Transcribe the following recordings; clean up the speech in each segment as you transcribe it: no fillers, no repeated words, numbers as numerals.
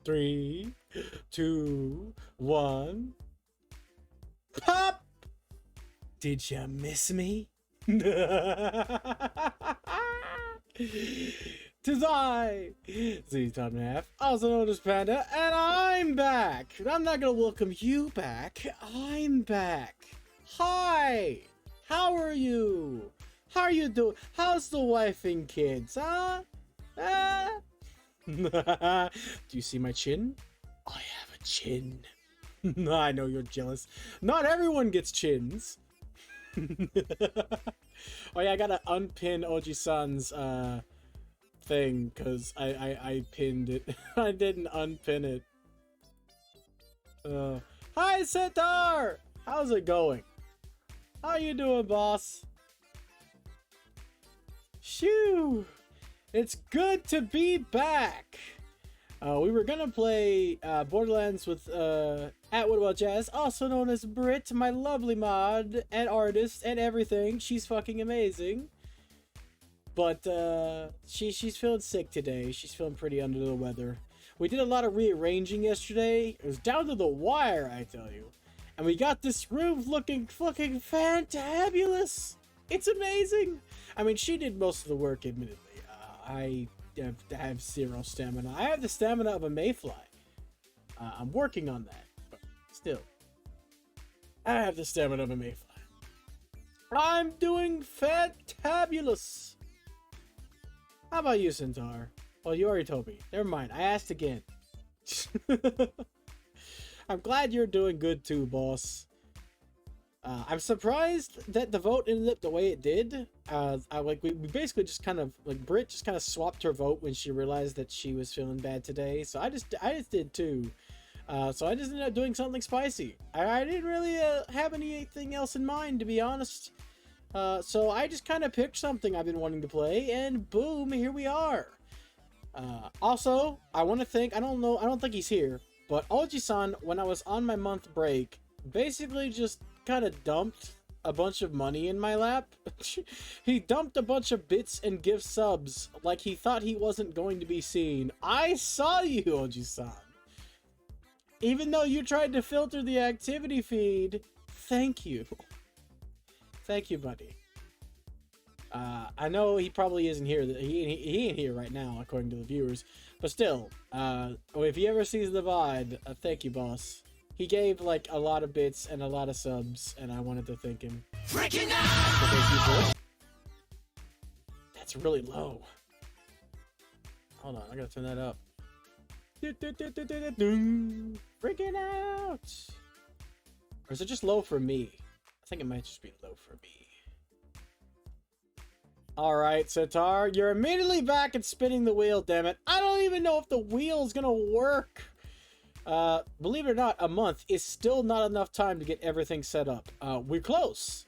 3, 2, 1. Pop! Did you miss me? Tis I, Z-Top-Half, also known as Panda, and I'm back! I'm not gonna welcome you back, I'm back! Hi! How are you? How are you doing? How's the wife and kids, huh? Do you see my chin? I have a chin. I know you're jealous. Not everyone gets chins. Oh yeah, I gotta unpin Oji-san's thing because I pinned it. I didn't unpin it. Hi Centaur! How's it going? How you doing, boss? Shoo! It's good to be back! We were gonna play Borderlands with at What About Jazz, also known as Brit, my lovely mod and artist and everything. She's fucking amazing. But she's feeling sick today. She's feeling pretty under the weather. We did a lot of rearranging yesterday. It was down to the wire, I tell you. And we got this room looking fucking fantabulous. It's amazing. I mean, she did most of the work, admittedly. I have zero stamina. I have the stamina of a mayfly. I'm working on that, but still. I have the stamina of a mayfly. I'm doing fantabulous. How about you, Centaur? Well, you already told me. Never mind. I asked again. I'm glad you're doing good too, boss. I'm surprised that the vote ended up the way it did. We basically just kind of Brit just kind of swapped her vote when she realized that she was feeling bad today. So I just did too. So I just ended up doing something spicy. I didn't really have anything else in mind, to be honest. So I just kind of picked something I've been wanting to play, and boom, here we are. Also, I want to thank, I don't think he's here, but Oji-san, when I was on my month break, basically just kind of dumped a bunch of money in my lap. He dumped a bunch of bits and gift subs like he thought he wasn't going to be seen. I saw you, Oji-san. Even though you tried to filter the activity feed, thank you. Thank you, buddy. I know he probably isn't here. He ain't here right now, according to the viewers. But still, if he ever sees the VOD, thank you, boss. He gave like a lot of bits and a lot of subs, and I wanted to thank him. Freaking out! That's really low. Hold on, I gotta turn that up. Freaking out! Or is it just low for me? I think it might just be low for me. Alright, Centaur, you're immediately back and spinning the wheel, damn it. I don't even know if the wheel's gonna work. Believe it or not, a month is still not enough time to get everything set up. We're close.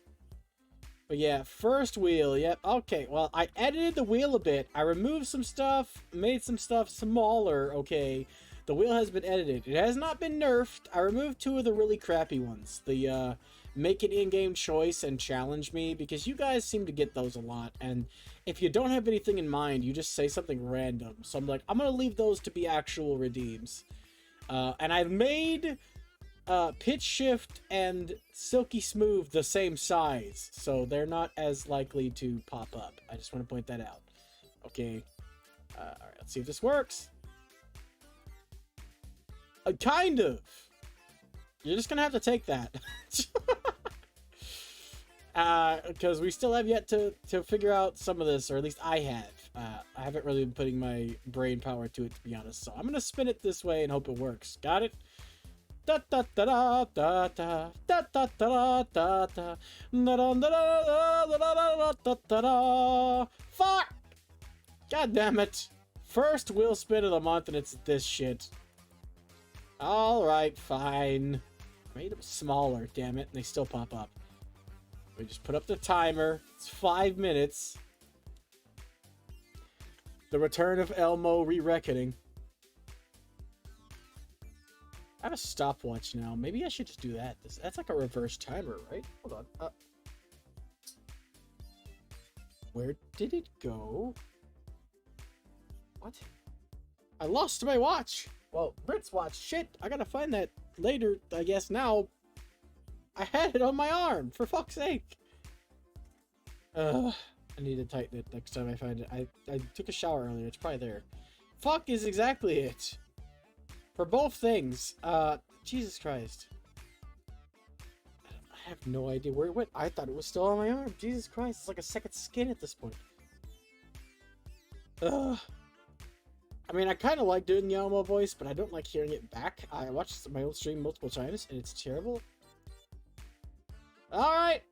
But yeah, first wheel, yep, okay. Well, I edited the wheel a bit. I removed some stuff, made some stuff smaller, okay. The wheel has been edited. It has not been nerfed. I removed 2 of the really crappy ones. The, make an in-game choice and challenge me, because you guys seem to get those a lot, and if you don't have anything in mind, you just say something random. So I'm like, I'm gonna leave those to be actual redeems. And I've made Pitch Shift and Silky Smooth the same size, so they're not as likely to pop up. I just want to point that out. Okay. Alright, let's see if this works. Kind of. You're just gonna have to take that. Because we still have yet to figure out some of this, or at least I have. I haven't really been putting my brain power to it, to be honest. So I'm gonna spin it this way and hope it works. Got it? Da da da da da da da da da da da da. Fuck! God damn it! First wheel spin of the month, and it's this shit. All right, fine. Made them smaller, damn it, and they still pop up. We just put up the timer. It's 5 minutes. The return of Elmo re-reckoning. I have a stopwatch now. Maybe I should just do that. That's like a reverse timer, right? Hold on. Where did it go? What? I lost my watch. Well, Brit's watch. Shit, I gotta find that later, I guess now. I had it on my arm, for fuck's sake. I need to tighten it next time I find it. I took a shower earlier, it's probably there. Fuck is exactly it. For both things. Jesus Christ. I have no idea where it went. I thought it was still on my arm. Jesus Christ, it's like a second skin at this point. I mean, I kind of like doing the Elmo voice, but I don't like hearing it back. I watched my old stream multiple times, and it's terrible. Alright!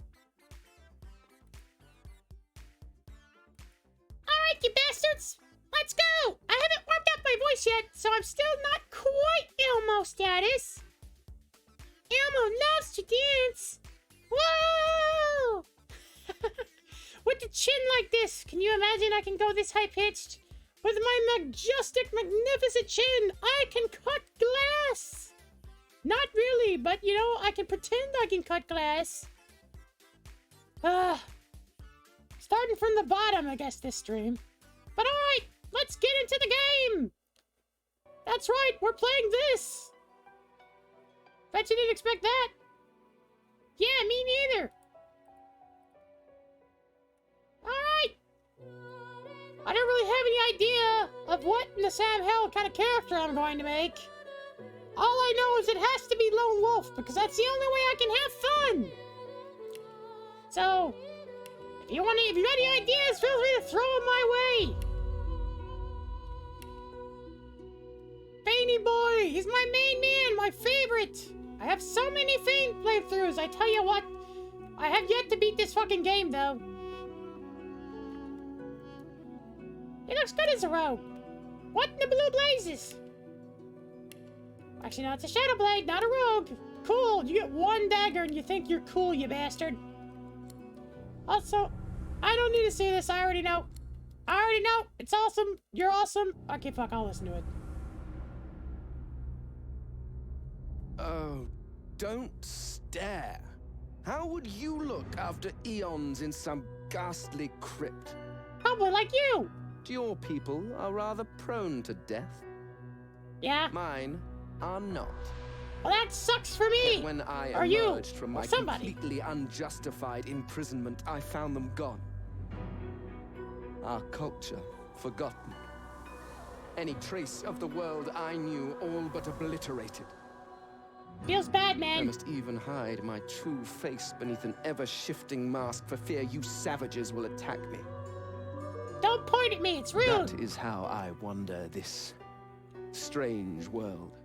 Alright, you bastards! Let's go! I haven't warmed up my voice yet, so I'm still not quite Elmo status. Elmo loves to dance! Whoa! With the chin like this, can you imagine I can go this high-pitched? With my majestic, magnificent chin, I can cut glass! Not really, but you know, I can pretend I can cut glass. Starting from the bottom, I guess, this stream. But alright, let's get into the game! That's right, we're playing this! Bet you didn't expect that. Yeah, me neither. Alright. I don't really have any idea of what in the Sam Hell kind of character I'm going to make. All I know is it has to be Lone Wolf, because that's the only way I can have fun. So, if you got any ideas, feel free to throw them my way. Faney Boy, he's my main man, my favorite. I have so many Fane playthroughs, I tell you what. I have yet to beat this fucking game, though. He looks good as a rogue. What in the blue blazes? Actually, no, it's a Shadow Blade, not a rogue. Cool, you get one dagger and you think you're cool, you bastard. Also, I don't need to say this, I already know. I already know, it's awesome, you're awesome. Okay, fuck, I'll listen to it. Oh, don't stare. How would you look after eons in some ghastly crypt? Probably like you. Your people are rather prone to death. Yeah. Mine are not. Well, that sucks for me. Yet when I or you. emerged from my completely unjustified imprisonment, I found them gone. Our culture forgotten. Any trace of the world I knew all but obliterated. Feels bad, man. I must even hide my true face beneath an ever-shifting mask for fear you savages will attack me. Don't point at me, it's rude. That is how I wander this strange world.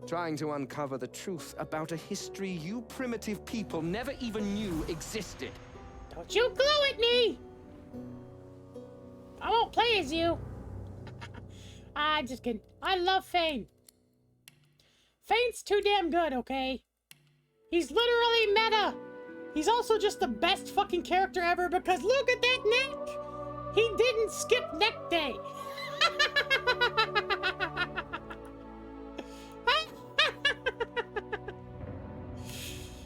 Trying to uncover the truth about a history you primitive people never even knew existed. Don't you glow at me! I won't play as you. I'm just kidding. I love Fane. Fane's too damn good, okay? He's literally meta. He's also just the best fucking character ever because look at that neck! He didn't skip neck day.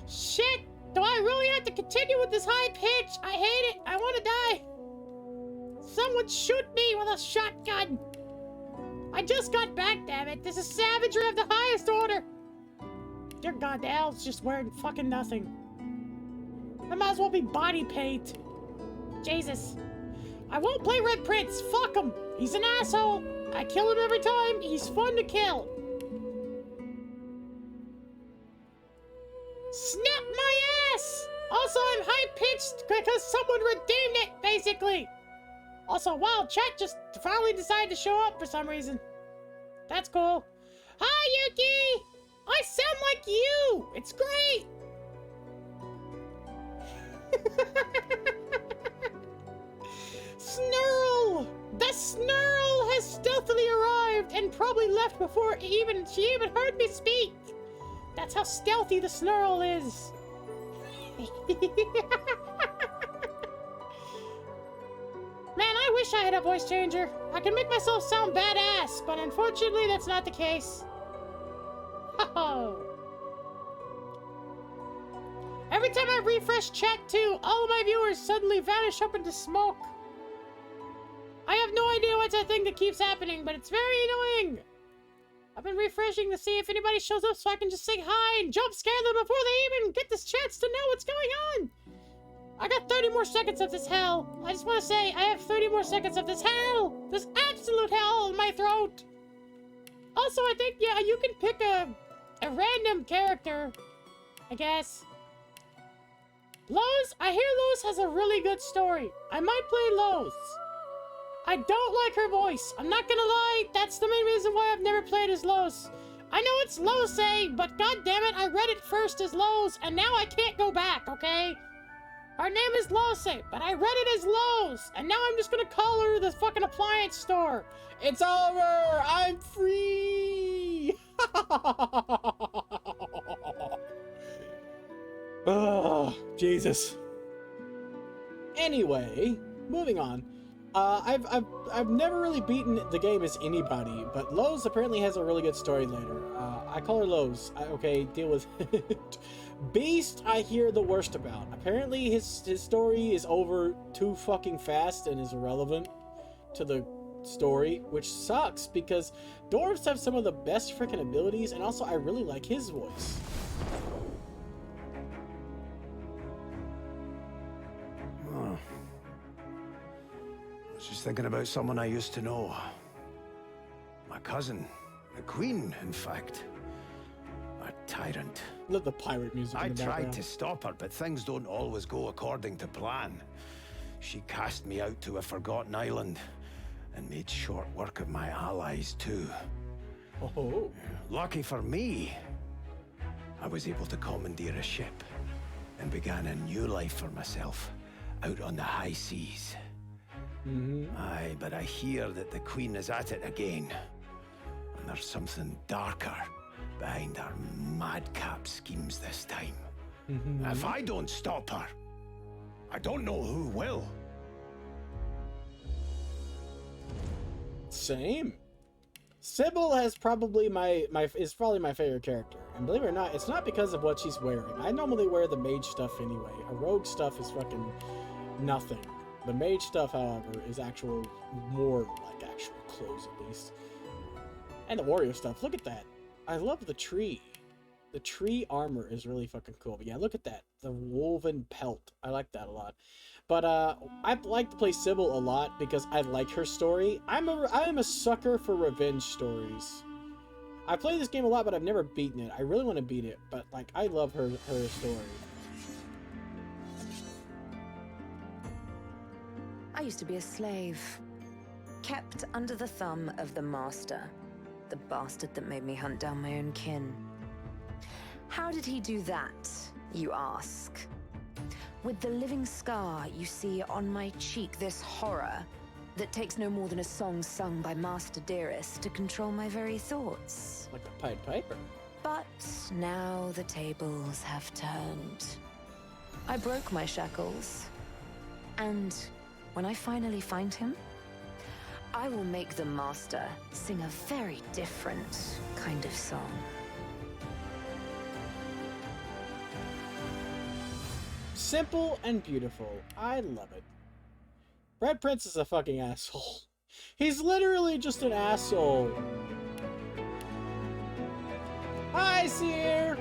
Shit! Do I really have to continue with this high pitch? I hate it. I want to die. Someone shoot me with a shotgun. I just got back, damn it. This is savagery of the highest order. Dear God, the owl's just wearing fucking nothing. I might as well be body paint. Jesus. I won't play Red Prince. Fuck him. He's an asshole. I kill him every time. He's fun to kill. Snap my ass! Also, I'm high-pitched because someone redeemed it, basically. Also, wow, chat just finally decided to show up for some reason. That's cool. Hi, Yuki! I sound like you! It's great! Snurl! The Snurl has stealthily arrived and probably left before she even heard me speak. That's how stealthy the Snurl is. Man, I wish I had a voice changer. I can make myself sound badass, but unfortunately that's not the case. Ho-ho. Every time I refresh chat too, all of my viewers suddenly vanish up into smoke. I have no idea what's that thing that keeps happening, but it's very annoying. I've been refreshing to see if anybody shows up so I can just say hi and jump scare them before they even get this chance to know what's going on. I got 30 more seconds of this hell. I just want to say I have 30 more seconds of this hell. This absolute hell in my throat. Also, I think, yeah, you can pick a random character, I guess. Lowe's, I hear Lowe's has a really good story. I might play Lowe's. I don't like her voice. I'm not gonna lie, that's the main reason why I've never played as Lowe's. I know it's Lowe's, but god damn it, I read it first as Lowe's, and now I can't go back, okay? Her name is Lowe's, but I read it as Lowe's, and now I'm just gonna call her the fucking appliance store. It's over! I'm free! Oh, Jesus. Anyway, moving on. I've never really beaten the game as anybody, but Lowe's apparently has a really good story later. I call her Lowe's. Okay, deal with it. Beast, I hear the worst about. Apparently his story is over too fucking fast and is irrelevant to the story, which sucks because dwarves have some of the best freaking abilities, and also I really like his voice. Oh. I was just thinking about someone I used to know. My cousin, the Queen, in fact. A tyrant. Love the pirate music I in the tried background. to stop her, but things don't always go according to plan. She cast me out to a forgotten island and made short work of my allies too. Oh. Lucky for me, I was able to commandeer a ship and began a new life for myself out on the high seas. Aye, but I hear that the Queen is at it again. And there's something darker behind her madcap schemes this time. If I don't stop her, I don't know who will. Same. Sybil has probably is probably my favorite character. And believe it or not, it's not because of what she's wearing. I normally wear the mage stuff anyway. A rogue stuff is fucking nothing. The mage stuff, however, is more like actual clothes at least. And the warrior stuff, look at that. I love the tree. The tree armor is really fucking cool. But yeah, look at that. The woven pelt. I like that a lot. But I like to play Sybil a lot because I like her story. I am a sucker for revenge stories. I play this game a lot, but I've never beaten it. I really want to beat it, but like I love her story. I used to be a slave, kept under the thumb of the master, the bastard that made me hunt down my own kin. How did he do that, you ask? With the living scar you see on my cheek, this horror that takes no more than a song sung by Master Dearest to control my very thoughts. Like the Pied Piper. But now the tables have turned. I broke my shackles, and when I finally find him, I will make the master sing a very different kind of song. Simple and beautiful. I love it. Red Prince is a fucking asshole. He's literally just an asshole. Hi, Seer!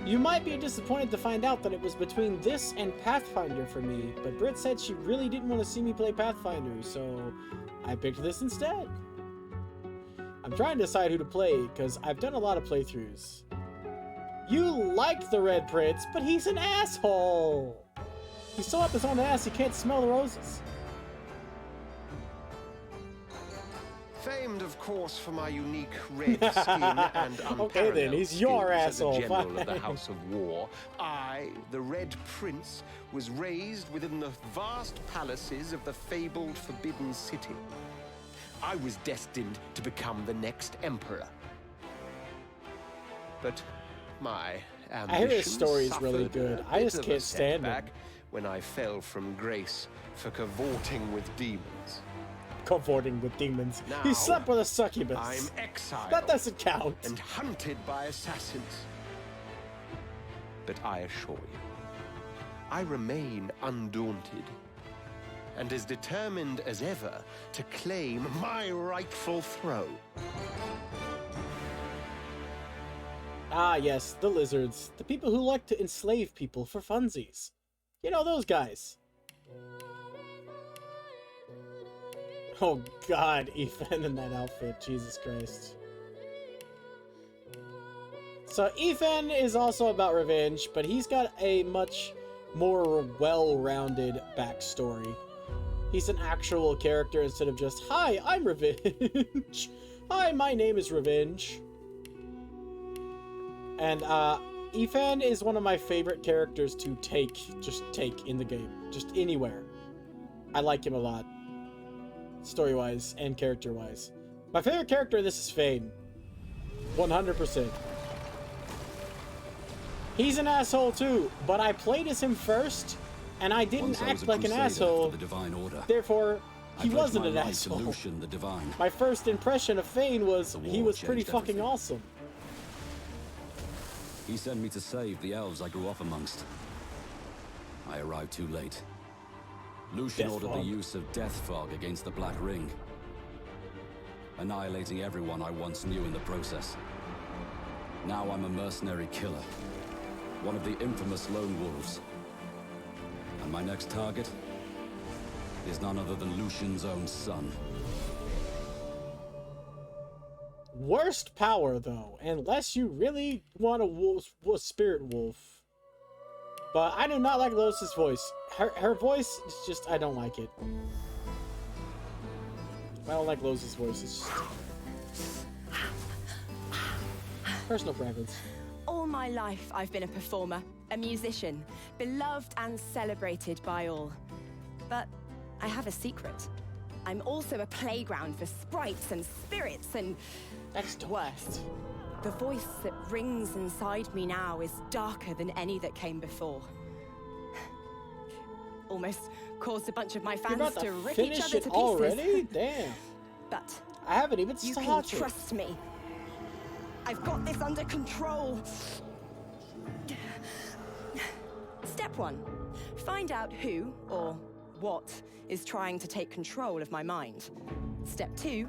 You might be disappointed to find out that it was between this and Pathfinder for me, but Britt said she really didn't want to see me play Pathfinder, so I picked this instead. I'm trying to decide who to play, because I've done a lot of playthroughs. You liked the Red Prince, but he's an asshole! He's so up his own ass he can't smell the roses. Famed, of course, for my unique red skin and unparalleled Okay, then, he's your skills asshole, as a general of the fine. House of War. I, the Red Prince, was raised within the vast palaces of the fabled Forbidden City. I was destined to become the next emperor. But my ambition I hear his story is really suffered good. a I bit just of a can't stand him. setback when I fell from grace for cavorting with demons. Comforting with demons. Now, He slept with a succubus. I'm exiled. That doesn't count. And hunted by assassins. But I assure you, I remain undaunted and as determined as ever to claim my rightful throne. Ah, yes, the lizards. The people who like to enslave people for funsies. You know, those guys. Oh god, Ethan in that outfit. Jesus Christ. So Ethan is also about revenge, but he's got a much more well-rounded backstory. He's an actual character instead of just, hi, I'm Revenge. Hi, my name is Revenge. And Ethan is one of my favorite characters to just take in the game. Just anywhere. I like him a lot. Story-wise and character-wise. My favorite character in this is Fane. 100%. He's an asshole too, but I played as him first, and I didn't act like an asshole. Therefore, he wasn't an asshole. My first impression of Fane was he was pretty fucking awesome. He sent me to save the elves I grew up amongst. I arrived too late. Lucian ordered the use of Death Fog against the Black Ring, annihilating everyone I once knew in the process. Now I'm a mercenary killer, one of the infamous Lone Wolves. And my next target is none other than Lucian's own son. Worst power, though, unless you really want a spirit wolf. But I do not like Lois's voice. Her voice is just, I don't like it. I don't like Lois's voice. It's just personal preference. All my life, I've been a performer, a musician, beloved and celebrated by all. But I have a secret. I'm also a playground for sprites and spirits and... That's the worst. The voice that rings inside me now is darker than any that came before. Almost caused a bunch of my fans to rip each other to pieces. Already? Damn. But I haven't even you started. can trust me. I've got this under control. Step 1. Find out who or what is trying to take control of my mind. Step 2.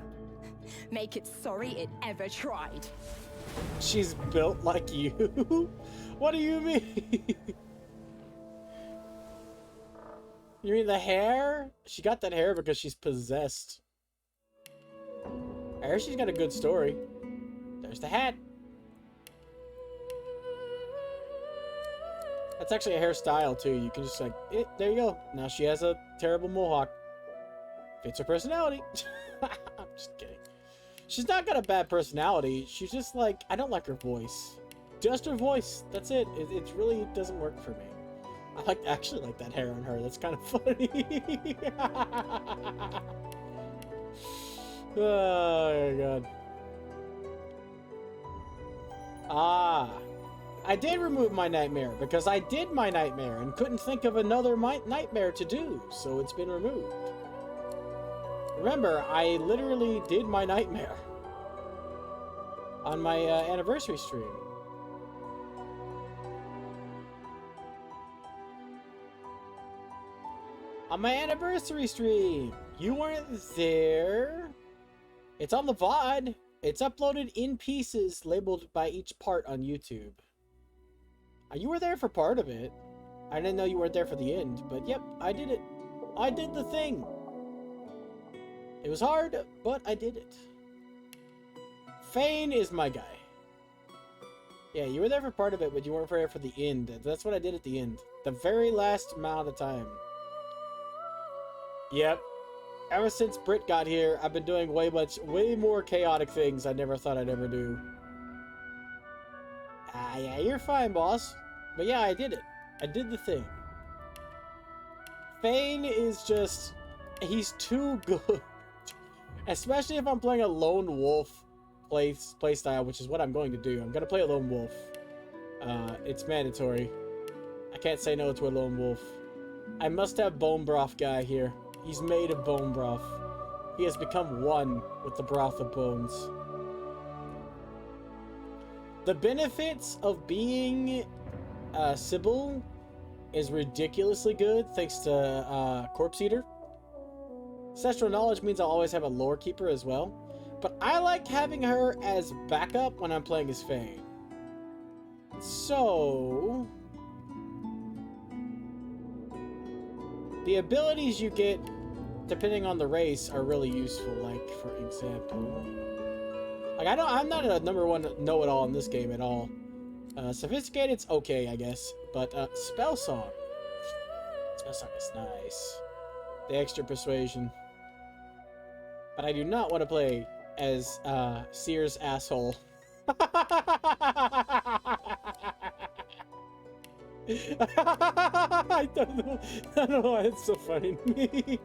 Make it sorry it ever tried. She's built like you? What do you mean? You mean the hair? She got that hair because she's possessed. I heard she's got a good story. There's the hat. That's actually a hairstyle too. You can just like, there you go. Now she has a terrible mohawk. Fits her personality. I'm just kidding. She's not got a bad personality. She's just like, I don't like her voice. Just her voice. That's it. It really doesn't work for me. I actually like that hair on her. That's kind of funny. Oh my god. Ah. I did remove my nightmare because I did my nightmare and couldn't think of another nightmare to do, so it's been removed. Remember, I literally did my nightmare on my anniversary stream. On my anniversary stream! You weren't there. It's on the VOD. It's uploaded in pieces labeled by each part on YouTube. You were there for part of it. I didn't know you weren't there for the end, but yep, I did it. I did the thing. It was hard, but I did it. Fane is my guy. Yeah, you were there for part of it, but you weren't there for the end. That's what I did at the end. The very last amount of time. Yep. Ever since Britt got here, I've been doing way more chaotic things I never thought I'd ever do. Yeah, you're fine, boss. But yeah, I did it. I did the thing. Fane is just... he's too good. Especially if I'm playing a lone wolf playstyle, which is what I'm going to do. I'm going to play a lone wolf. It's mandatory. I can't say no to a lone wolf. I must have bone broth guy here. He's made of bone broth. He has become one with the broth of bones. The benefits of being Sybil is ridiculously good thanks to Corpse Eater. Ancestral knowledge means I'll always have a lore keeper as well. But I like having her as backup when I'm playing as Fane. So, the abilities you get depending on the race are really useful. Like, for example, like I'm not a #1 know-it-all in this game at all. Sophisticated's okay, I guess, but spell song. Spell song is nice. The extra persuasion. But I do not want to play as Seer's asshole. I don't know why it's so funny to me.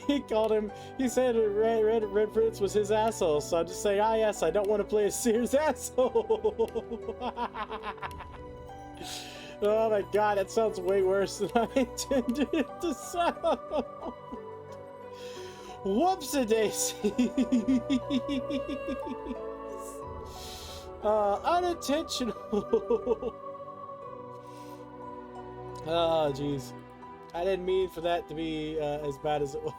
He called him, he said Red Prince was his asshole, so I'm just saying, ah yes, I don't want to play as Seer's asshole. Oh my god, that sounds way worse than I intended it to sound. Whoopsie-daisy. Unintentional. Oh, jeez. I didn't mean for that to be as bad as it was.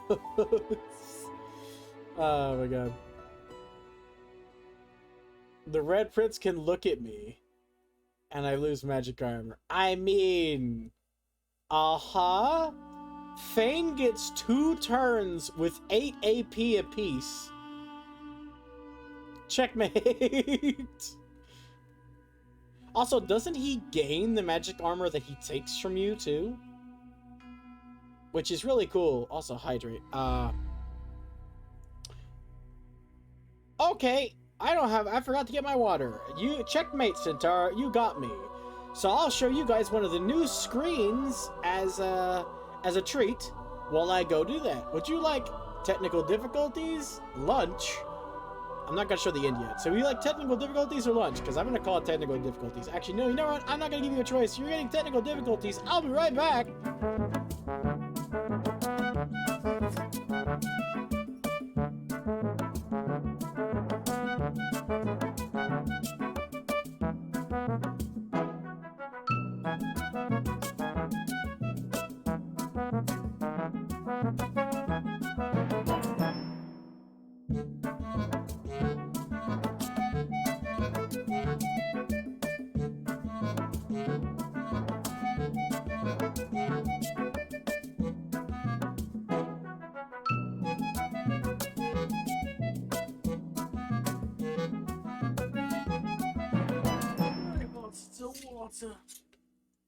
Oh my god. The Red Prince can look at me, and I lose magic armor. I mean... Thane gets 2 turns with 8 AP apiece. Checkmate! Also, doesn't he gain the magic armor that he takes from you, too? Which is really cool. Also, hydrate. Okay, I forgot to get my water. You, checkmate, Centaur, you got me. So I'll show you guys one of the new screens as a treat while I go do that. Would you like technical difficulties? Lunch? I'm not going to show the end yet. So you like technical difficulties or lunch? Because I'm going to call it technical difficulties. Actually, no, you know what? I'm not going to give you a choice. You're getting technical difficulties. I'll be right back.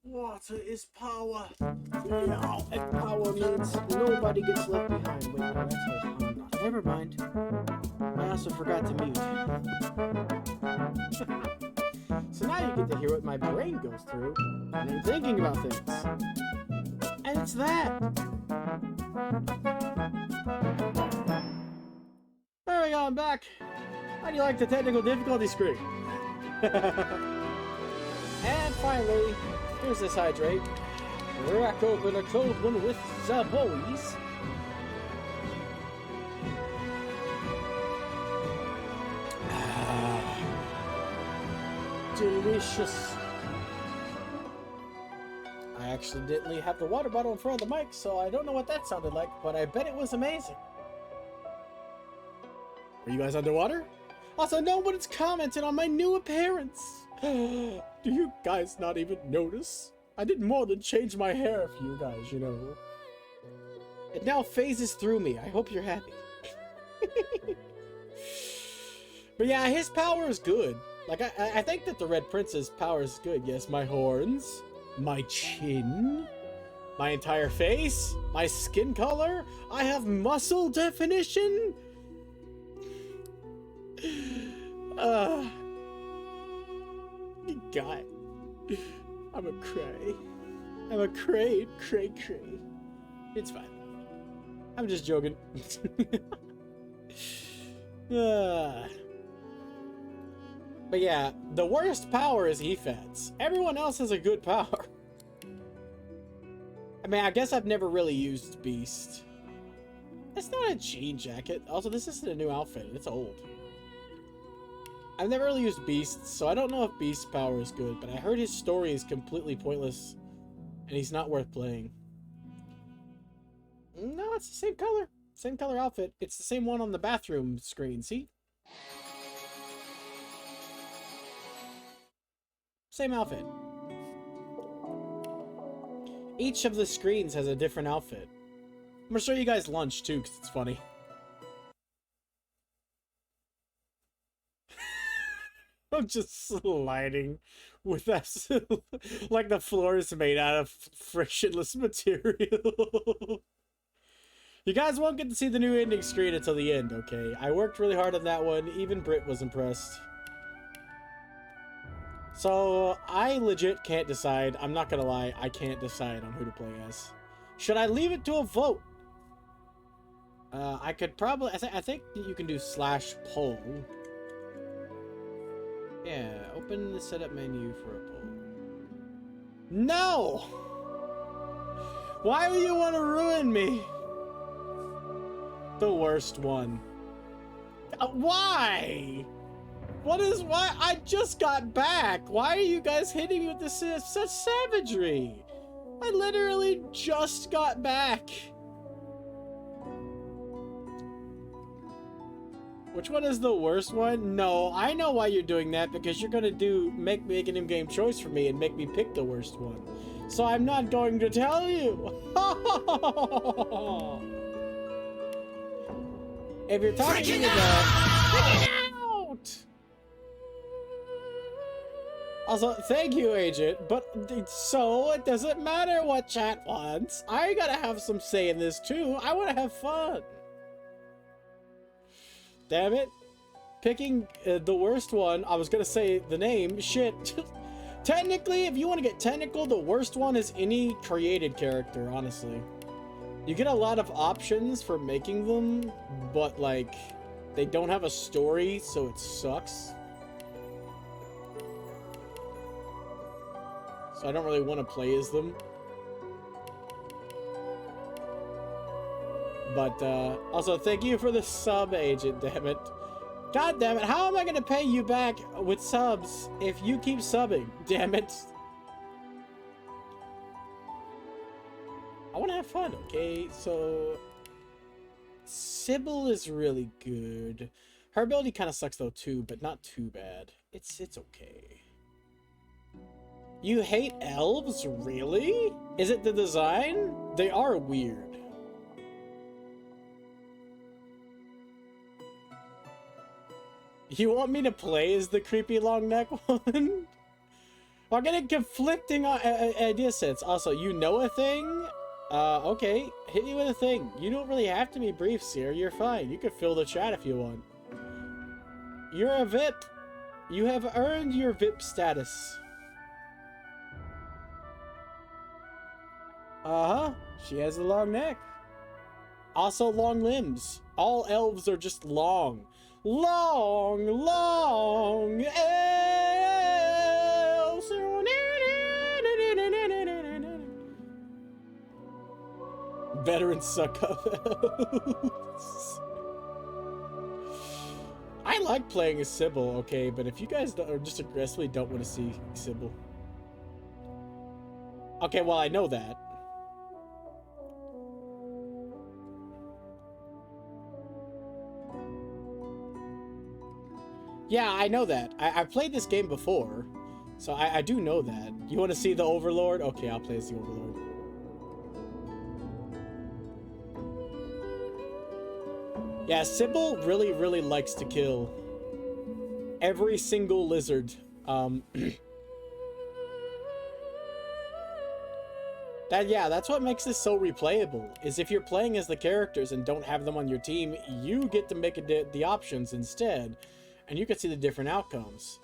Water is power. Yeah, and power means nobody gets left behind. Wait, no, that's Ohana. Never mind. I also forgot to mute. So now you get to hear what my brain goes through when I'm thinking about things. And it's that. There we go, I'm back. How do you like the technical difficulty screen? And finally, here's this hydrate. Crack open a cold one with the boys. Delicious. I accidentally have the water bottle in front of the mic, so I don't know what that sounded like, but I bet it was amazing. Are you guys underwater? Also, no one's commented on my new appearance. Do you guys not even notice? I did more than change my hair for you guys, you know. It now phases through me. I hope you're happy. But yeah, his power is good. Like, I think that the Red Prince's power is good. Yes, my horns, my chin, my entire face, my skin color. I have muscle definition. God, I'm a cray. I'm a cray. It's fine. I'm just joking. But yeah, the worst power is Efats. Everyone else has a good power. I mean, I guess I've never really used Beast. It's not a jean jacket. Also, this isn't a new outfit. It's old. I've never really used Beast, so I don't know if Beast's power is good, but I heard his story is completely pointless, and he's not worth playing. No, it's the same color. Same color outfit. It's the same one on the bathroom screen, see? Same outfit. Each of the screens has a different outfit. I'm gonna show you guys lunch too, because it's funny. I'm just sliding with that, like the floor is made out of frictionless material. You guys won't get to see the new ending screen until the end, okay? I worked really hard on that one. Even Britt was impressed. So, I legit can't decide. I'm not gonna lie, I can't decide on who to play as. Should I leave it to a vote? I could probably... I think you can do /poll. Yeah, open the setup menu for a poll. No! Why would you want to ruin me? The worst one. Why? What is why? I just got back. Why are you guys hitting me with this such savagery? I literally just got back. Which one is the worst one? No, I know why you're doing that, because you're gonna make an in-game choice for me and make me pick the worst one. So I'm not going to tell you. If you're talking about freak it out. Also, thank you, Agent, but so it doesn't matter what chat wants. I gotta have some say in this too. I wanna have fun. Damn it. Picking the worst one, I was gonna say the name, shit. Technically, if you want to get technical, the worst one is any created character, honestly. You get a lot of options for making them, but like, they don't have a story, so it sucks. So I don't really want to play as them. But, also, thank you for the sub, Agent, damn it. God damn it, how am I gonna pay you back with subs if you keep subbing? Damn it. I wanna have fun, okay? So... Sybil is really good. Her ability kinda sucks though too, but not too bad. It's okay. You hate elves? Really? Is it the design? They are weird. You want me to play as the creepy long neck one? I'm getting conflicting idea sets. Also, you know a thing? Okay. Hit me with a thing. You don't really have to be brief, Seer. You're fine. You can fill the chat if you want. You're a VIP. You have earned your VIP status. Uh-huh. She has a long neck. Also long limbs. All elves are just long. Long elves. Veterans suck up elves. I like playing as Sybil, okay, but if you guys just aggressively don't want to see Sybil. Okay, well, I know that. Yeah, I know that. I've played this game before, so I do know that. You want to see the Overlord? Okay, I'll play as the Overlord. Yeah, Sybil really, really likes to kill every single lizard. That's what makes this so replayable, is if you're playing as the characters and don't have them on your team, you get to make the options instead. And you can see the different outcomes.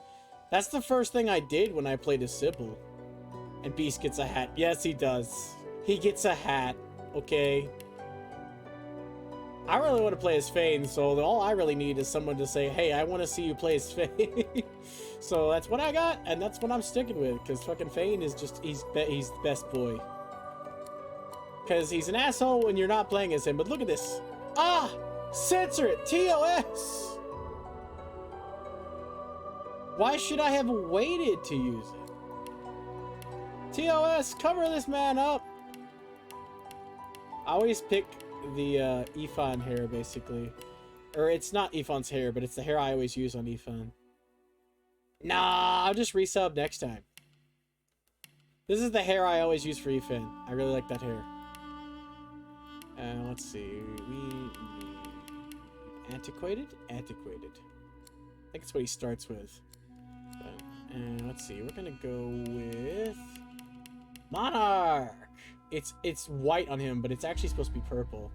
That's the first thing I did when I played as Sybil. And Beast gets a hat. Yes, he does. He gets a hat. Okay. I really want to play as Fane, so all I really need is someone to say, hey, I want to see you play as Fane. So that's what I got, and that's what I'm sticking with. Because fucking Fane is just, he's the best boy. Because he's an asshole when you're not playing as him. But look at this. Ah! Censor it! TOS! Why should I have waited to use it? TOS, cover this man up! I always pick the Ifan hair, basically. Or it's not Ifan's hair, but it's the hair I always use on Ifan. Nah, I'll just resub next time. This is the hair I always use for Ethan. I really like that hair. Let's see. Antiquated? Antiquated. I think it's what he starts with. Let's see. We're gonna go with Monarch. It's white on him, but it's actually supposed to be purple.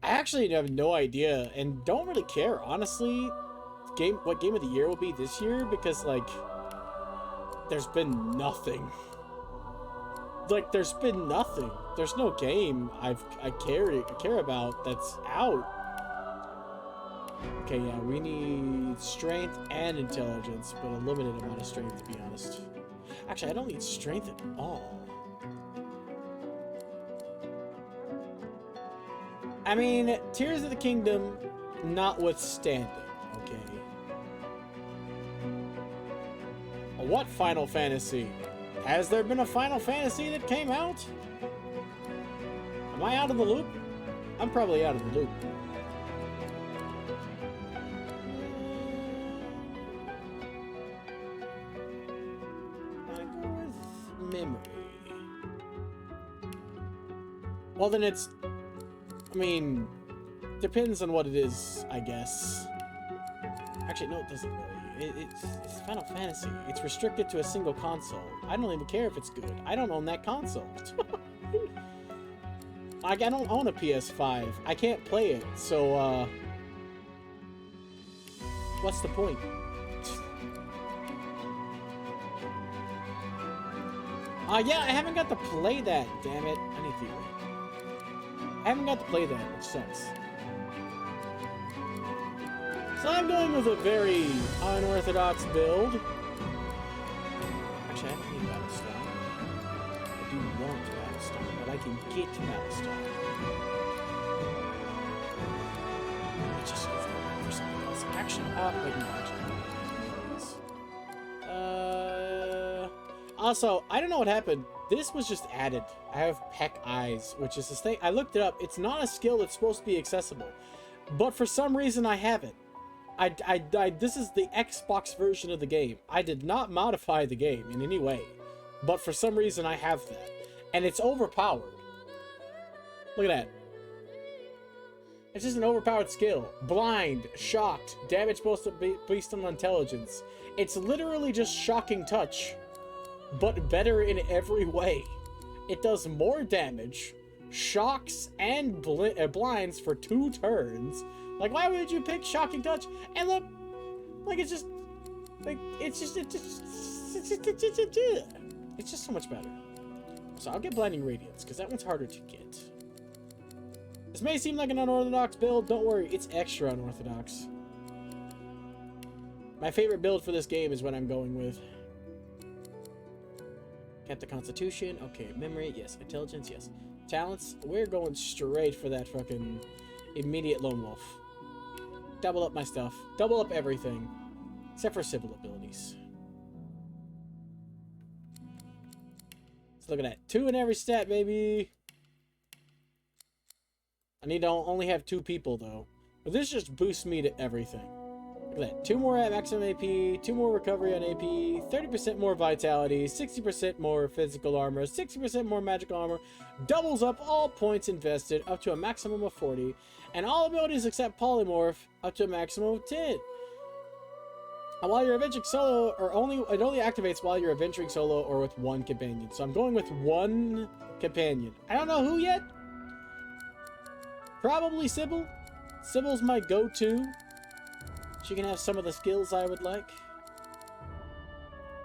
I actually have no idea and don't really care, honestly. What game of the year will be this year, because like there's been nothing. Like there's been nothing. There's no game I care about that's out. Okay, yeah, we need strength and intelligence, but a limited amount of strength, to be honest. Actually, I don't need strength at all. I mean, Tears of the Kingdom notwithstanding, okay? What Final Fantasy? Has there been a Final Fantasy that came out? Am I out of the loop? I'm probably out of the loop. Memory. Well, then it's... I mean, depends on what it is, I guess. Actually, no, it doesn't really. It's Final Fantasy. It's restricted to a single console. I don't even care if it's good. I don't own that console. I don't own a PS5. I can't play it, so, what's the point? Yeah, I haven't got to play that, damn it. I need to. I haven't got to play that, which sucks. So I'm going with a very unorthodox build. Actually, I don't need Battlestone. I do want Battlestone, but I can get Battlestone. Let's just go for something else. Actually, wait, no, actually. Also, I don't know what happened. This was just added. I have Peck Eyes, which is this thing. I looked it up. It's not a skill that's supposed to be accessible. But for some reason, I have it. This is the Xbox version of the game. I did not modify the game in any way. But for some reason, I have that. And it's overpowered. Look at that. It's just an overpowered skill. Blind, shocked, damage based on intelligence. It's literally just shocking touch, but better in every way. It does more damage, shocks, and blinds for 2 turns. Like, why would you pick shocking touch? And look, like it's just so much better. So I'll get Blinding Radiance, because that one's harder to get. This may seem like an unorthodox build. Don't worry, it's extra unorthodox. My favorite build for this game is what I'm going with. Kept the Constitution. Okay, memory, yes. Intelligence, yes. Talents, we're going straight for that fucking immediate Lone Wolf. Double up my stuff. Double up everything. Except for civil abilities. So look at that. 2 in every stat, baby. I need to only have 2 people, though. But this just boosts me to everything. Look at that. 2 more at maximum AP, 2 more recovery on AP, 30% more vitality, 60% more physical armor, 60% more magical armor, doubles up all points invested up to a maximum of 40, and all abilities except polymorph up to a maximum of 10. And while you're adventuring solo, it only activates while you're adventuring solo or with 1 companion. So I'm going with 1 companion. I don't know who yet. Probably Sybil. Sybil's my go-to. She can have some of the skills I would like.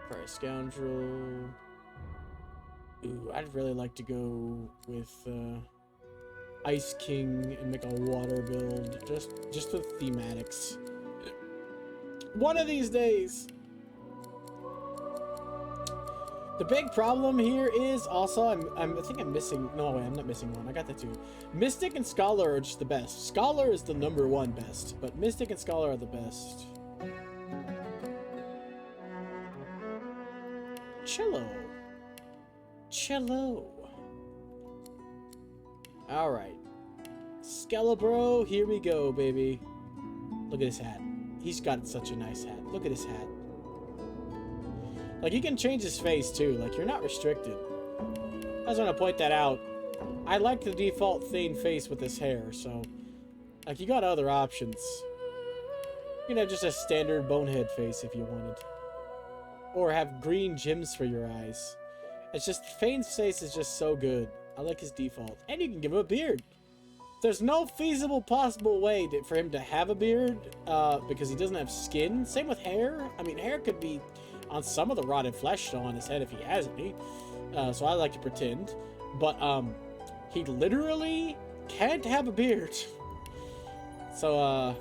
For a scoundrel. Ooh, I'd really like to go with Ice King and make a water build. Just with thematics. One of these days. The big problem here is also I think I'm missing. No, wait, I'm not missing one. I got that too. Mystic and Scholar are just the best. Scholar is the #1 best, but Mystic and Scholar are the best. Cello. All right, Skelebro, here we go, baby. Look at his hat. He's got such a nice hat. Look at his hat. Like, you can change his face, too. Like, you're not restricted. I just want to point that out. I like the default Thane face with his hair, so... Like, you got other options. You can have just a standard bonehead face if you wanted. Or have green gems for your eyes. It's just, Thane's face is just so good. I like his default. And you can give him a beard. There's no feasible possible way for him to have a beard, because he doesn't have skin. Same with hair. I mean, hair could be on some of the rotted flesh still on his head if he has any. So I like to pretend. But, he literally can't have a beard. So,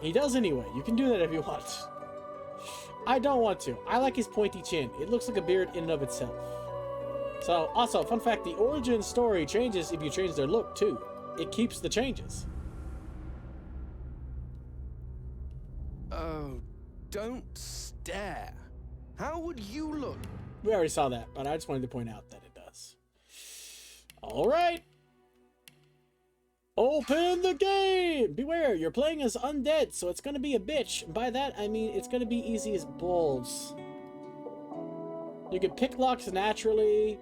he does anyway. You can do that if you want. I don't want to. I like his pointy chin. It looks like a beard in and of itself. So, also, fun fact, the origin story changes if you change their look, too. It keeps the changes. Oh, don't stare. How would you look? We already saw that, but I just wanted to point out that it does. Alright. Open the game! Beware, you're playing as undead, so it's gonna be a bitch. And by that, I mean it's gonna be easy as balls. You can pick locks naturally,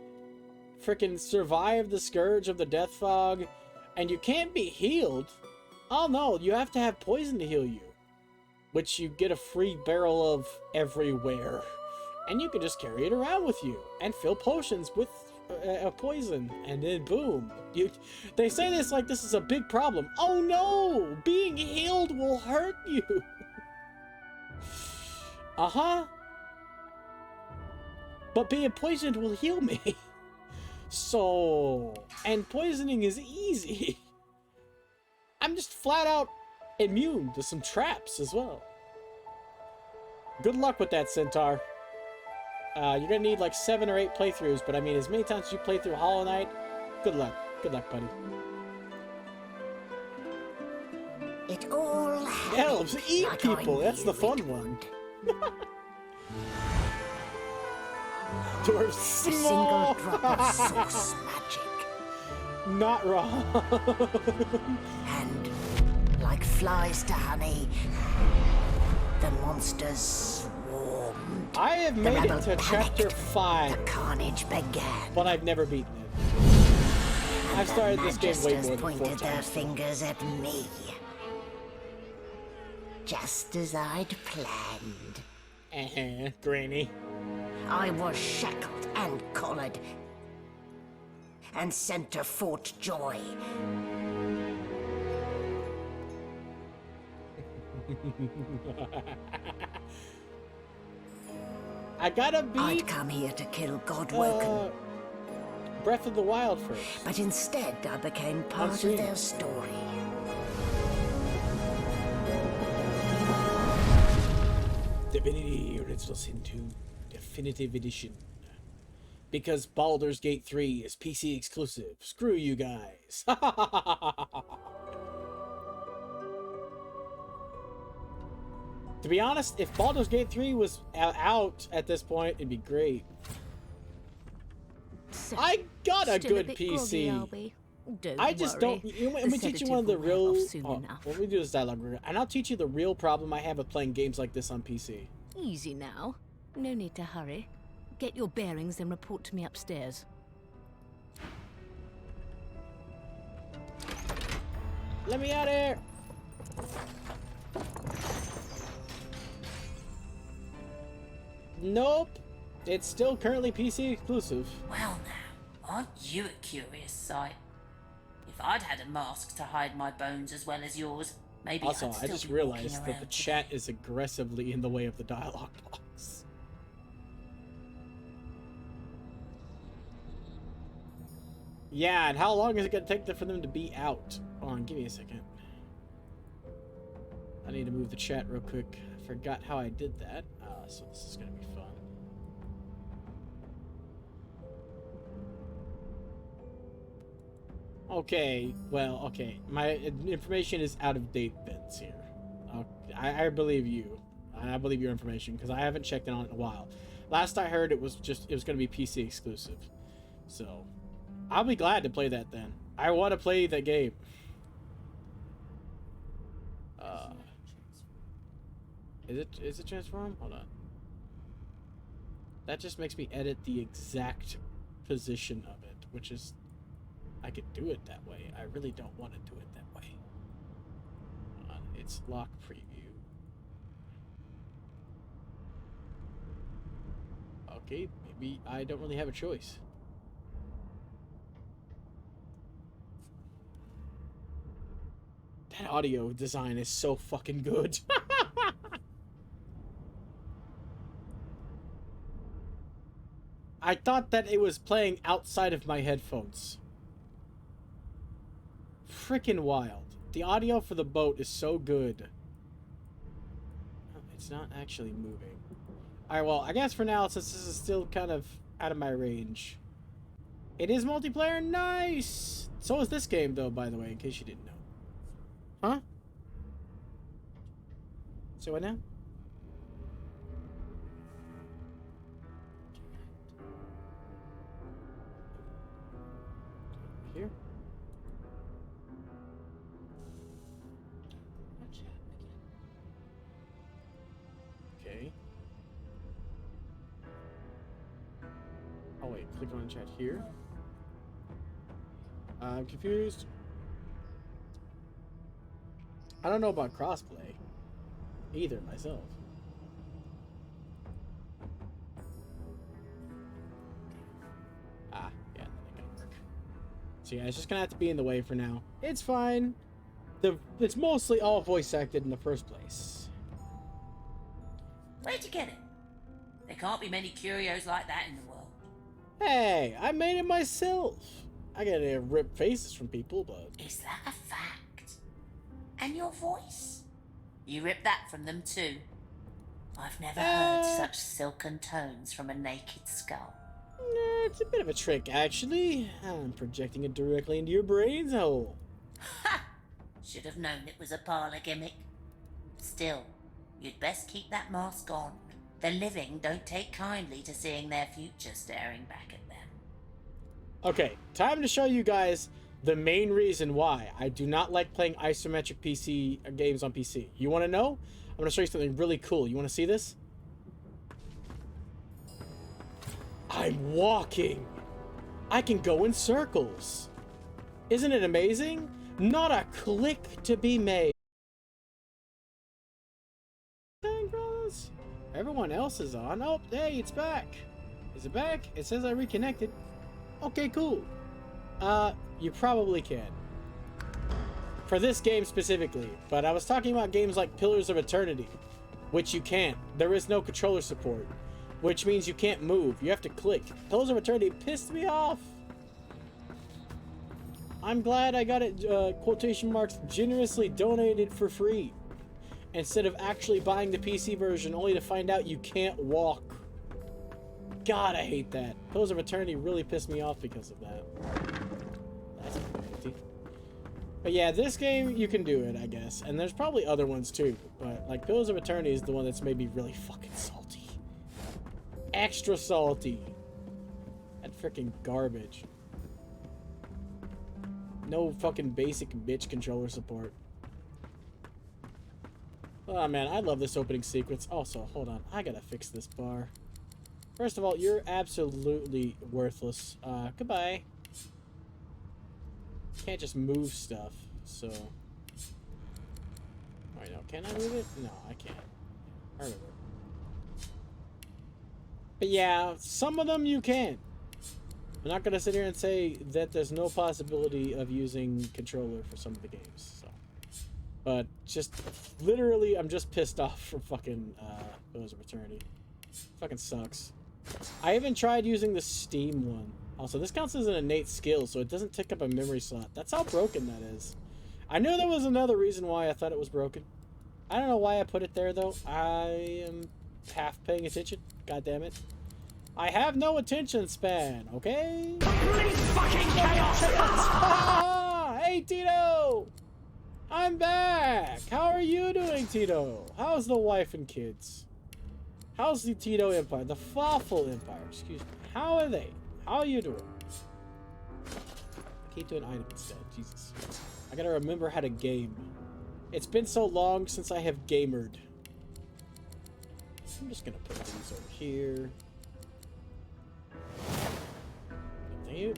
freaking survive the scourge of the death fog, and you can't be healed. Oh no, you have to have poison to heal you, which you get a free barrel of everywhere, and you can just carry it around with you and fill potions with poison, and then boom. They say this like this is a big problem. Oh no! Being healed will hurt you! Uh-huh. But being poisoned will heal me. So... And poisoning is easy. I'm just flat out immune to some traps as well. Good luck with that, Centaur. You're gonna need like 7 or 8 playthroughs, but I mean, as many times as you play through Hollow Knight, good luck. Good luck, buddy. It all Elves eat like people. I That's the knew fun it one. would. Dwarves A small. single drop of source magic, Not wrong. and like flies to honey, the monsters swarmed. I have The made it rebel to chapter panicked. 5, The carnage began. but I've never beaten it. I've started this game way more than 4 pointed their times. fingers at me, just as I'd planned. Granny. I was shackled and collared, and sent to Fort Joy. I gotta beat I'd come here to kill Godwoken, Breath of the Wild first. but instead I became part stream. of their story. Divinity Original Sin 2 Definitive Edition. Because Baldur's Gate 3 is PC exclusive. Screw you guys. To be honest, if Baldur's Gate 3 was out at this point, it'd be great. So, I got a still good bit groggy, PC. are we? Don't I just worry. don't. Let me The teach you sedative one of the will wear real. off soon Oh, enough. when we do this dialogue, and I'll teach you the real problem I have with playing games like this on PC. Easy now. No need to hurry. Get your bearings and report to me upstairs. Let me out of here. Nope. It's still currently PC exclusive. Well now, aren't you a curious sight? If I'd had a mask to hide my bones as well as yours, maybe Also, I'd I still just be realized walking that the around chat today. is aggressively in the way of the dialogue box. Yeah, and how long is it going to take for them to be out? Hold on, give me a second. I need to move the chat real quick. I forgot how I did that. So this is going to be fun. Okay, well, okay. My information is out of date, Vince, here. I believe you. I believe your information, because I haven't checked it on it in a while. Last I heard, it was going to be PC exclusive. So, I'll be glad to play that then. I want to play that game. Is it transform? Hold on. That just makes me edit the exact position of it, which is... I could do it that way. I really don't want to do it that way. Hold on, it's lock preview. Okay, maybe I don't really have a choice. That audio design is so fucking good. I thought that it was playing outside of my headphones. Freaking wild. The audio for the boat is so good. Oh, it's not actually moving. Alright, well, I guess for now, since this is still kind of out of my range. It is multiplayer? Nice! So is this game, though, by the way, in case you didn't know. Huh? So what now? Here? Okay. Oh wait, click on chat here. I'm confused. I don't know about crossplay either myself. Ah, yeah, that ain't gonna work. So yeah, it's just gonna have to be in the way for now. It's fine. It's mostly all voice acted in the first place. Where'd you get it? There can't be many curios like that in the world. Hey, I made it myself. I gotta rip faces from people, but... Is that a fact? And your voice? You ripped that from them too. I've never heard such silken tones from a naked skull. It's a bit of a trick, actually. I'm projecting it directly into your brain's hole. Ha! Should have known it was a parlor gimmick. Still, you'd best keep that mask on. The living don't take kindly to seeing their future staring back at them. Okay, time to show you guys the main reason why I do not like playing isometric PC games on PC. You want to know? I'm going to show you something really cool. You want to see this? I'm walking. I can go in circles. Isn't it amazing? Not a click to be made. Dang, brothers. Everyone else is on. Oh, hey, it's back. Is it back? It says I reconnected. Okay, cool. You probably can. For this game specifically. But I was talking about games like Pillars of Eternity, which you can't. There is no controller support, which means you can't move. You have to click. Pillars of Eternity pissed me off. I'm glad I got it, quotation marks, generously donated for free, instead of actually buying the PC version only to find out you can't walk. God, I hate that. Pillars of Eternity really pissed me off because of that. That's empty. But yeah, this game, you can do it, I guess. And there's probably other ones too. But, like, Pillars of Eternity is the one that's made me really fucking salty. Extra salty. That freaking garbage. No fucking basic bitch controller support. Oh man, I love this opening sequence. Also, hold on. I gotta fix this bar. First of all, you're absolutely worthless. Goodbye. Can't just move stuff, so... Wait, no, can I move it? No, I can't. I remember. But yeah, some of them you can. I'm not gonna sit here and say that there's no possibility of using controller for some of the games, so... But just, literally, I'm just pissed off from fucking, Pillars of Eternity. Fucking sucks. I haven't tried using the Steam one. Also, this counts as an innate skill, so it doesn't take up a memory slot. That's how broken that is. I knew there was another reason why I thought it was broken. I don't know why I put it there, though. I am half paying attention. God damn it. I have no attention span, okay? Complete fucking chaos! Ah, hey, Tito! I'm back! How are you doing, Tito? How's the wife and kids? How's the Tito Empire? The Fawful Empire, excuse me. How are they? How are you doing? Keep doing item instead, Jesus. I gotta remember how to game. It's been so long since I have gamered. I'm just gonna put these over here. Thank you.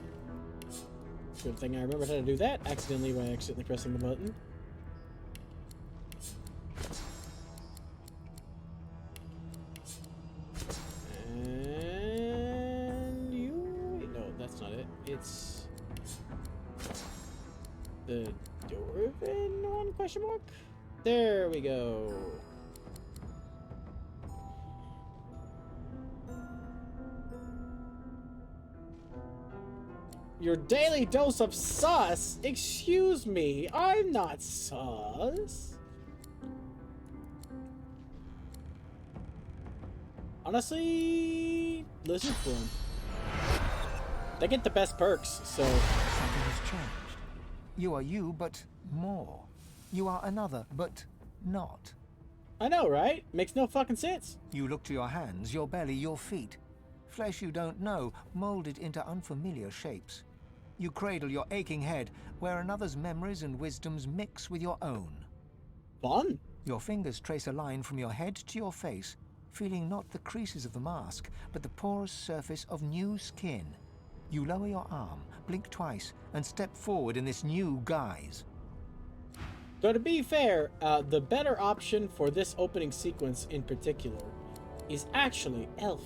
Good thing I remembered how to do that accidentally by accidentally pressing the button. And you... No, that's not it. It's... the Dwarven one, question mark? There we go. Your daily dose of sus? Excuse me, I'm not sus. Honestly, lizard form. They get the best perks, so... Something has changed. You are you, but more. You are another, but not. I know, right? Makes no fucking sense. You look to your hands, your belly, your feet. Flesh you don't know, molded into unfamiliar shapes. You cradle your aching head, where another's memories and wisdoms mix with your own. Fun. Your fingers trace a line from your head to your face, feeling not the creases of the mask, but the porous surface of new skin. You lower your arm, blink twice, and step forward in this new guise. So to be fair, the better option for this opening sequence in particular is actually Elf.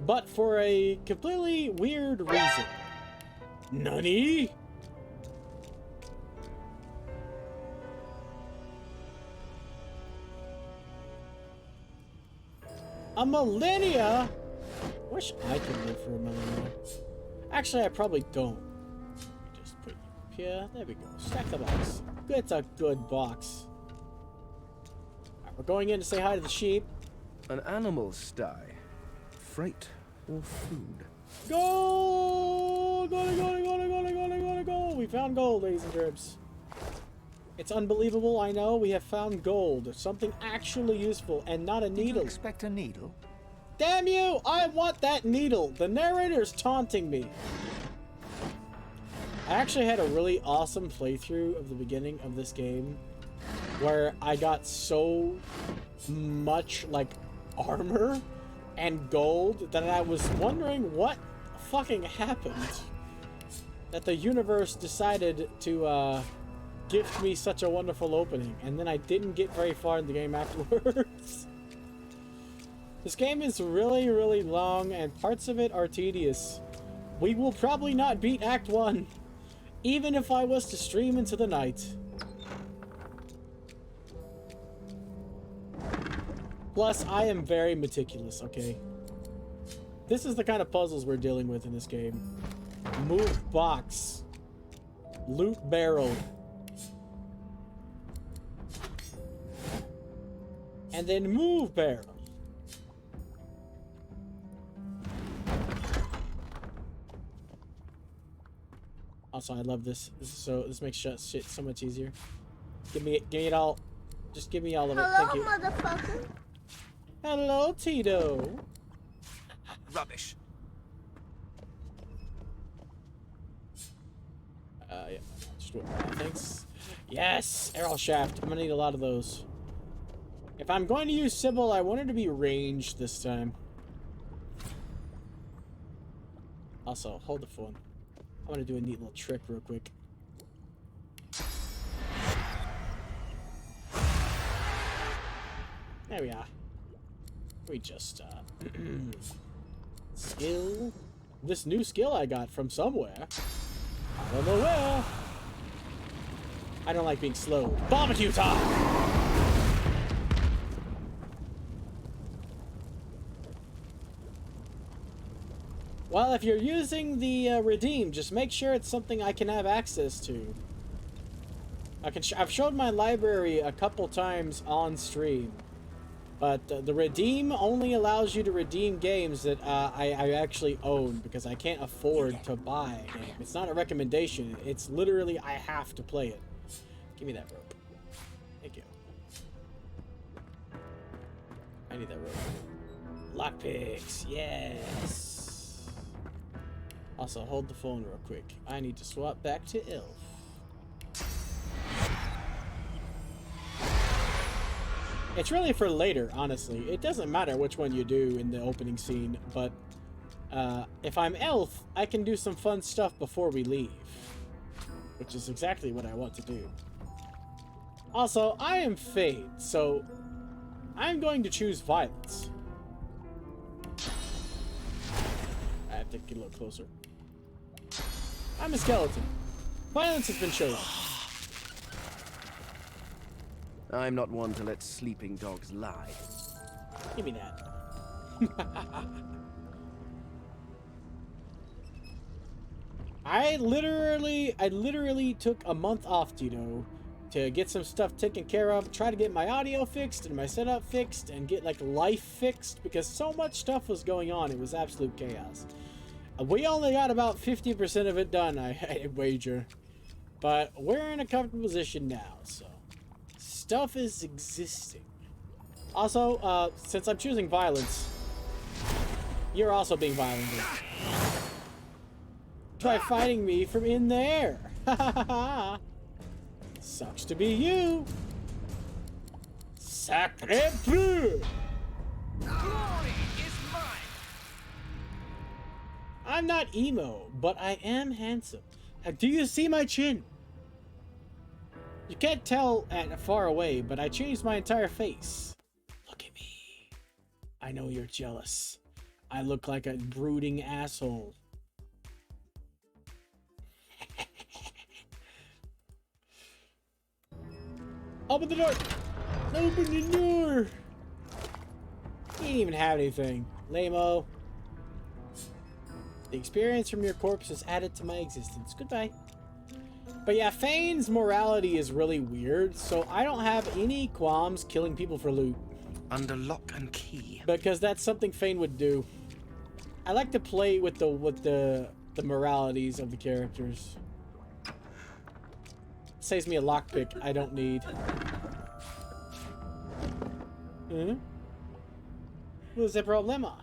But for a completely weird reason. Nani? A millennia? Wish I could live for a millennia. Actually, I probably don't. Just put you here. There we go. Stack the box. It's a good box. Alright, we're going in to say hi to the sheep. An animal sty. Freight or food? Gold! Gold! We found gold, ladies and gerbs. It's unbelievable, I know. We have found gold. Something actually useful and not a needle. Did you expect a needle? Damn you! I want that needle! The narrator's taunting me. I actually had a really awesome playthrough of the beginning of this game where I got so much, like, armor and gold that I was wondering what fucking happened. That the universe decided to, gift me such a wonderful opening, and then I didn't get very far in the game afterwards. This game is really, really long, and parts of it are tedious. We will probably not beat Act 1, even if I was to stream into the night. Plus, I am very meticulous, okay? This is the kind of puzzles we're dealing with in this game. Move box. Loot barrel. And then move barrel. Also, I love this. This makes shit so much easier. Give me it all. Just give me all of it. Thank you. Hello, motherfucker. Hello, Tito. Rubbish. Yeah. Just thanks. Yes, arrow shaft. I'm gonna need a lot of those. If I'm going to use Sybil, I want her to be ranged this time. Also, hold the phone. I want to do a neat little trick real quick. There we are. We just, skill. This new skill I got from somewhere. I don't know where. I don't like being slow. Barbecue time! Well, if you're using the redeem, just make sure it's something I can have access to. I've showed my library a couple times on stream, but the redeem only allows you to redeem games that I actually own, because I can't afford to buy a game. It's not a recommendation. It's literally I have to play it. Give me that rope. Thank you. I need that rope. Lockpicks, yes. Also, hold the phone real quick. I need to swap back to Elf. It's really for later, honestly. It doesn't matter which one you do in the opening scene, but if I'm Elf, I can do some fun stuff before we leave, which is exactly what I want to do. Also, I am Fade, so I'm going to choose violence. I have to get a little closer. I'm a skeleton. Violence has been chosen. I'm not one to let sleeping dogs lie. Give me that. I literally took a month off, Tito, to get some stuff taken care of, try to get my audio fixed and my setup fixed and get like life fixed because so much stuff was going on. It was absolute chaos. We only got about 50% of it done, I wager. But we're in a comfortable position now, so stuff is existing. Also, since I'm choosing violence, you're also being violent. Try fighting me from in there. Sucks to be you. Sacre bleu. Glory is mine. I'm not emo, but I am handsome. Do you see my chin? You can't tell at far away, but I changed my entire face. Look at me. I know you're jealous. I look like a brooding asshole. Open the door! Open the door! He didn't even have anything. Lame-o. The experience from your corpse is added to my existence. Goodbye. But yeah, Fane's morality is really weird, so I don't have any qualms killing people for loot. Under lock and key. Because that's something Fane would do. I like to play with the moralities of the characters. Saves me a lockpick I don't need. Hmm? What's the problema?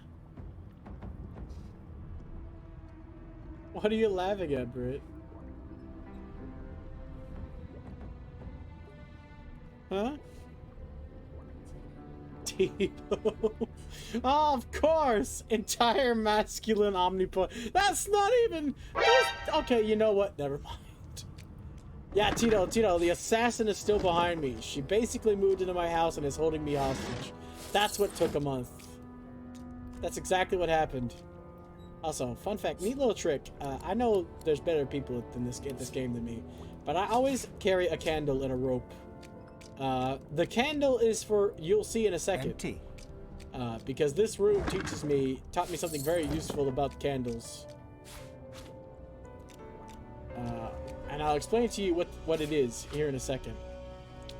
What are you laughing at, Britt? Huh? Tito. Oh, of course! Entire masculine omnipotent. That's not even... Okay, you know what? Never mind. Yeah, Tito, the assassin is still behind me. She basically moved into my house and is holding me hostage. That's what took a month. That's exactly what happened. Also, fun fact, neat little trick. I know there's better people in this game than me, but I always carry a candle and a rope. The candle is for, you'll see in a second. Empty. Because this room taught me something very useful about candles. And I'll explain to you what it is here in a second.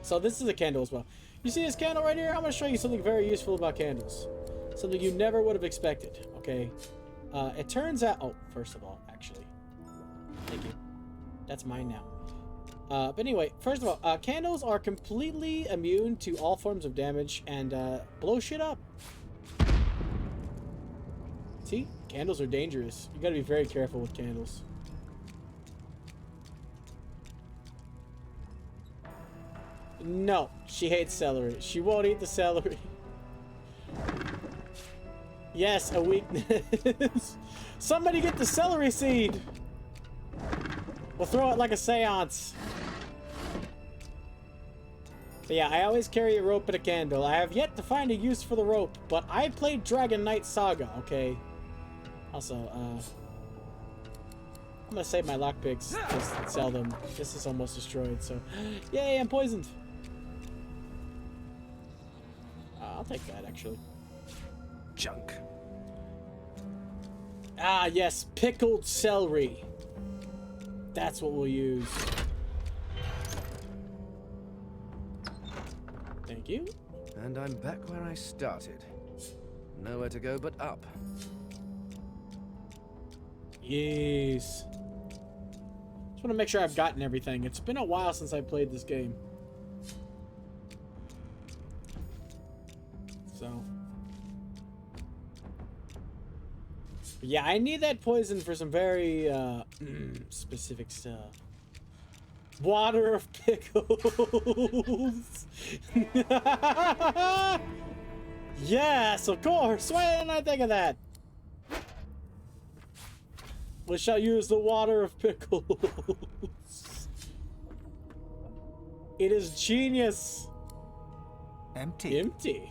So this is a candle as well. You see this candle right here? I'm going to show you something very useful about candles. Something you never would have expected, okay? It turns out... Oh, first of all, actually. Thank you. That's mine now. But anyway, first of all, candles are completely immune to all forms of damage and blow shit up. See? Candles are dangerous. You gotta be very careful with candles. No, she hates celery. She won't eat the celery. Yes, a weakness. Somebody get the celery seed. We'll throw it like a seance. But yeah, I always carry a rope and a candle. I have yet to find a use for the rope, but I played Dragon Knight Saga, okay? Also, I'm gonna save my lockpicks to sell them. This is almost destroyed, so... Yay, I'm poisoned! I'll take that, actually. Junk. Ah, yes, pickled celery. That's what we'll use. Thank you. And I'm back where I started. Nowhere to go but up. Yes. Just want to make sure I've gotten everything. It's been a while since I played this game. So. Yeah, I need that poison for some very specific stuff. Water of pickles. Yes, of course. Why didn't I think of that? We shall use the water of pickles. It is genius. Empty. Empty.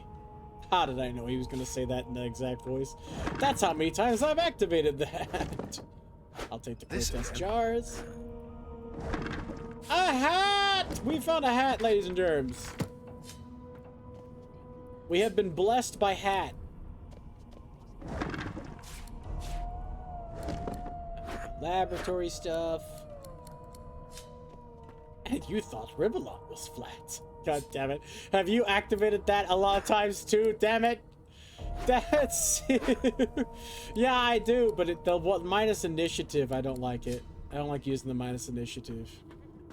How did I know he was going to say that in that exact voice? That's how many times I've activated that. I'll take the protest jars. A hat! We found a hat, ladies and germs. We have been blessed by hat. Laboratory stuff. And you thought Ribalon was flat. God damn it. Have you activated that a lot of times too? Damn it. That's... Yeah, I do, but the minus initiative, I don't like it. I don't like using the minus initiative.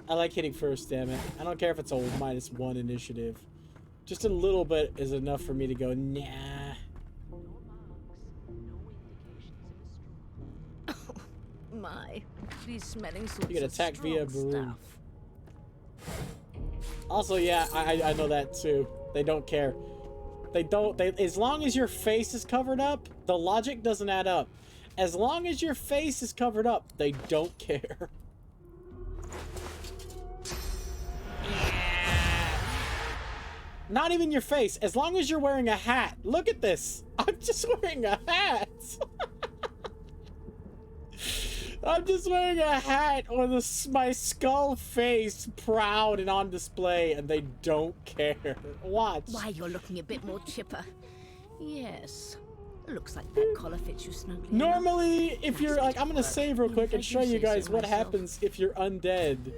I like hitting first, damn it. I don't care if it's a -1 initiative. Just a little bit is enough for me to go, nah. My, these smelling salts. You get attacked via broom. Stuff. Also, yeah, I know that too. They don't care. As long as your face is covered up, the logic doesn't add up. As long as your face is covered up, they don't care. Not even your face. As long as you're wearing a hat. Look at this. I'm just wearing a hat. I'm just wearing a hat with my skull face proud and on display, and they don't care. Watch. Why, you're looking a bit more chipper. Yes. Looks like that collar fits you snugly. Normally, if you're like, I'm gonna save real quick and show you guys what happens if you're undead.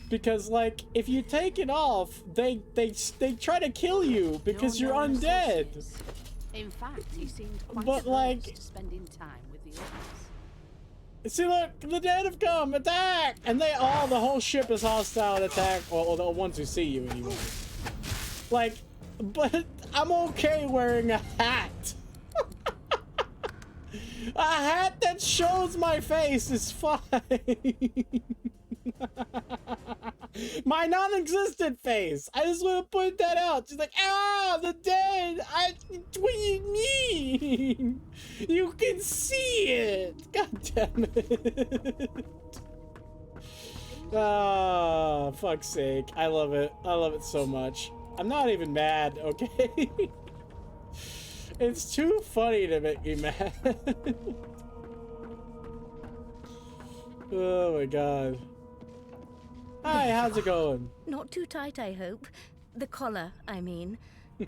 Because, like, if you take it off, they try to kill you because you're undead. In fact, he seemed quite like, to spending time with the others. See, look, the dead have come, attack! And the whole ship is hostile and attack. Well, the ones who see you anyway. Like, but I'm okay wearing a hat. A hat that shows my face is fine. My non-existent face. I just want to point that out. She's like, ah, the dead. What do you mean? You can see it. God damn it. Ah, fuck's sake. I love it. I love it so much. I'm not even mad, okay? It's too funny to make me mad. Oh my god. Hi, how's it going? Not too tight, I hope. The collar, I mean.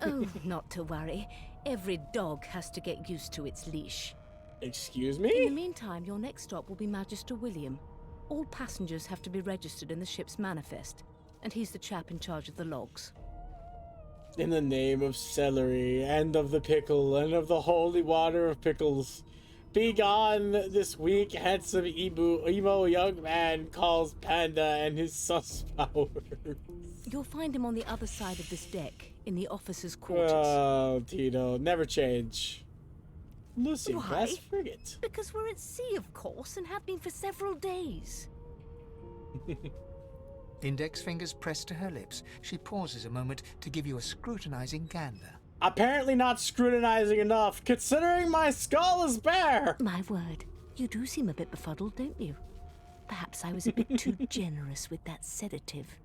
Oh, not to worry. Every dog has to get used to its leash. Excuse me? In the meantime, your next stop will be Magister William. All passengers have to be registered in the ship's manifest, and he's the chap in charge of the logs. In the name of celery, and of the pickle, and of the holy water of pickles, be gone this weak, handsome emo young man calls Panda and his sus powers. You'll find him on the other side of this deck, in the officers' quarters. Oh, Tito, never change. Lucy, Why? class frigate. Because we're at sea, of course, and have been for several days. Index fingers pressed to her lips, she pauses a moment to give you a scrutinizing gander. Apparently not scrutinizing enough, considering my skull is bare! My word, you do seem a bit befuddled, don't you? Perhaps I was a bit too generous with that sedative.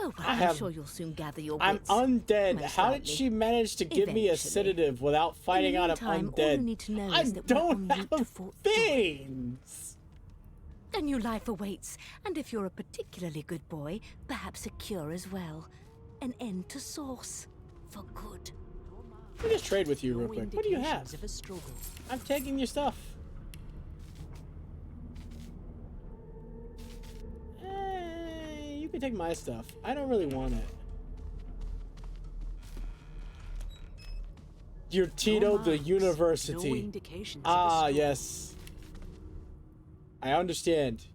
Oh, well, I'm sure you'll soon gather your wits. I'm undead. Most How likely. did she manage to give me a sedative without finding out I'm All you undead? need to know I is that don't we're en route to have Fort Joy. veins! A new life awaits, and if you're a particularly good boy, perhaps a cure as well. An end to sauce. For good. Let me just trade with you real quick. What do you have? Of a struggle. I'm taking your stuff. You can take my stuff. I don't really want it. You're Tito the University. Ah, yes. I understand.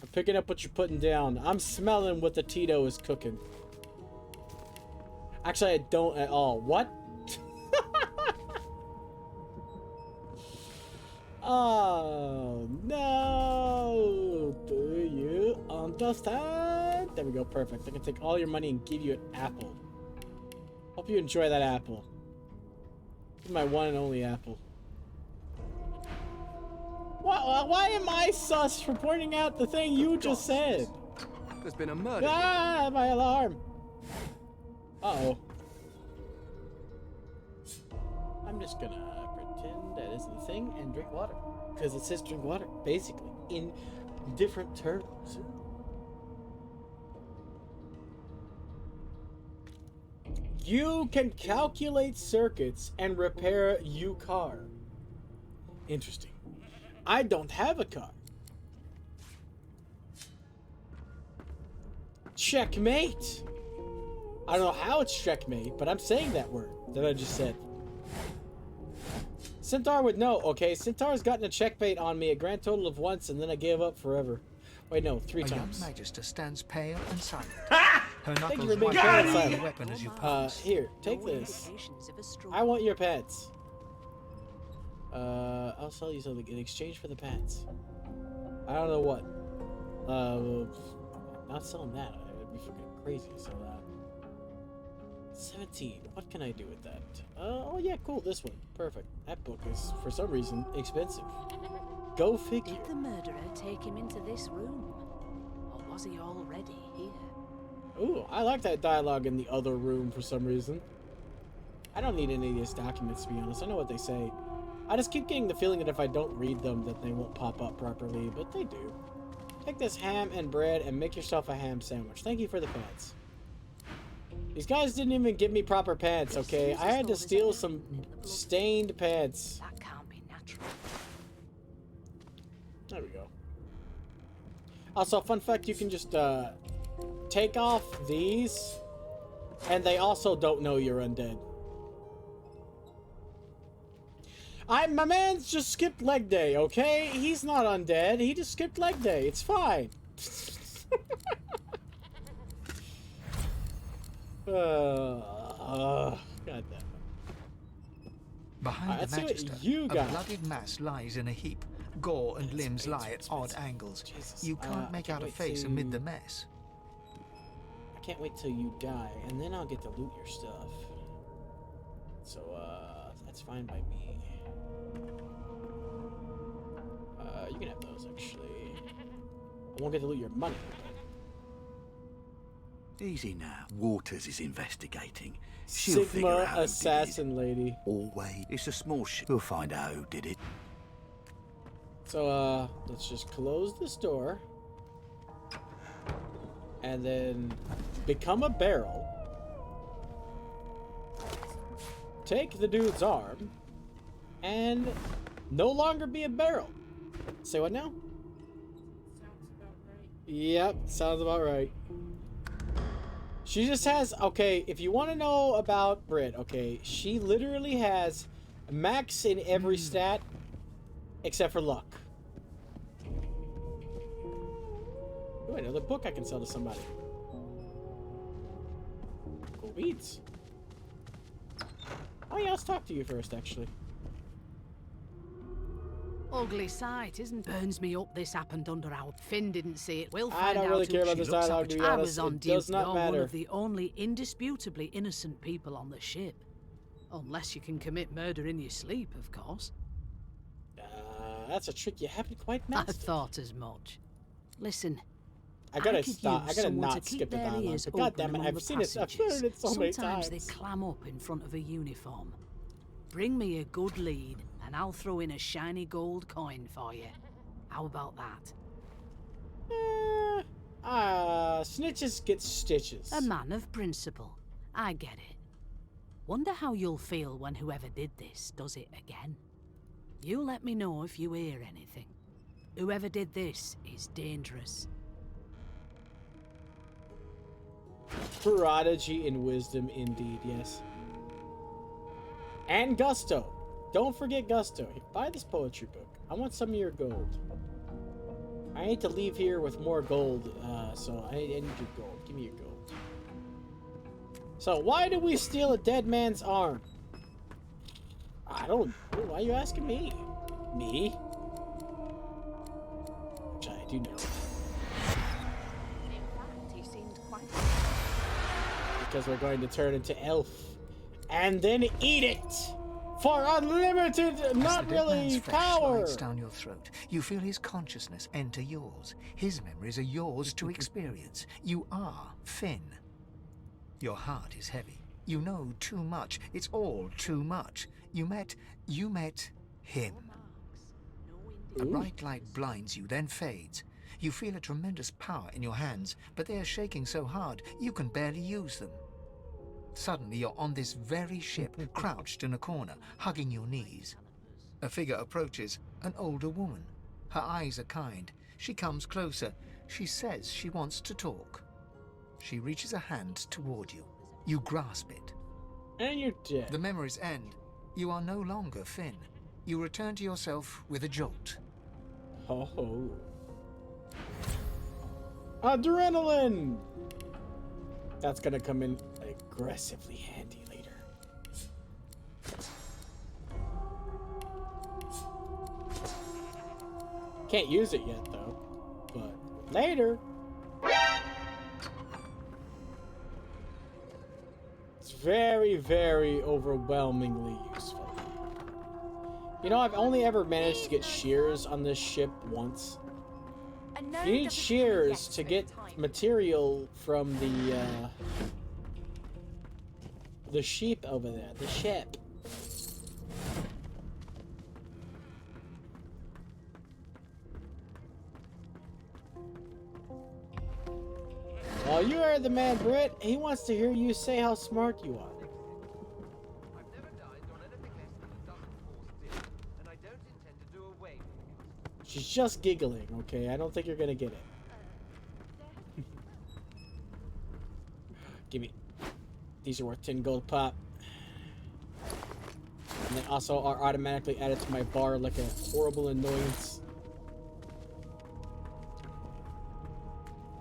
I'm picking up what you're putting down. I'm smelling what the Tito is cooking. Actually, I don't at all. What? Oh, no. Do you understand? just time. There we go, perfect. I can take all your money and give you an apple. Hope you enjoy that apple. This is my one and only apple. Why am I sus for pointing out the thing you just said? There's been a murder. Ah, my alarm. Uh-oh. I'm just gonna pretend that isn't a thing and drink water. Because it says drink water, basically, in different terms. You can calculate circuits and repair your car. Interesting. I don't have a car. Checkmate! I don't know how it's checkmate, but I'm saying that word that I just said. Centaur would know. Okay, Centaur's gotten a checkmate on me a grand total of once, and then I gave up forever. Wait, no, 3 times. Young Magister stands pale and silent. Her Thank you knuckles for being white pale and as silent. a weapon as you pass. Here, take this. I want your pants. I'll sell you something in exchange for the pants. I don't know what. Not selling that. I'd be freaking crazy to sell that. 17. What can I do with that? Oh yeah, cool. This one. Perfect. That book is, for some reason, expensive. Go figure. Did the murderer take him into this room? Or was he already here? Ooh, I like that dialogue in the other room for some reason. I don't need any of these documents, to be honest. I know what they say. I just keep getting the feeling that if I don't read them, that they won't pop up properly, but they do. Take this ham and bread and make yourself a ham sandwich. Thank you for the pants. These guys didn't even give me proper pants, okay? I had to steal some stained pants. That can't be natural. There we go. Also, fun fact, you can just take off these, and they also don't know you're undead. My man's just skipped leg day, okay? He's not undead. He just skipped leg day. It's fine. God damn it. Behind the Magister, you a got. bloodied mass lies in a heap. Gore and limbs lie at odd angles. Jesus. You can't make out a face amid the mess. I can't wait till you die, and then I'll get to loot your stuff. So, that's fine by me. You can have those, actually. I won't get to loot your money. Easy now. Waters is investigating. She'll figure Sigma out who did assassin lady. Always. It's a small We'll find out who did it. So, let's just close this door. And then become a barrel. Take the dude's arm. And no longer be a barrel. Say what now? Yep, sounds about right. She just has, okay, if you want to know about Brit, okay, she literally has max in every stat except for luck. Oh, another book I can sell to somebody. Cool beats. Oh yeah, let's talk to you first, actually. Ugly sight, isn't it? Burns me up this happened under our... Finn didn't see it. We'll find I don't out really who care about she this looks dialogue, at. to be I honest. was on It duty. does not You're matter. one of the only indisputably innocent people on the ship. Unless you can commit murder in your sleep, of course. That's a trick you haven't quite I mastered. thought as much. Listen, I gotta could stop. I use gotta someone not to keep skip the their dialogue. ears But God open damn it, among I've the seen it. I've passengers. heard it so many Sometimes times. they clam up in front of a uniform. Bring me a good lead, and I'll throw in a shiny gold coin for you. How about that? Snitches get stitches. A man of principle. I get it. Wonder how you'll feel when whoever did this does it again. You let me know if you hear anything. Whoever did this is dangerous. Prodigy in wisdom, indeed, yes. And gusto. Don't forget gusto. Buy this poetry book. I want some of your gold. I need to leave here with more gold, so I need your gold. Give me your gold. So, why did we steal a dead man's arm? I don't know. Why are you asking me? Me? Which I do know. because we're going to turn into elf and then eat it for unlimited, not really, power. Slides down your throat. You feel his consciousness enter yours. His memories are yours to experience. You are Finn. Your heart is heavy. You know too much. It's all too much. You met him. A bright light blinds you, then fades. You feel a tremendous power in your hands, but they are shaking so hard you can barely use them. Suddenly you're on this very ship, crouched in a corner, hugging your knees. A figure approaches, an older woman. Her eyes are kind. She comes closer. She says she wants to talk. She reaches a hand toward you. You grasp it. And you're dead. The memories end. You are no longer Finn. You return to yourself with a jolt. Oh. Adrenaline! That's gonna come in aggressively handy later. Can't use it yet though, but later. It's very, very overwhelmingly useful. You know, I've only ever managed to get shears on this ship once. You need shears to get material from the sheep over there, the ship. Well, you heard the man, Britt. He wants to hear you say how smart you are. I've never dined on anything less than a dozen courses in, and I don't intend to do away with it. She's just giggling, okay? I don't think you're gonna get it. Give me. These are worth 10 gold pop. And they also are automatically added to my bar like a horrible annoyance.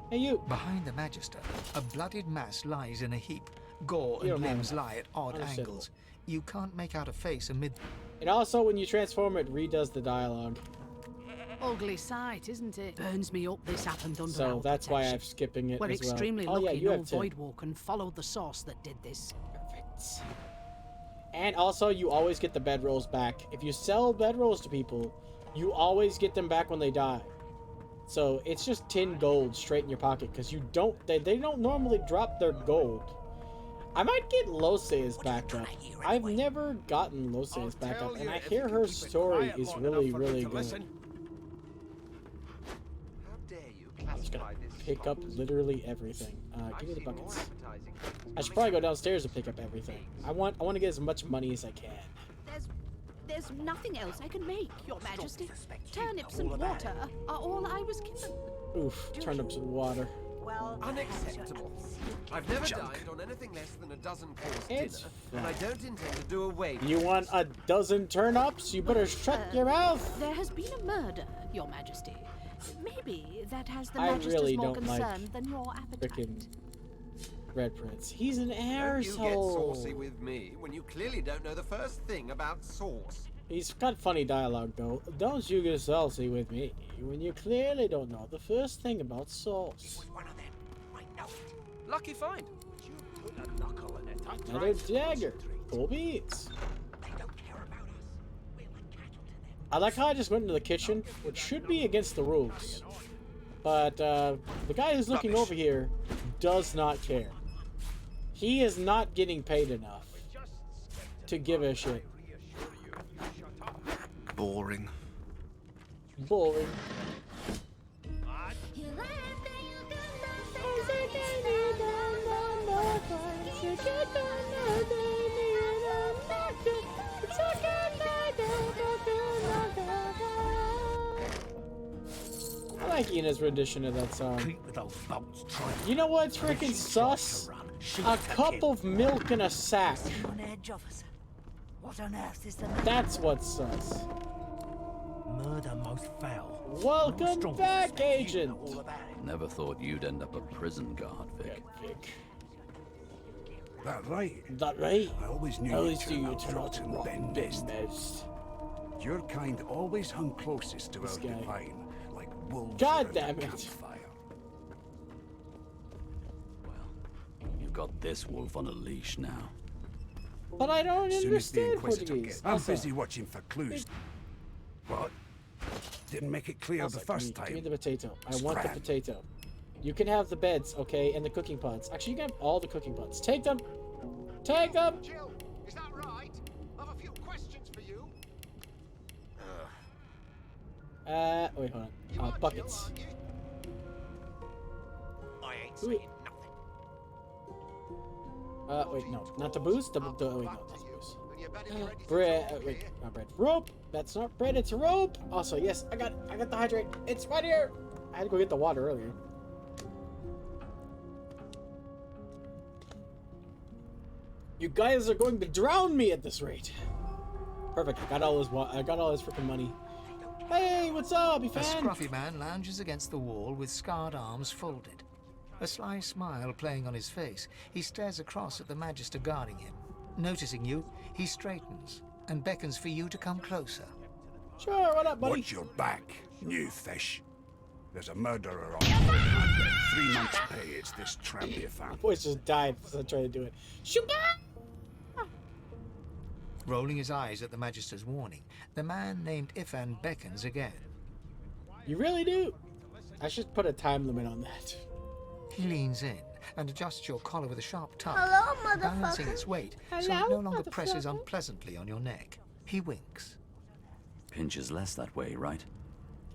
Hey, you! Behind the Magister, a bloodied mass lies in a heap. Gore and limbs lie at odd angles. You can't make out a face amid... And also, when you transform, it redoes the dialogue. Ugly sight, isn't it? Burns me up this happened under So our that's why protection. I'm skipping it We're as well. extremely Oh, lucky yeah, you no have 10. Voidwalker followed the source that did this. Perfect. And also, you always get the bedrolls back. If you sell bedrolls to people, you always get them back when they die. So it's just 10 gold straight in your pocket because you don't. They don't normally drop their gold. I might get Lose's back up. I've never gotten Lose's back up, and I hear her story is really, really good. How dare you I'm just gonna classify this pick up literally everything. Give me the buckets. I should probably go downstairs and pick up everything. I want to get as much money as I can. There's nothing else I can make, Your Majesty. Turnips and water are all I was given. Oof, turnips and water. Well, unacceptable. I've never dined on anything less than a dozen course dinner, and I don't intend to do away with You want a dozen turnips? You better shut your mouth. There has been a murder, Your Majesty. Maybe that has the I Majesty's really more don't like concern than your appetite. Frickin' Red Prince. He's an Don't you get arsehole. saucy with me when you clearly don't know the first thing about sauce. He's got funny dialogue though. Don't you get saucy with me when you clearly don't know the first thing about sauce. one of them. I know it. Lucky find. You put a knuckle in it. Another dagger. Cool beans. They don't care about us. We're like cattle to them. I like how I just went into the kitchen, which should be against the rules. But the guy who's looking over here does not care. He is not getting paid enough to give a shit. Boring. Boring. I like Ina's rendition of that song. Keep with those bolts trying. You know what's freaking sus? A cup of milk in a sack. On edge, officer. What on earth is the That's what's sus. Murder most foul. Welcome back, Agent. Never thought you'd end up a prison guard, Vic. That right? That right? I always knew you turn out rotten best. Your kind always hung closest to our guy. divine, like wolves God around damn a it. campfire. Well, you I've got this wolf on a leash now. But I don't As soon as the understand Inquisitor Portuguese. gets... I'm Also, busy watching for clues. What? Didn't make it clear also, the first give me time. the potato. I want the Scram. potato. You can have the beds, okay, and the cooking pots. Actually, you can have all the cooking pots. Take them. Take them. Jill, is that right? I've a few questions for you. Wait, hold on. Buckets. I ain't Ooh. saying nothing. Wait, no, not the boost. Wait, no, not the boost. And you better be ready to Bread. talk, Wait, yeah? not bread. Rope. That's not bread. It's a rope. Also, yes, I got the hydrate. It's right here. I had to go get the water earlier. You guys are going to drown me at this rate. Perfect. I got all this freaking money. Hey, what's up, you A fan? scruffy man lounges against the wall with scarred arms folded. A sly smile playing on his face, he stares across at the Magister guarding him. Noticing you, he straightens and beckons for you to come closer. Sure, what up, buddy? Watch your back, new fish. There's a murderer on the way. I get 3 months' pay. It's this trampy fan. Voice just died as I tried to do it. Sugar! Rolling his eyes at the Magister's warning, the man named Ifan beckons again. You really do. I should put a time limit on that. He leans in and adjusts your collar with a sharp tongue, Hello, balancing motherfucker. its weight so it no longer presses unpleasantly on your neck. He winks. Pinches less that way, right?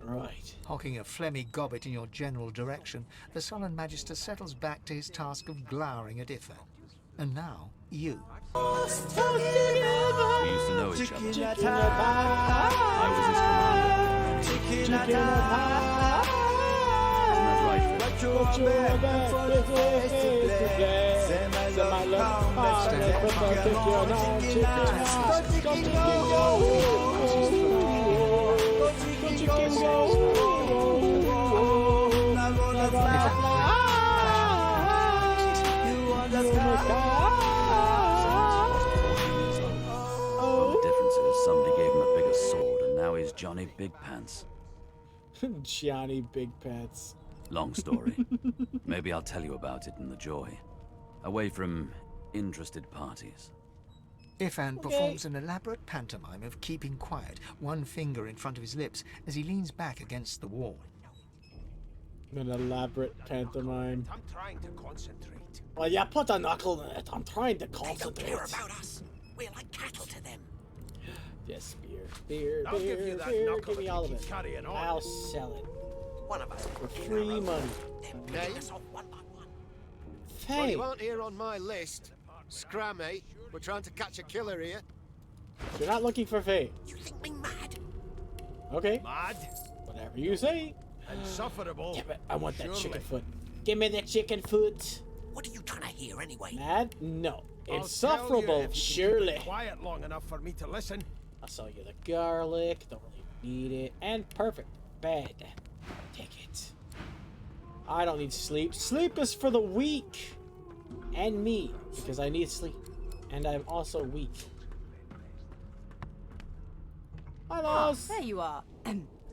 Right. Hocking a phlegmy gobbet in your general direction, the sullen Magister settles back to his task of glowering at Ifan. And now, you. We used to know each other. I was his commander. Isn't that right, Phil? The difference is somebody gave him a bigger sword, and now he's Johnny Big Pants. Johnny Big Pants. Long story. Maybe I'll tell you about it in the joy. Away from interested parties. Ifan performs an elaborate pantomime of keeping quiet, one finger in front of his lips as he leans back against the wall. An elaborate pantomime. I'm trying to concentrate. Well, yeah, put a knuckle in it. I'm trying to concentrate. They don't care about us. We're like cattle to them. Yes, beer, I'll give you that beer. knuckle Give me if all you of keep it. carrying on. I'll sell it. One of us For free money. They're picking us off one by one. Hey. Well, you aren't here on my list. Scram, eh? We're trying to catch a killer here. You're not looking for Faye. You think me mad? Okay. Mad? Whatever you say. Insufferable. Damn it, I want that Surely. chicken foot. Give me the chicken foot. What are you trying to hear anyway? Mad? No. I'll Insufferable, tell you if you can surely. keep it quiet long enough for me to listen. I'll sell you the garlic. Don't really need it. And perfect. Bed. Take it. I don't need sleep. Sleep is for the weak. And me. Because I need sleep. And I'm also weak. Hello. There you are.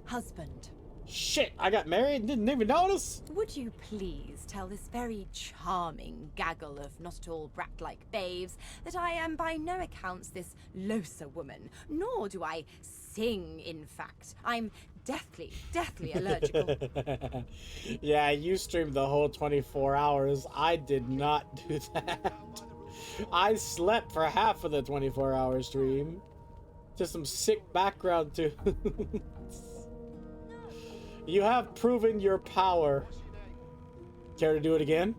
Husband. Shit, I got married and didn't even notice. Would you please tell this very charming gaggle of not at all brat-like babes that I am by no accounts this Losa woman, nor do I sing, in fact. I'm deathly allergical. Yeah, you streamed the whole 24 hours. I did not do that. I slept for half of the 24-hour stream. Just some sick background tunes. You have proven your power. Care to do it again?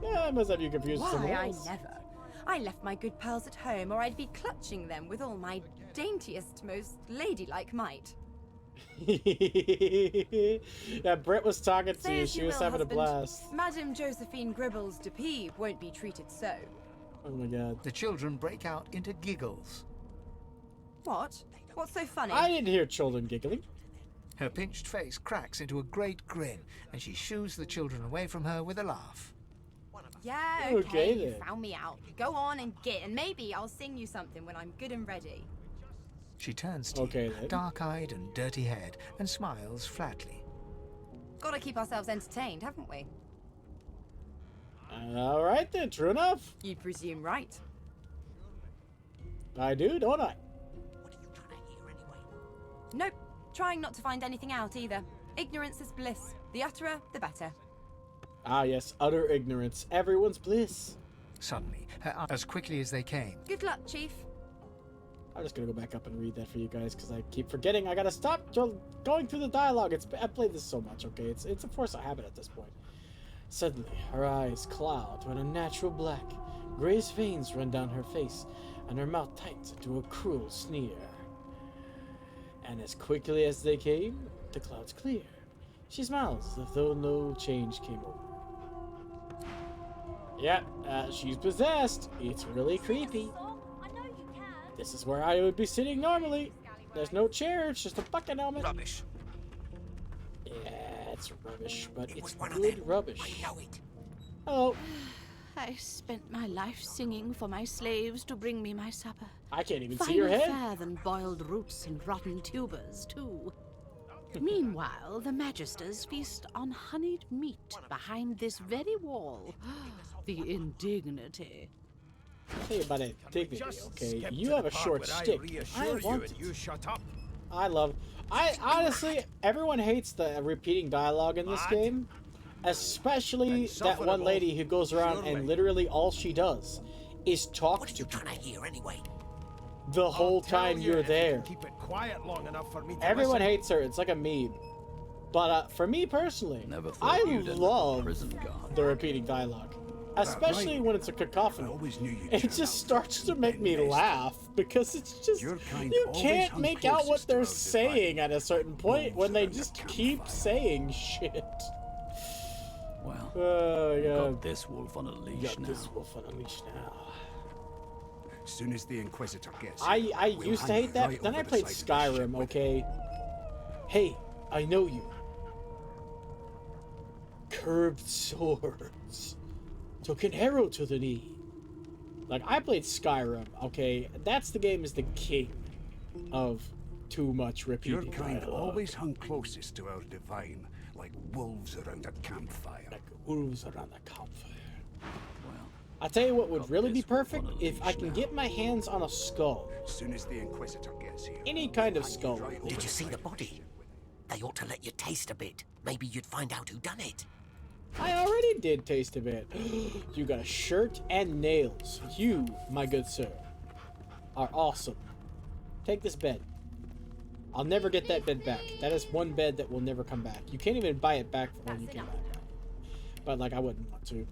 Yeah, I must have you confused with someone Why, I else. never. I left my good pals at home, or I'd be clutching them with all my daintiest, most ladylike might. Yeah, Britt was talking to Say you. as She you was will, having a husband. blast. Madame Josephine Gribbles de Peeb won't be treated so. Oh my god. The children break out into giggles. What? What's so funny? I didn't hear children giggling. Her pinched face cracks into a great grin, and she shoos the children away from her with a laugh. Yeah, Okay, okay, you then. found me out. Go on and get, and maybe I'll sing you something when I'm good and ready. She turns to Okay, you, then. dark-eyed and dirty-haired, and smiles flatly. Gotta keep ourselves entertained, haven't we? All right then, true enough. You presume right. I do, don't I? Nope. Trying not to find anything out either. Ignorance is bliss. The utterer, the better. Ah, yes, utter ignorance. Everyone's bliss. Suddenly, as quickly as they came. Good luck, Chief. I'm just gonna go back up and read that for you guys because I keep forgetting. I gotta stop going through the dialogue. I've played this so much, okay? It's a force of habit at this point. Suddenly, her eyes cloud to an unnatural black. Grayish veins run down her face, and her mouth tightens into a cruel sneer. And as quickly as they came, the clouds clear. She smiles as though no change came over. Yep, she's possessed. It's really creepy. This is where I would be sitting normally. There's no chair, it's just a bucket helmet. Rubbish. Yeah, it's rubbish, but it's good rubbish. I know it. Hello. I spent my life singing for my slaves to bring me my supper. I can't even see your Finer head. fare than boiled roots and rotten tubers, too. Meanwhile, the Magisters feast on honeyed meat behind this very wall. The indignity. Tell you about indignity, okay? You have a short stick. I want it. You shut up. I love. I honestly, everyone hates the repeating dialogue in this game, especially that one lady who goes around and literally all she does is talk to people. Trying to hear anyway. The whole time you're there. Keep it quiet long enough for me to Everyone listen. hates her. It's like a meme. But for me personally, Never thought I you'd end up love prison guard. the repeating dialogue, especially when it's a cacophony. It just starts to make me laugh because it's just you can't make out what they're saying at a certain point when they just keep saying shit. Well, Oh my God. got this wolf on a leash Got now. this wolf on a leash now. As soon as the Inquisitor gets I here, we'll used to hang hate you that, right but then I over the played side of the ship Skyrim, with okay? Hey, I know you. Curved swords. Took an arrow to the knee. Like, I played Skyrim, okay? That's the game is the king of too much Your repeating kind dialogue. always hung closest to our divine, like wolves around a campfire. Like wolves around a campfire. I tell you what would really be perfect if I can get my hands on a skull. As soon as the Inquisitor gets here. Any kind of skull. Did you see the body? They ought to let you taste a bit. Maybe you'd find out who done it. I already did taste a bit. You got a shirt and nails. You, my good sir, are awesome. Take this bed. I'll never get that bed back. That is one bed that will never come back. You can't even buy it back when you can buy it back. But, like, I wouldn't want to.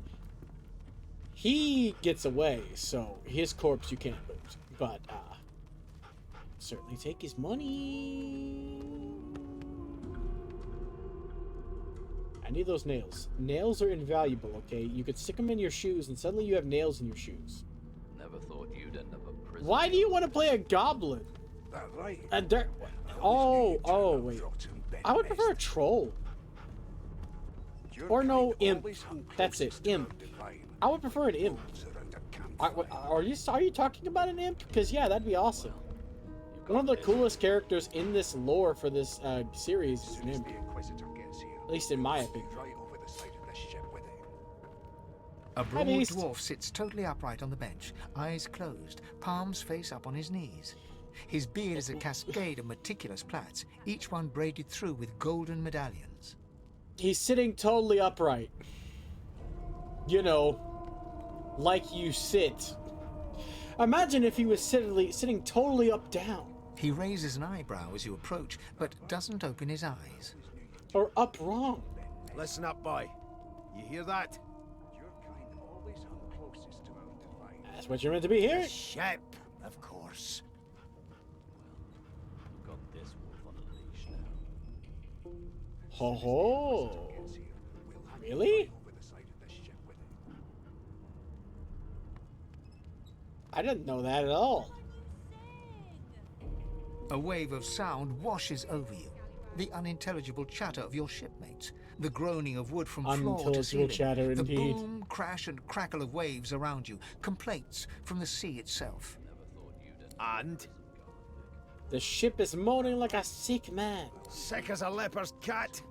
He gets away, so his corpse you can't lose. But, certainly take his money. I need those nails. Nails are invaluable, okay? You could stick them in your shoes and suddenly you have nails in your shoes. Never thought you'd end up a prison. Why do you want to play a goblin? That right? A dirt... Oh, wait. I would prefer a troll. Or no, imp. That's it, imp. I would prefer an imp. Are you talking about an imp? Because, yeah, that'd be awesome. One of the coolest characters in this lore for this series is an imp. At least in my opinion. A broad dwarf sits totally upright on the bench, eyes closed, palms face up on his knees. His beard is a cascade of meticulous plaits, each one braided through with golden medallions. He's sitting totally upright. You know, like you sit. Imagine if he was sitting totally up down. He raises an eyebrow as you approach, but doesn't open his eyes. Or up wrong. Listen up, boy. You hear that? That's what you're meant to be hearing. Ship, of course. Got this wolf on a leash now. Ho ho. Really? I didn't know that at all. A wave of sound washes over you. The unintelligible chatter of your shipmates, the groaning of wood from floor to ceiling, chatter, the indeed. boom, crash, and crackle of waves around you, complaints from the sea itself. And? The ship is moaning like a sick man. Sick as a leper's cat.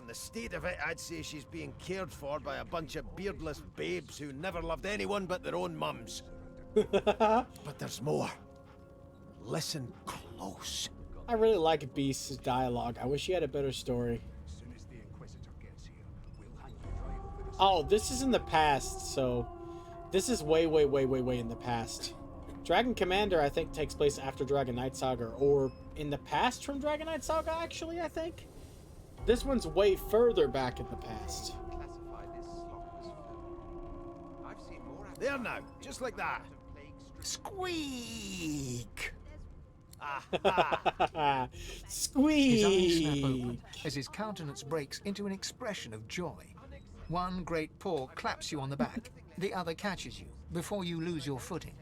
From the state of it, I'd say she's being cared for by a bunch of beardless babes who never loved anyone but their own mums. But there's more. Listen close. I really like Beast's dialogue. I wish he had a better story. Oh, this is in the past, so this is way in the past. Dragon Commander, I think, takes place after Dragon Knight Saga, or in the past from Dragon Knight Saga, actually, I think. This one's way further back in the past. There now, just like that. Squeak! Squeak! His eyes snap open as his countenance breaks into an expression of joy. One great paw claps you on the back, the other catches you before you lose your footing.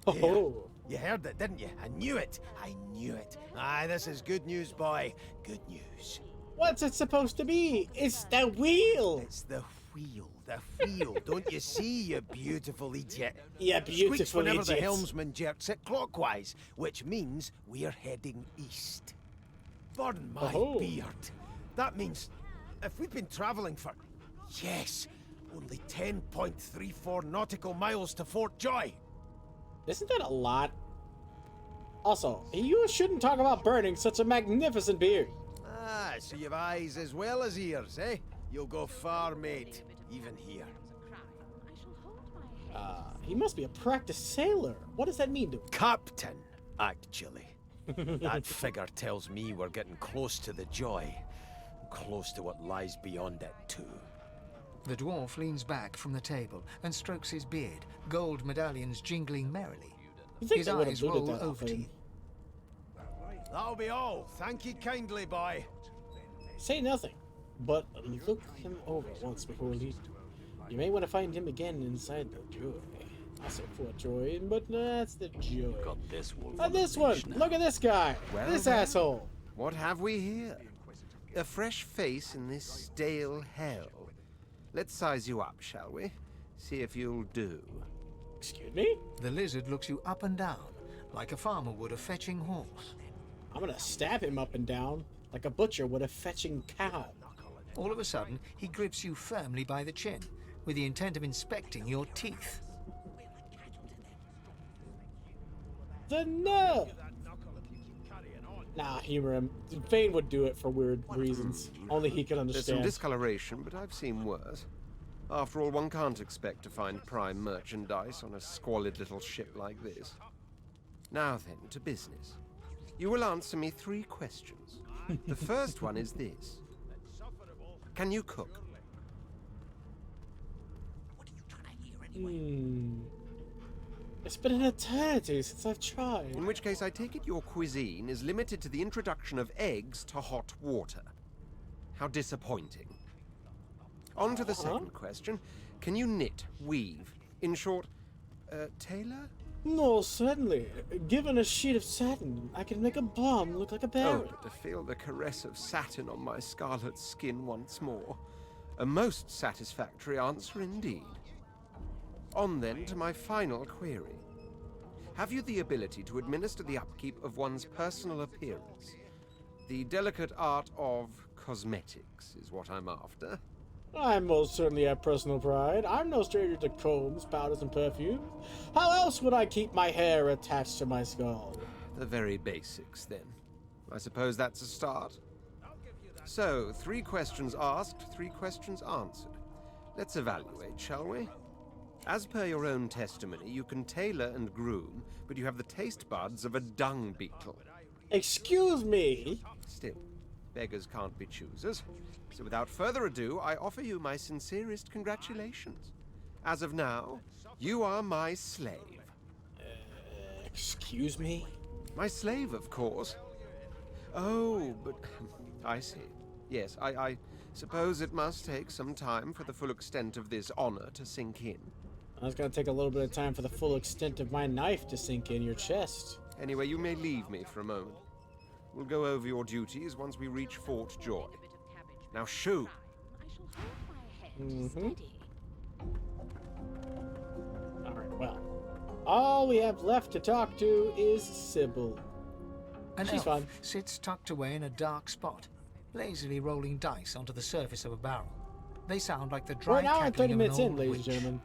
Oh, you heard it, didn't you? I knew it. I knew it. Aye, this is good news, boy. Good news. What's it supposed to be? It's the wheel. It's the wheel. The wheel. Don't you see, you beautiful idiot? Yeah, beautiful Squeaks whenever the idiot. helmsman jerks it clockwise, which means we're heading east. Pardon my beard. That means if we've been traveling for, yes, only 10.34 nautical miles to Fort Joy. Isn't that a lot? Also, you shouldn't talk about burning such a magnificent beard. Ah, so you've eyes as well as ears, eh? You'll go far, mate. Even here. He must be a practiced sailor. What does that mean to him? Captain, actually. That figure tells me we're getting close to the Joy. Close to what lies beyond it, too. The dwarf leans back from the table and strokes his beard, gold medallions jingling merrily. His eyes roll over to you. That'll be all. Thank you kindly, boy. Say nothing, but look him over once before leaving. You may want to find him again inside the Joy. I said Fort Joy, but that's the Joy. Got this one. And this one! Look at this guy! This asshole! What have we here? A fresh face in this stale hell. Let's size you up, shall we? See if you'll do. Excuse me? The lizard looks you up and down, like a farmer would a fetching horse. I'm gonna stab him up and down, like a butcher would a fetching cow. All of a sudden, he grips you firmly by the chin, with the intent of inspecting your teeth. The nerve! Nah, humor him. Vane would do it for weird reasons. Only he could There's some understand. discoloration, but I've seen worse. After all, one can't expect to find prime merchandise on a squalid little ship like this. Now then, to business. You will answer me 3 questions. The first one is this. Can you cook? It's been an eternity since I've tried. In which case, I take it your cuisine is limited to the introduction of eggs to hot water. How disappointing. On to the second question. Can you knit, weave, in short, tailor? No, certainly. Given a sheet of satin, I can make a bomb look like a parrot. Oh, to feel the caress of satin on my scarlet skin once more. A most satisfactory answer indeed. On then to my final query. Have you the ability to administer the upkeep of one's personal appearance? The delicate art of cosmetics is what I'm after. I most certainly have personal pride. I'm no stranger to combs, powders, and perfumes. How else would I keep my hair attached to my skull? The very basics, then. I suppose that's a start. So, 3 questions asked, 3 questions answered. Let's evaluate, shall we? As per your own testimony, you can tailor and groom, but you have the taste buds of a dung beetle. Excuse me? Still, beggars can't be choosers. So without further ado, I offer you my sincerest congratulations. As of now, you are my slave. Excuse me? My slave, of course. Oh, but I see. Yes, I suppose it must take some time for the full extent of this honor to sink in. It's gonna take a little bit of time for the full extent of my knife to sink in your chest. Anyway, you may leave me for a moment. We'll go over your duties once we reach Fort Joy. Now shoo! Alright, well. All we have left to talk to is Sybil. An She's elf fine. sits tucked away in a dark spot. lazily rolling dice onto the surface of a barrel. They sound like the dry We're now at 30 cackling of minutes an in, old ladies and witch. gentlemen.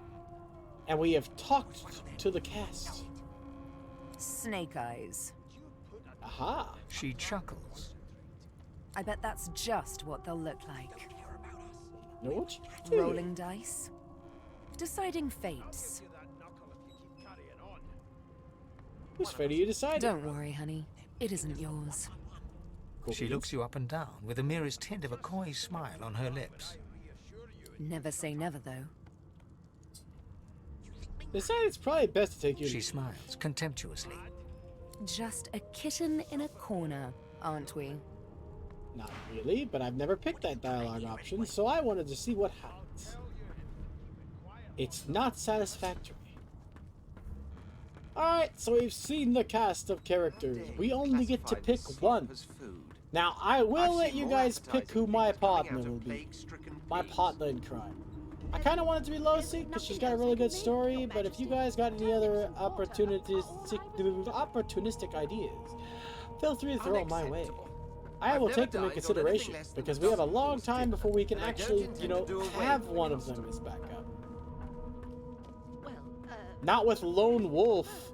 And we have talked to the cast. Snake eyes. Aha. She chuckles. I bet that's just what they'll look like. Know what you do? Rolling dice. Deciding fates. Whose fate are you deciding? Don't worry, honey. It isn't yours. She looks you up and down with the merest hint of a coy smile on her lips. Never say never, though. Decided it's probably best to take you. She smiles contemptuously. Just a kitten in a corner, aren't we? Not really, but I've never picked that dialogue option, so I wanted to see what happens. It's not satisfactory. Alright, so we've seen the cast of characters. We only get to pick one. Now, I will let you guys pick who my partner will be. My partner in crime. I kind of want it to be Losi, because she's got a really good story, but if you guys got any other opportunistic ideas, feel free to throw them my way. I will take them in consideration, because we have a long time before we can actually, you know, have one of them as backup. Not with Lone Wolf.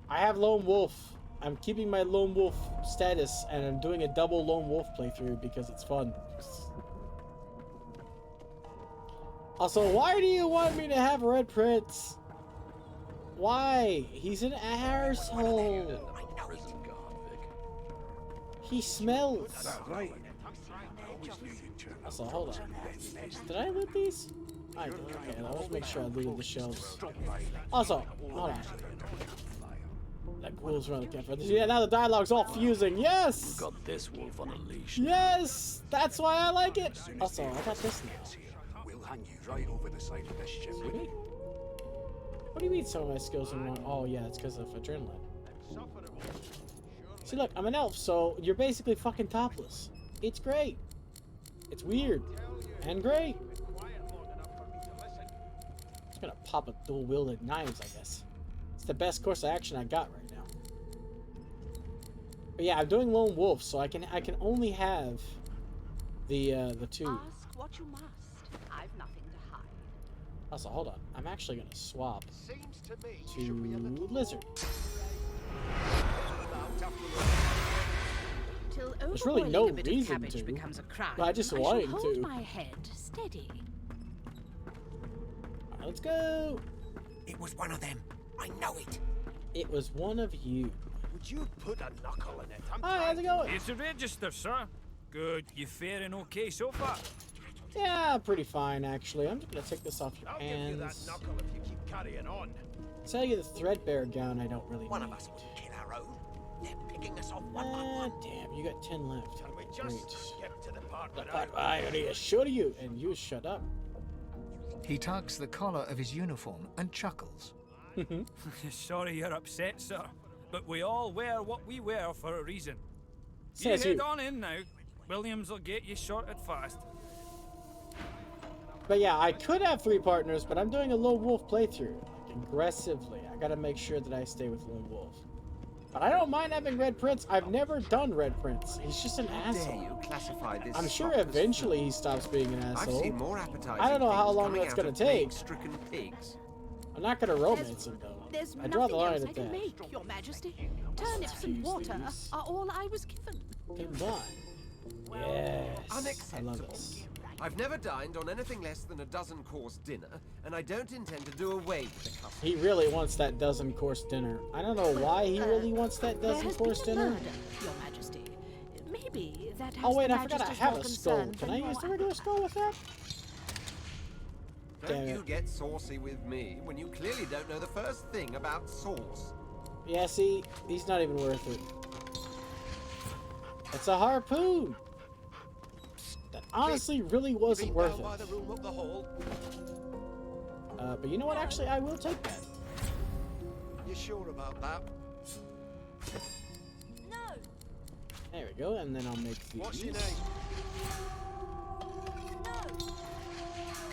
I have Lone Wolf. I'm keeping my Lone Wolf status, and I'm doing a double Lone Wolf playthrough because it's fun. Also, why do you want me to have Red Prince? Why? He's an arsehole. He smells. Also, hold on. Did I loot these? I did. Okay, let's make sure I looted the shelves. Also, hold on. That ghoul's around the campfire. Yeah, now the dialogue's all fusing. Yes! Got this wolf on a leash. Yes! That's why I like it! Also, I got this now. We'll hang you right over the side of this ship. What do you mean some of my skills are wrong? Oh yeah, it's because of adrenaline. See, look, I'm an elf, so you're basically fucking topless. It's great. It's weird. And great. Just gonna pop a dual-wielded knives, I guess. It's the best course of action I got right now. But yeah, I'm doing Lone Wolf, so I can only have the two. Ask what you must. I've nothing to hide. Also, hold on. I'm actually gonna swap to Lizard. There's really no reason to, but I just wanted hold to. my head steady. Right, let's go. It was one of them. I know it. It was one of you. Would you put a knuckle in it? Hi, how's it going? It's a register, sir. Good. You faring okay so far? Yeah, pretty fine actually. I'm just gonna take this off your I'll give you that hands. knuckle if you keep carrying on. Tell you the threadbare gown I don't really One need. of us will kill our own. They're picking us off one by one. Damn, you got 10 left. Can we just Great. skip to the part The where part I already assured you, and you shut up. He tugs the collar of his uniform and chuckles. Sorry you're upset, sir. But we all wear what we wear for a reason. Says you head who? on in now. Williams will get you sorted fast. But yeah, I could have 3 partners, but I'm doing a Lone Wolf playthrough. Like, aggressively. I gotta make sure that I stay with Lone Wolf. But I don't mind having Red Prince. I've never done Red Prince. He's just an asshole. Classify this I'm sure stock as eventually he stops being an I've asshole. seen more appetizing I don't know how things long coming that's out gonna of take. plague-stricken pigs. I'm not gonna romance him though. There's I draw the nothing line else I at can that. make, Your Majesty. Turnips and water are all I was given. Combine. Yes. I love this. I've never dined on anything less than a dozen-course dinner, and I don't intend to do away with the custom. He really wants that dozen-course dinner. I don't know why he really wants that There has dozen-course been a dinner. murder, Your Majesty. Maybe that has Oh wait, the I forgot I Majesty's have more a skull. concern Can than I your use the regular skull with that? Don't Damn you it. get saucy with me when you clearly don't know the first thing about sauce. Yeah, see, he's not even worth it. It's a harpoon. That honestly really wasn't worth By the it. room up the hall. But you know what? Actually, I will take that. You sure about that? There we go, and then I'll make these. What's your name?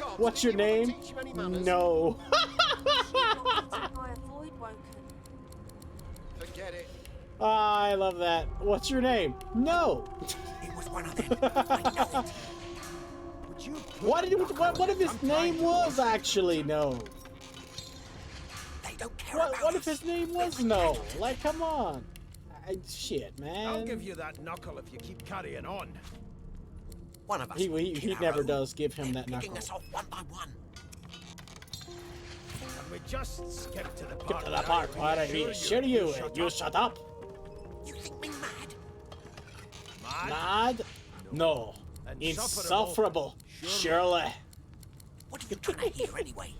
God, What's your did you ever name? teach him any manners? No. Forget it. I love that. What's your name? No. It was one of them. I know it. What if his name was actually No? They don't care What if his name was No? Like, come on. Shit, man. I'll give you that knuckle if you keep carrying on. One of us. He never does give him that picking knuckle. us off one by one. And we just skip to the Get part. to the part where he shoot you and you shut up. You think me mad? Mad? No. Insufferable. Surely. What are you trying to hear anyway?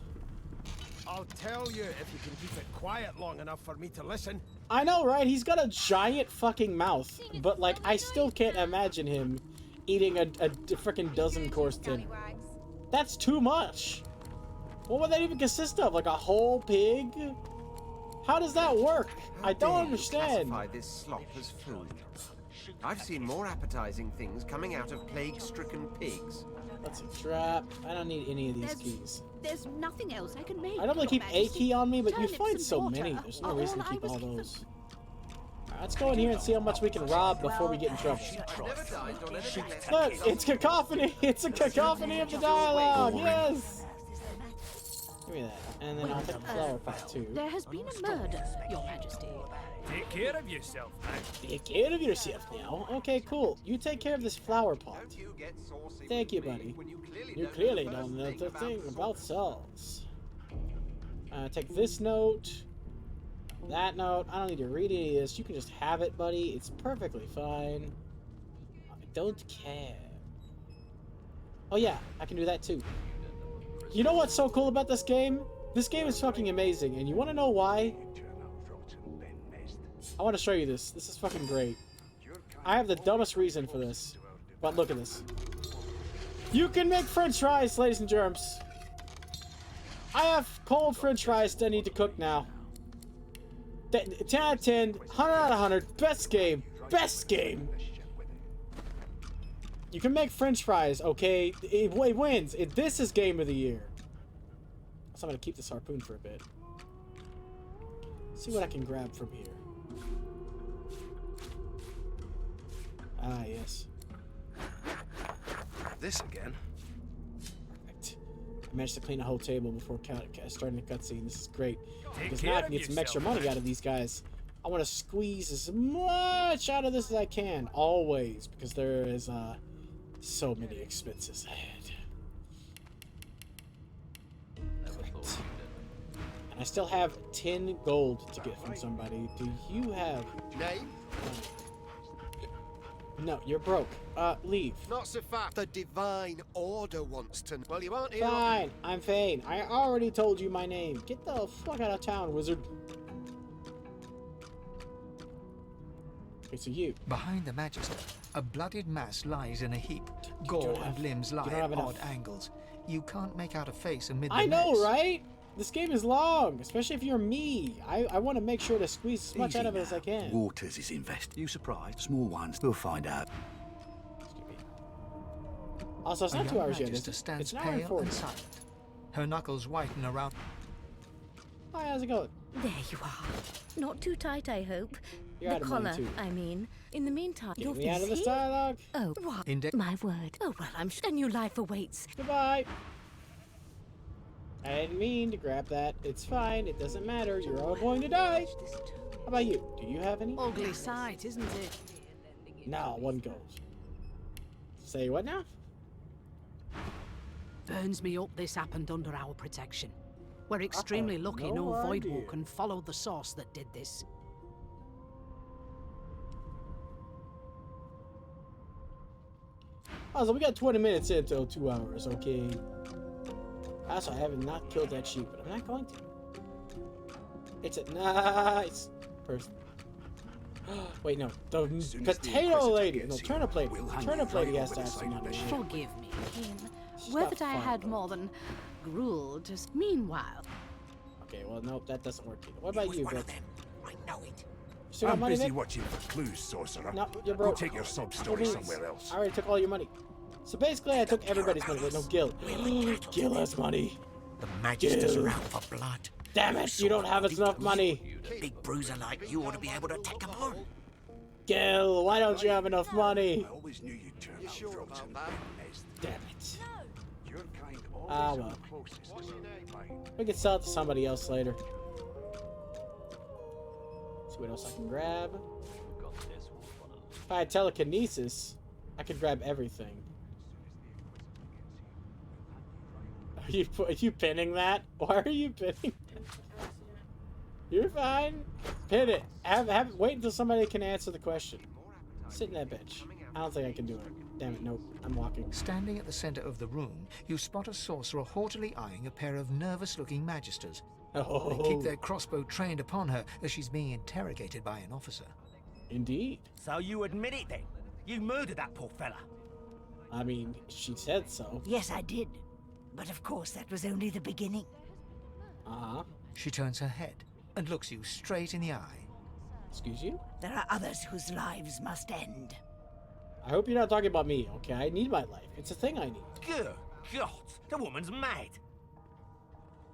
I'll tell you if you can keep it quiet long enough for me to listen. I know, right? He's got a giant fucking mouth, but like, I still can't imagine him eating a freaking dozen course dinner. That's too much. What would that even consist of? Like a whole pig? How does that work? I don't understand. Classify this slop as food. I've seen more appetizing things coming out of plague-stricken pigs. That's a trap. I don't need any of these keys. There's nothing else I can make. I normally keep a key on me, but you Turnips find and so water many. There's no are reason to all I keep was all looking those. Alright, let's go in here and see how much we can rob before we get in trouble. Look, it's cacophony. It's a cacophony of the dialogue. Yes. Give me that, and then I'll take the flower pot too. There has been a murder, Your Majesty. Take care of yourself, man. Take care of yourself now. Okay, cool. You take care of this flower pot. Thank you, buddy. You clearly don't know the thing about cells. Take this note. That note. I don't need to read any of this. You can just have it, buddy. It's perfectly fine. I don't care. Oh yeah, I can do that too. You know what's so cool about this game? This game is fucking amazing, and you want to know why? I want to show you this. This is fucking great. I have the dumbest reason for this, but look at this. You can make french fries, ladies and germs. I have cold french fries that I need to cook now. 10 out of 10, 100 out of 100, best game, best game. You can make french fries, okay? It wins. This is game of the year. So I'm going to keep this harpoon for a bit. See what I can grab from here. Ah, yes. This again. Perfect. I managed to clean a whole table before starting the cutscene. This is great. Because now care I can of get some extra yourself, money out of these guys. I want to squeeze as much out of this as I can. Always. Because there is so many expenses ahead. Correct. And I still have 10 gold to get from somebody. Do you have... Name? No, you're broke. Leave. Not so fast. The Divine Order wants to... Well, you aren't here... Fine, I'm Fane. I already told you my name. Get the fuck out of town, wizard. It's you. Behind the Magister, a bloodied mass lies in a heap. Gore and limbs lie at odd angles. You can't make out a face amid the I know, mess. right? This game is long, especially if you're me. I want to make sure to squeeze as much out of it as I can. Waters is invested. You surprised? Small ones. We'll find out. Also, it's A not 2 young hours yet. Magister stands It's an hour and pale 40. and silent. Her knuckles whiten around. Hi, how's it going? There you are. Not too tight, I hope. You're the out of money, collar, too. I mean. In the meantime, Get your me out of this here? dialogue. Oh, what? My word. Oh, well, I'm sure a new life awaits. Goodbye. I didn't mean to grab that. It's fine. It doesn't matter. You're all going to die. How about you? Do you have any? Ugly sight, isn't it? No, 1 gold. Say what now? Burns me up this happened under our protection. We're extremely lucky no Void idea. Walker followed the source that did this. Oh, so we got 20 minutes until 2 hours, okay? Also, I have not killed that sheep, but I'm not going to. It's a nice person. Wait, no. The potato lady. No, turnip lady. Turnip lady has to actually not be here. Forgive me, Kim. She's Whether not I fun, had though. more than gruel, just meanwhile. Okay, well, nope, that doesn't work either. What about you, Vic? I know it. You still got I'm money, busy Vic? watching for clues, sorcerer. No, you're Go broke. take your sub story Please. somewhere else. I already took all your money. So basically, I took everybody's money. Wait, no, Gil. Gil has money. The Magister's around for blood. Damn it, you don't have enough money. A big bruiser like you ought to be able to take 'em on. Gil, why don't you have enough money? I always knew you'd turn out frozen. Damn it. Your kind Ah, always well. come closest to something fine. We can sell it to somebody else later. See what else I can grab. If I had telekinesis, I could grab everything. Are you pinning that? Why are you pinning that? You're fine. Pin it. Wait until somebody can answer the question. Sit in that bench. I don't think I can do it. Damn it, nope. I'm walking. Standing at the center of the room, you spot a sorcerer haughtily eyeing a pair of nervous-looking magisters. Oh. They keep their crossbow trained upon her as she's being interrogated by an officer. Indeed. So you admit it then? You murdered that poor fella? I mean, she said so. Yes, I did. But of course, that was only the beginning. Uh-huh. She turns her head and looks you straight in the eye. Excuse you? There are others whose lives must end. I hope you're not talking about me, okay? I need my life. It's a thing I need. Good God, the woman's mad.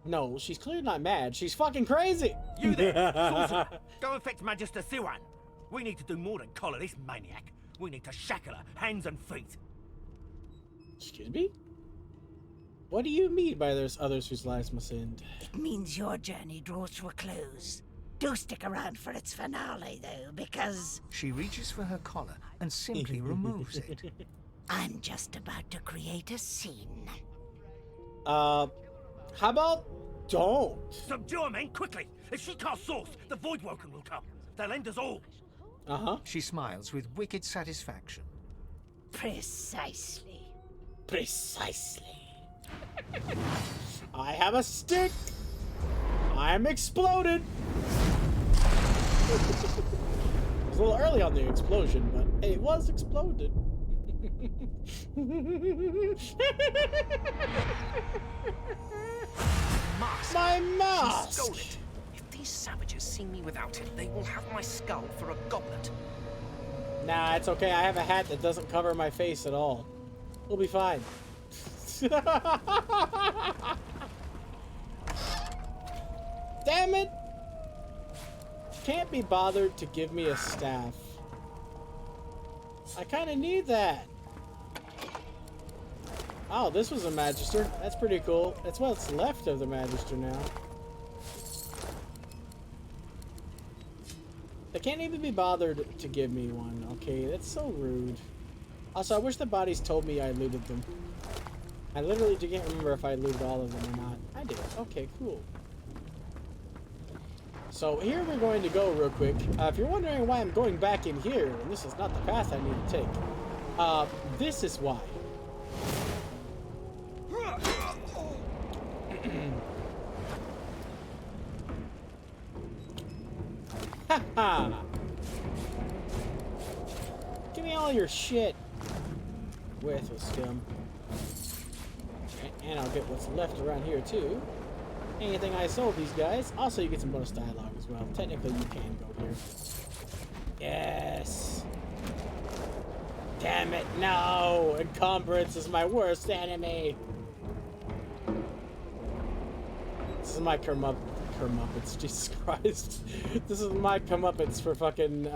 No, she's clearly not mad. She's fucking crazy. You there, sorcerer. Go and fetch Magister Siwan. We need to do more than collar this maniac. We need to shackle her, hands and feet. Excuse me? What do you mean by there's others whose lives must end? It means your journey draws to a close. Do stick around for its finale, though, because... She reaches for her collar and simply removes it. I'm just about to create a scene. How about don't? Subdue her, men, quickly! If she casts Source, the Voidwoken will come. They'll end us all. Uh-huh. She smiles with wicked satisfaction. Precisely. Precisely. I have a stick. I'm exploded. It was a little early on the explosion, but it was exploded. Mask. My mask! She stole it. If these savages see me without it, they will have my skull for a goblet. Nah, it's okay. I have a hat that doesn't cover my face at all. We'll be fine. Damn it! Can't be bothered to give me a staff. I kind of need that. Oh, this was a Magister. That's pretty cool. That's what's left of the Magister now. They can't even be bothered to give me one. Okay, that's so rude. Also, I wish the bodies told me I looted them. I literally can't remember if I looted all of them or not. I did. Okay, cool. So here we're going to go real quick. If you're wondering why I'm going back in here, and this is not the path I need to take, this is why. Haha! Give me all your shit. Worthless scum. And I'll get what's left around here too. Anything I sold these guys. Also, you get some bonus dialogue as well. Technically, you can go here. Yes. Damn it, no! Encumbrance is my worst enemy. This is my comeuppance, Jesus Christ. This is my comeuppance for fucking,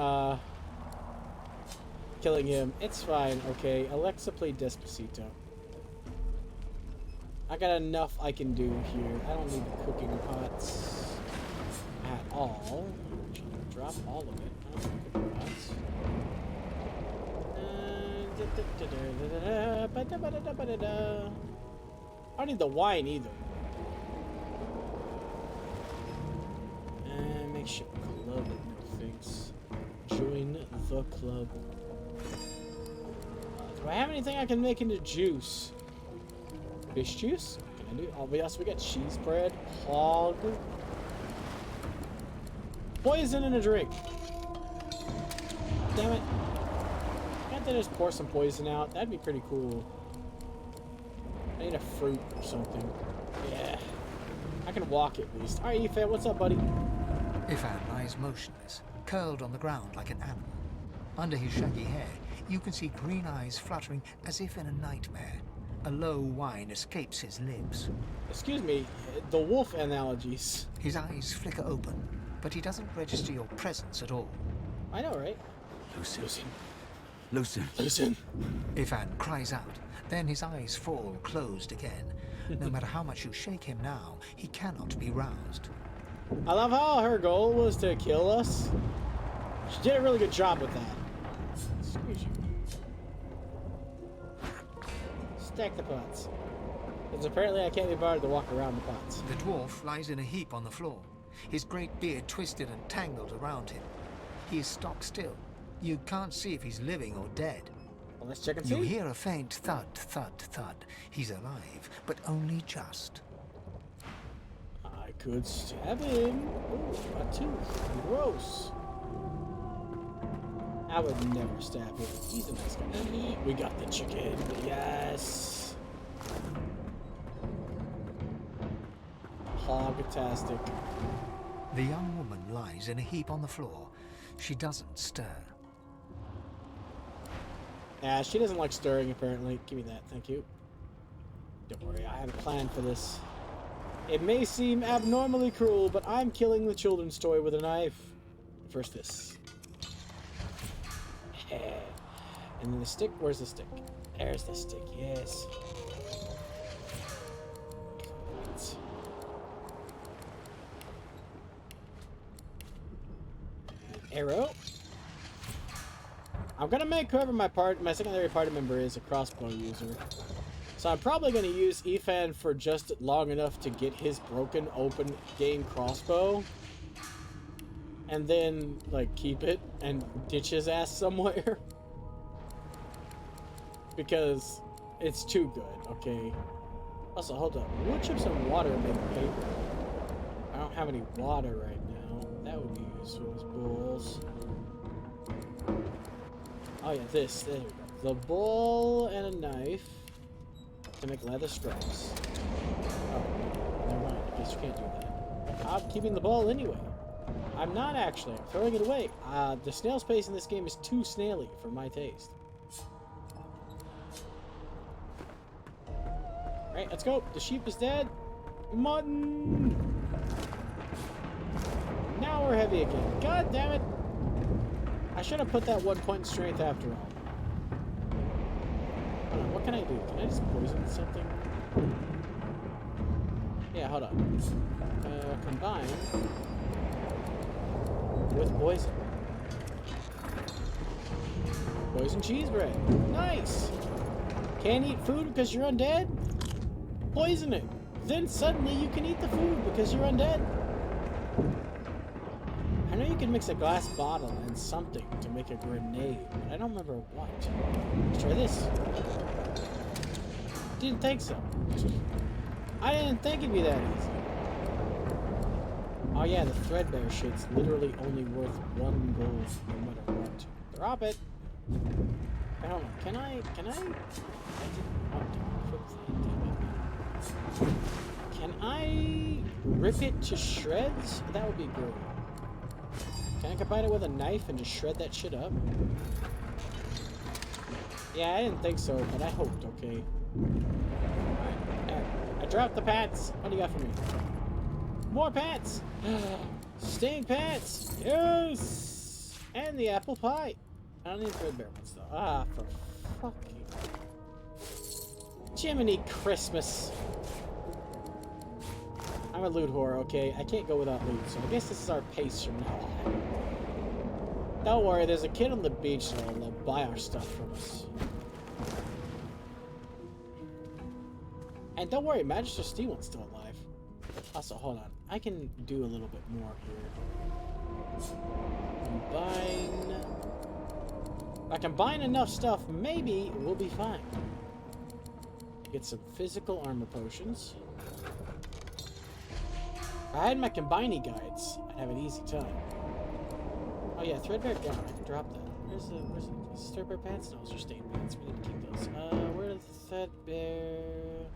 killing him. It's fine, okay. Alexa, play Despacito. I got enough I can do here. I don't need the cooking pots at all. Drop all of it. I don't need cooking pots. I don't need the wine either. Makeshift club, no thanks. Join the club. Do I have anything I can make into juice? Fish juice? What can I do? Oh, yes, we got cheese bread, hog. Poison in a drink. Damn it. Can't they just pour some poison out? That'd be pretty cool. I need a fruit or something. Yeah. I can walk at least. Alright, Ethan, what's up, buddy? Ifan lies motionless, curled on the ground like an animal. Under his shaggy hair, you can see green eyes fluttering as if in a nightmare, A low whine escapes his lips. Excuse me, the wolf analogies. His eyes flicker open, but he doesn't register your presence at all. I know, right? Lucen. Lucen. Lucen. Lucen. Ivan cries out. Then his eyes fall closed again. No matter how much you shake him now, he cannot be roused. I love how her goal was to kill us. She did a really good job with that. Excuse you. Stack the pots. Because apparently I can't be bothered to walk around the pots. The dwarf lies in a heap on the floor, his great beard twisted and tangled around him. He is stock still. You can't see if he's living or dead. Well, let's check and see. You hear a faint thud, thud, thud. He's alive, but only just. I could stab him. Oh, a tooth. Gross. I would never stab him. He's a nice guy. We got the chicken. Yes. Hogtastic. The young woman lies in a heap on the floor. She doesn't stir. Yeah, she doesn't like stirring, apparently. Give me that, thank you. Don't worry, I have a plan for this. It may seem abnormally cruel, but I'm killing the children's toy with a knife. First this. And then the stick, where's the stick? There's the stick, yes. Arrow. I'm gonna make whoever my secondary party member is a crossbow user. So I'm probably gonna use Ethan for just long enough to get his broken open game crossbow. And then, like, keep it and ditch his ass somewhere. Because it's too good, okay? Also, hold up. Wood chips and water make paper. I don't have any water right now. That would be useful as bowls. Oh yeah, this. There we go. The bowl and a knife to make leather straps. Oh, never mind. I guess you can't do that. I'm keeping the bowl anyway. I'm not actually. I'm throwing it away. The snail space in this game is too snaily for my taste. Alright, let's go. The sheep is dead. Mutton! Now we're heavy again. God damn it! I should have put that 1 point in strength after all. What can I do? Can I just poison something? Yeah, hold on. Combine with poison. Poison cheese bread. Nice! Can't eat food because you're undead? Poison it. Then suddenly you can eat the food because you're undead. I know you can mix a glass bottle and something to make a grenade, but I don't remember what. Let's try this. Didn't think so. I didn't think it'd be that easy. Oh yeah, the threadbare shit's literally only worth 1 gold no matter what. Drop it. I don't know. Can I? I didn't want to. Can I rip it to shreds? That would be great. Can I combine it with a knife and just shred that shit up? Yeah, I didn't think so, but I hoped, okay. Alright, I dropped the pants. What do you got for me? More pants! Stained pants! Yes! And the apple pie. I don't need threadbare ones though. Ah, for fucking Jiminy Christmas. I'm a loot whore, okay? I can't go without loot, so I guess this is our pace from now on. Don't worry, there's a kid on the beach that'll buy our stuff from us. And don't worry, Magister Steven's still alive. Also, hold on. I can do a little bit more here. Combine. If I combine enough stuff, maybe we'll be fine. Get some physical armor potions. If I had my combining guides, I'd have an easy time. Oh yeah, threadbare down. I can drop that. Where's the threadbare pants? No, those are stained pants. We need to keep those. Where's the threadbare?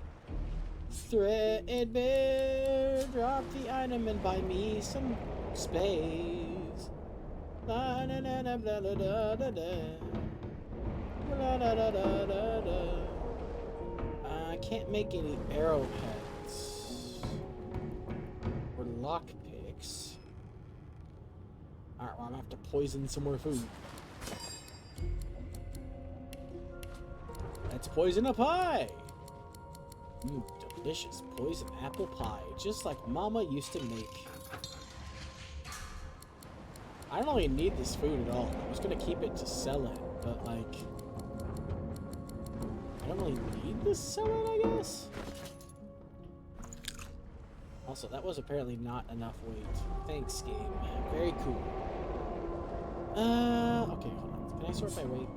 Threadbare, drop the item and buy me some space. La da da da da da da da da. La da da da da da. I can't make any arrowheads. Or lockpicks. Alright, well, I'm gonna have to poison some more food. Let's poison a pie! Delicious poison apple pie, just like Mama used to make. I don't really need this food at all. I was gonna keep it to sell it, but like... I don't really need to sell it, I guess? Also, that was apparently not enough weight. Thanks, game. Very cool. Okay, hold on. Can I sort by weight?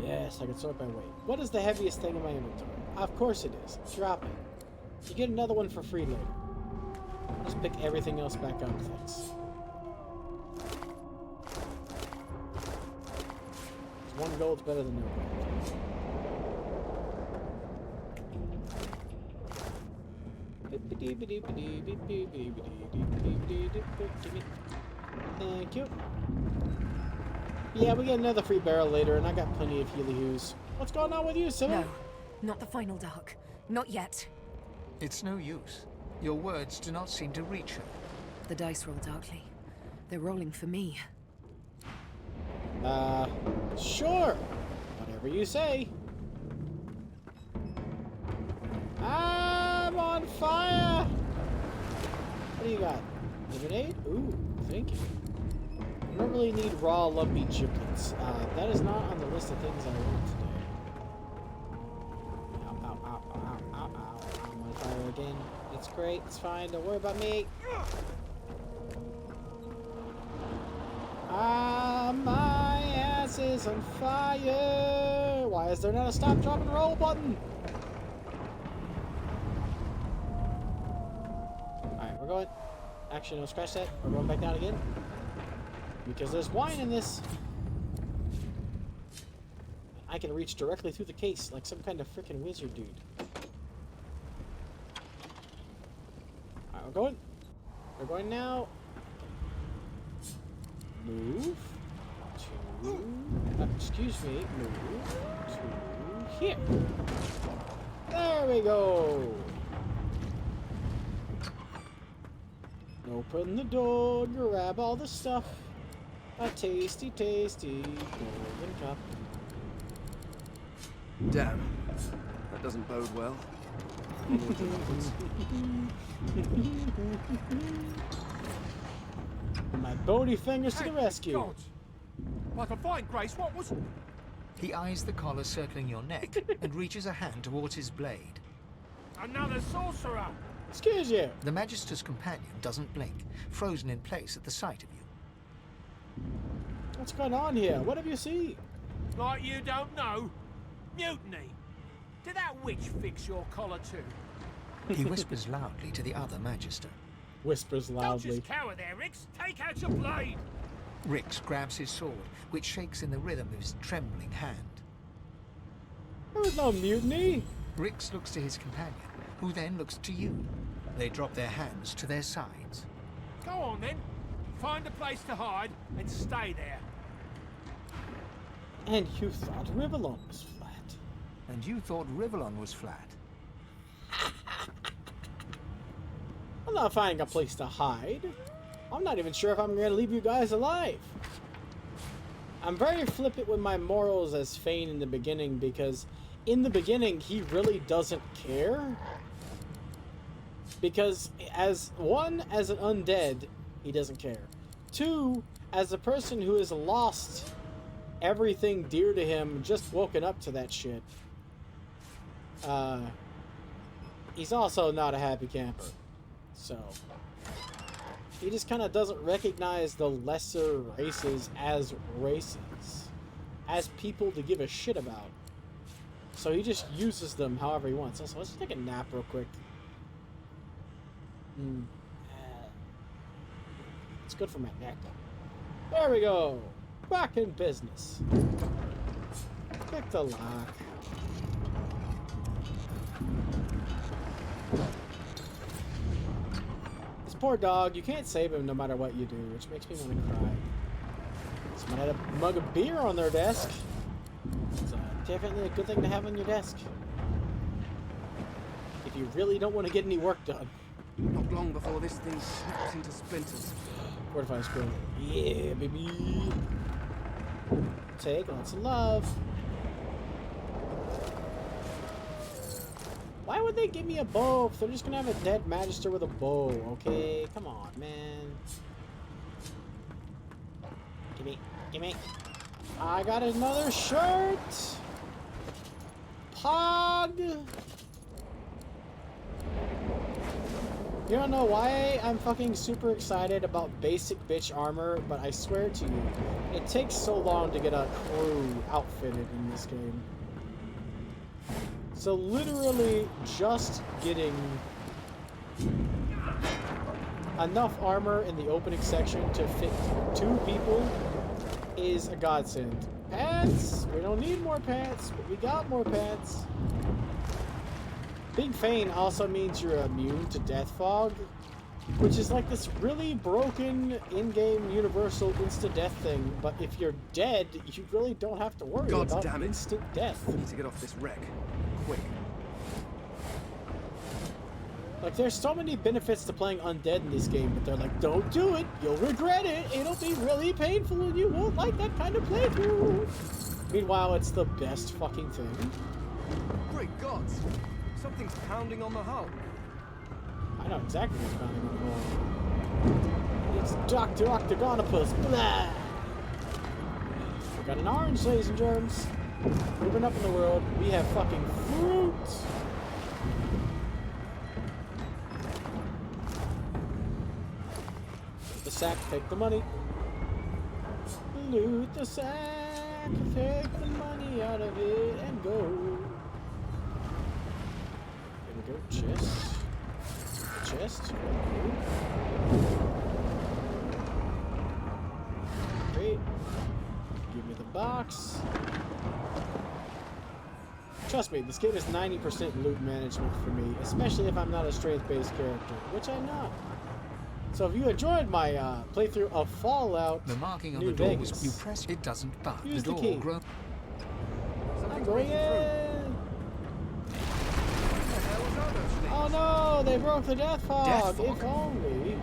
Yes, I can sort by weight. What is the heaviest thing in my inventory? Of course it is. Drop it. You get another one for free later. Just pick everything else back up, thanks. One gold's better than no gold. Thank you. Yeah, we get another free barrel later, and I got plenty of healy-hoos. What's going on with you, Sybil? No, not the final dark. Not yet. It's no use. Your words do not seem to reach her. The dice roll darkly. They're rolling for me. Sure. Whatever you say. I'm on fire! What do you got? Lemonade? Ooh, thank you. I don't really need raw, lumpy giblets. That is not on the list of things I want today. Ow, ow, ow, ow, ow, ow. I'm on fire again. It's great. It's fine. Don't worry about me. My ass is on fire. Why is there not a stop, drop, and roll button? Alright, we're going. Actually, no, scratch that. We're going back down again. Because there's wine in this. I can reach directly through the case like some kind of freaking wizard dude. Alright, we're going. We're going now. Move to... excuse me. Move to here. There we go. Open the door, grab all the stuff. A tasty, tasty golden cup. Damn. That doesn't bode well. My bony fingers to the rescue. God. Like a fine grace, what was... He eyes the collar circling your neck and reaches a hand towards his blade. Another sorcerer! Excuse you. The Magister's companion doesn't blink, frozen in place at the sight of you. What's going on here? What have you seen? Like you don't know? Mutiny! Did that witch fix your collar too? He whispers loudly to the other Magister. Whispers loudly. Don't just cower there, Rix. Take out your blade. Rix grabs his sword, which shakes in the rhythm of his trembling hand. There was no mutiny. Rix looks to his companion, who then looks to you. They drop their hands to their sides. Go on then. Find a place to hide and stay there. And you thought Rivellon was flat. And you thought Rivellon was flat. I'm not finding a place to hide. I'm not even sure if I'm going to leave you guys alive. I'm very flippant with my morals as Fane in the beginning because in the beginning he really doesn't care. Because as an undead, he doesn't care. Two, as a person who has lost everything dear to him, just woken up to that shit. He's also not a happy camper. So, he just kind of doesn't recognize the lesser races, as people to give a shit about. So he just uses them however he wants. Also, let's take a nap real quick. It's good for my neck. There we go. Back in business. Pick the lock. This poor dog, you can't save him no matter what you do, which makes me want to cry. Someone had a mug of beer on their desk. It's definitely a good thing to have on your desk. if you really don't want to get any work done. Not long before this thing snaps into splinters. Fortify scroll. Yeah, baby. Take lots of love. Why would they give me a bow if they're just gonna have a dead magister with a bow? Okay, come on, man. Gimme, gimme. I got another shirt. Pog. You don't know why I'm fucking super excited about basic bitch armor, but I swear to you, it takes so long to get a crew outfitted in this game. So literally just getting enough armor in the opening section to fit 2 people is a godsend. Pants! We don't need more pants, but we got more pants. Being Fane also means you're immune to death fog, which is like this really broken in-game universal insta-death thing, but if you're dead, you really don't have to worry about instant death. I need to get off this wreck. Quick. Like, there's so many benefits to playing undead in this game, but they're like, don't do it, you'll regret it, it'll be really painful and you won't like that kind of playthrough. Meanwhile, it's the best fucking thing. Great gods! Something's pounding on the hull. I know exactly what's pounding on the hull. It's Dr. Octagonopus, blah! We got an orange, ladies and germs. Moving up in the world, we have fucking fruit! The sack, take the money. Loot the sack, take the money out of it and go. There we go, chest. Chest. Great. Give me the box. Trust me, this game is 90% loot management for me, especially if I'm not a strength-based character, which I'm not. So if you enjoyed my playthrough of Fallout The marking on New the door Vegas, was you press it doesn't but use the the door key. will grow. I'm going in! Oh no, they broke the death fog! Death fog? If only.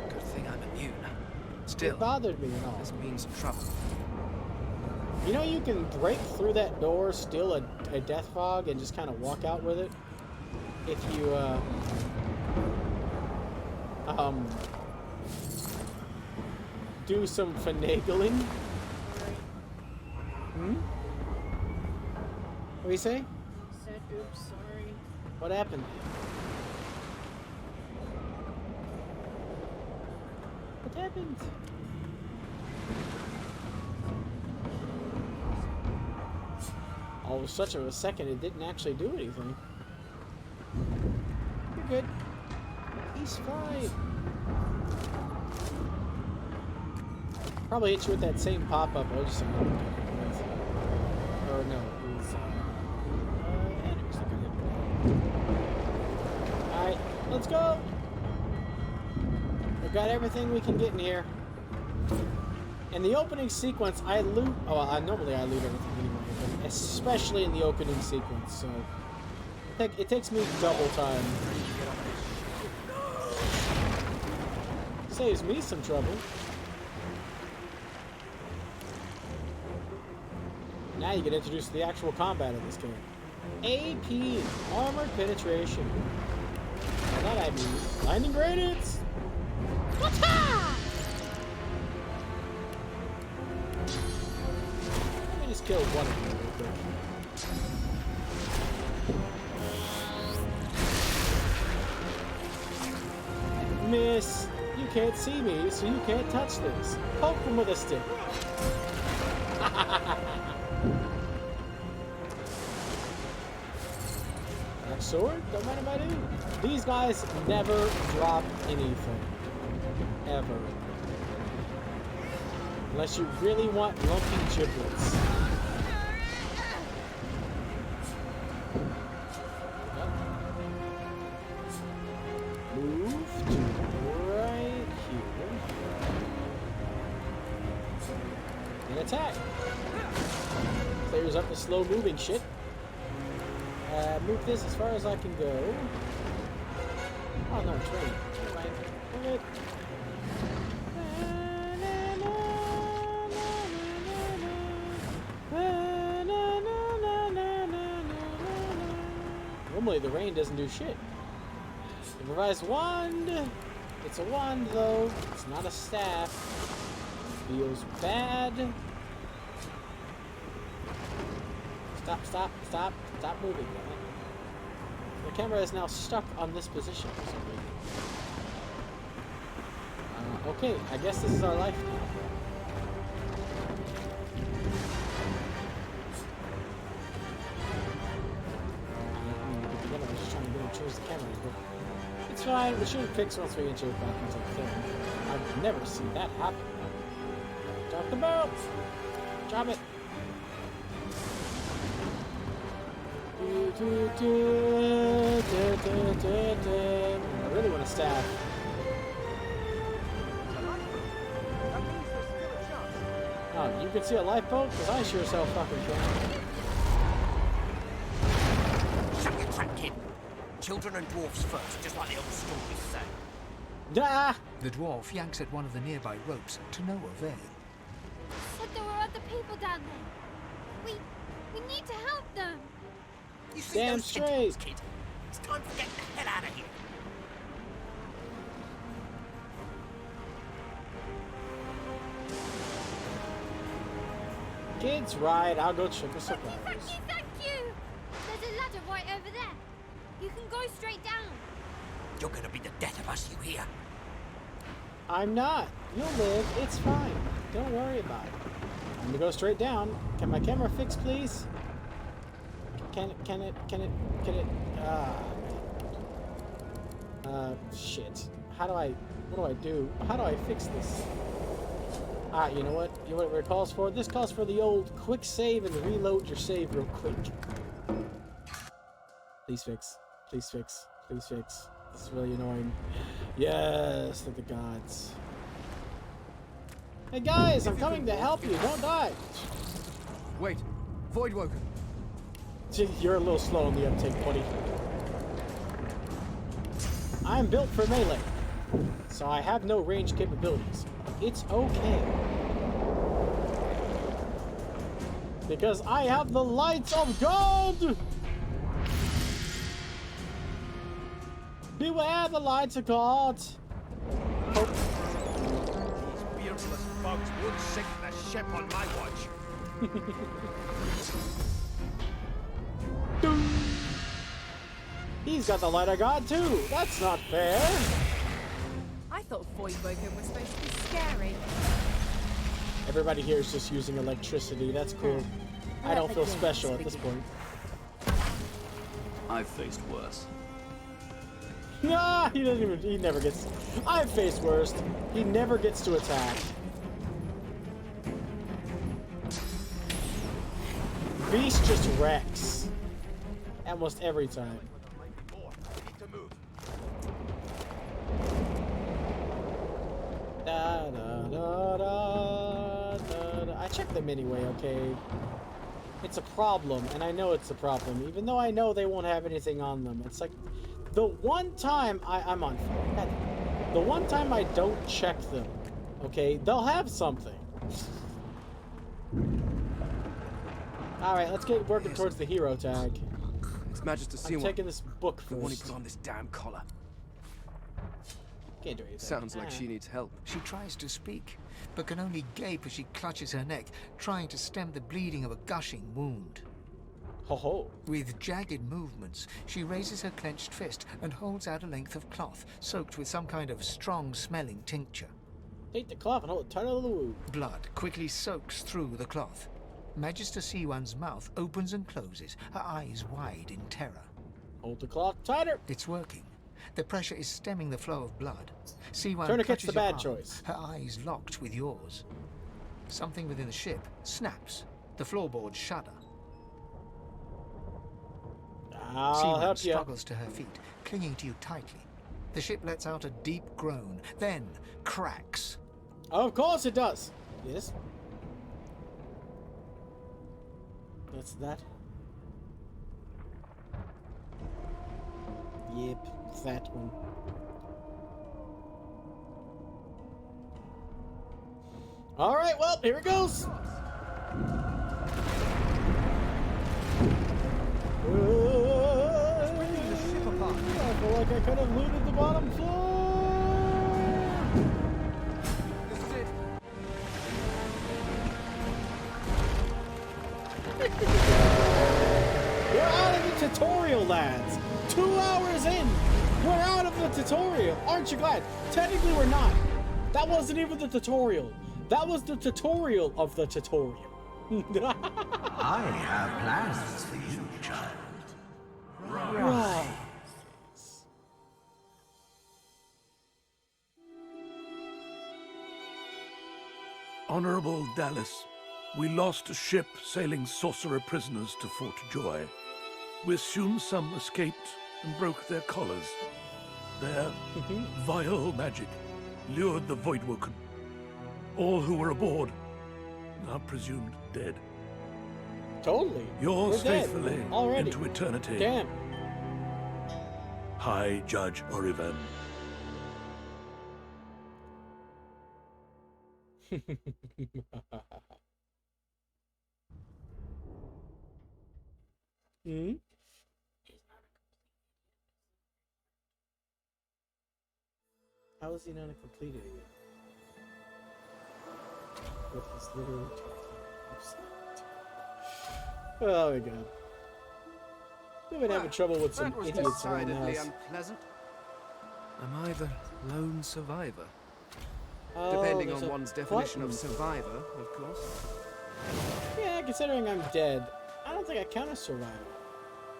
Good thing I'm immune. Still, It bothered me and all. this means trouble. You know you can break through that door, steal a death fog, and just kind of walk out with it? If you, do some finagling. Hmm? What do you say? Said oops, sorry. What happened? What happened? All of such a second, it didn't actually do anything. You're good. He's fine. Probably hit you with that same pop-up I just saw. Or no, it was enemies that could hit. Alright, let's go! We've got everything we can get in here. In the opening sequence, I loot... Oh, normally I loot everything anyway, but especially in the opening sequence, so... It takes me double time. Saves me some trouble. Now you get introduced to the actual combat of this game. AP, Armored Penetration. By that I mean, Lightning Grenades! Wata! Let me just kill one of them real quick. Miss, you can't see me, so you can't touch this. Poke them with a stick. Black sword? Don't mind if I do. These guys never drop anything. Ever. Unless you really want lumpy giblets. Move to right here. And attack. Clears up the slow moving shit. Move this as far as I can go. Oh no, it's raining. Never mind. We're good. Normally the rain doesn't do shit. Improvised wand! It's a wand though. It's not a staff. Feels bad. Stop moving, damn it. The camera is now stuck on this position for some reason. Okay, I guess this is our life now. I was just trying to change the camera angle. It's fine, we should fix once we get you back into the film. I've never seen that happen. Drop the boat! Drop it! I really want to stab. Oh, you can see a lifeboat? Because I sure as hell fucking can. Shut your trap, kid. Children and dwarfs first, just like the old stories say. Ah! The dwarf yanks at one of the nearby ropes to no avail. Said there were other people down there. We need to help them. You see Damn those straight. tentacles, kid? It's time to get the hell out of here. Kids, ride. I'll go check the supplies. Thank you! There's a ladder right over there. You can go straight down. You're gonna be the death of us, you hear? I'm not. You'll live. It's fine. Don't worry about it. I'm gonna go straight down. Can my camera fix, please? Can it? Shit. What do I do? How do I fix this? You know what? You know what it calls for? This calls for the old quick save and reload your save real quick. Please fix. Please fix. Please fix. This is really annoying. Yes, thank the gods. Hey guys, I'm coming to help you. Don't die. Wait, Voidwoken. You're a little slow on the uptake, buddy. I'm built for melee, so I have no range capabilities. It's okay. Because I have the lights of God! Beware the lights of God! These beardless bugs won't sink the ship on my watch. He's got the light of God too! That's not fair! I thought Voidwoken was supposed to be scary. Everybody here is just using electricity. That's cool. I don't feel special at this point. I've faced worse. Nah, he doesn't even. He never gets. I've faced worse. He never gets to attack. Beast just wrecks. Almost every time. Da, da, da, da, da, da. I check them anyway, okay? It's a problem, and I know it's a problem, even though I know they won't have anything on them. It's like, the one time I'm on fire. The one time I don't check them, okay, they'll have something. Alright, let's get working towards the hero tag. His Majesty I'm taking this book first. The one he put on this damn collar. Can't do anything. Sounds like she needs help. She tries to speak, but can only gape as she clutches her neck, trying to stem the bleeding of a gushing wound. Ho ho. With jagged movements, she raises her clenched fist and holds out a length of cloth, soaked with some kind of strong-smelling tincture. Take the cloth and hold it tight on the wound. Blood quickly soaks through the cloth. Magister Siwan's mouth opens and closes, her eyes wide in terror. Hold the cloth tighter. It's working. The pressure is stemming the flow of blood. Siwan Tourniquet's clutches the bad your arm, choice. her eyes locked with yours. Something within the ship snaps. The floorboards shudder. I'll help you. Struggles to her feet, clinging to you tightly. The ship lets out a deep groan, then cracks. Of course it does. Yes. That's that. Yep. that one. All right, well, here it goes. I feel like I could have looted the bottom floor. This is it. We're out of the tutorial, lads. 2 hours in, we're out of the tutorial. Aren't you glad? Technically, we're not. That wasn't even the tutorial. That was the tutorial of the tutorial. I have plans for you, child. Right. Honorable Dallas, we lost a ship sailing sorcerer prisoners to Fort Joy. We assume some escaped and broke their collars. Their vile magic lured the Voidwoken. All who were aboard are presumed dead. Totally. Yours We're dead faithfully already. into eternity. Damn. High Judge Oriven. Hmm? How is he not a complete idiot? With his literally oh my god. We've been having trouble with some That was idiots around the decidedly house. unpleasant. Am I the lone survivor? Oh, Depending there's on a one's definition of button. survivor, of course. Yeah, considering I'm dead, I don't think I count as survivor.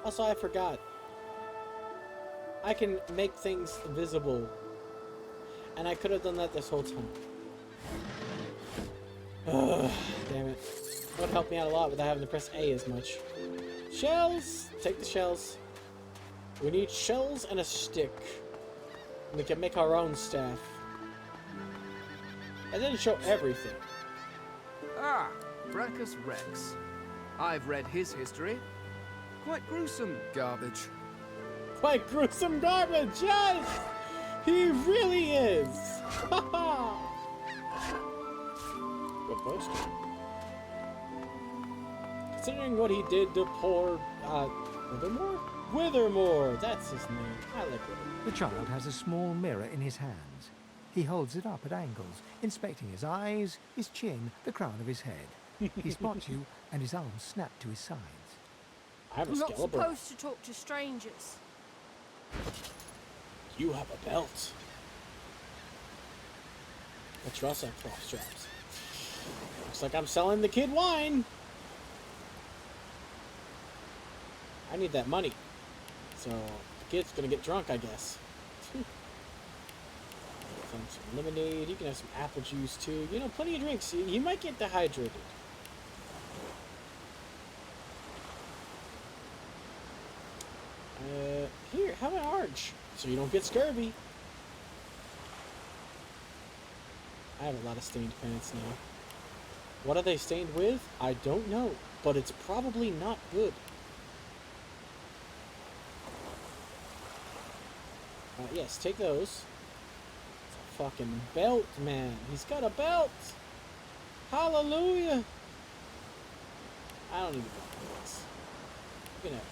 Also, I forgot. I can make things visible. And I could have done that this whole time. Ugh, damn it. Would help me out a lot without having to press A as much. Shells! Take the shells. We need shells and a stick. We can make our own staff. I didn't show everything. Ah, Brachus Rex. I've read his history. Quite gruesome garbage. Quite gruesome garbage, yes! He really is! Haha! Good poster. Considering what he did to poor, Withermore? Withermore! That's his name. I like Withermore. The child has a small mirror in his hands. He holds it up at angles, inspecting his eyes, his chin, the crown of his head. He spots you, and his arms snap to his sides. I'm not supposed to talk to strangers. You have a belt. Let's dress up cloth straps. Looks like I'm selling the kid wine. I need that money. So, the kid's gonna get drunk, I guess. Some lemonade. You can have some apple juice, too. You know, plenty of drinks. You might get dehydrated. Here, have an arch, so you don't get scurvy. I have a lot of stained pants now. What are they stained with? I don't know, but it's probably not good. Yes, take those. It's a fucking belt, man. He's got a belt. Hallelujah. I don't need a belt for this. You can have that.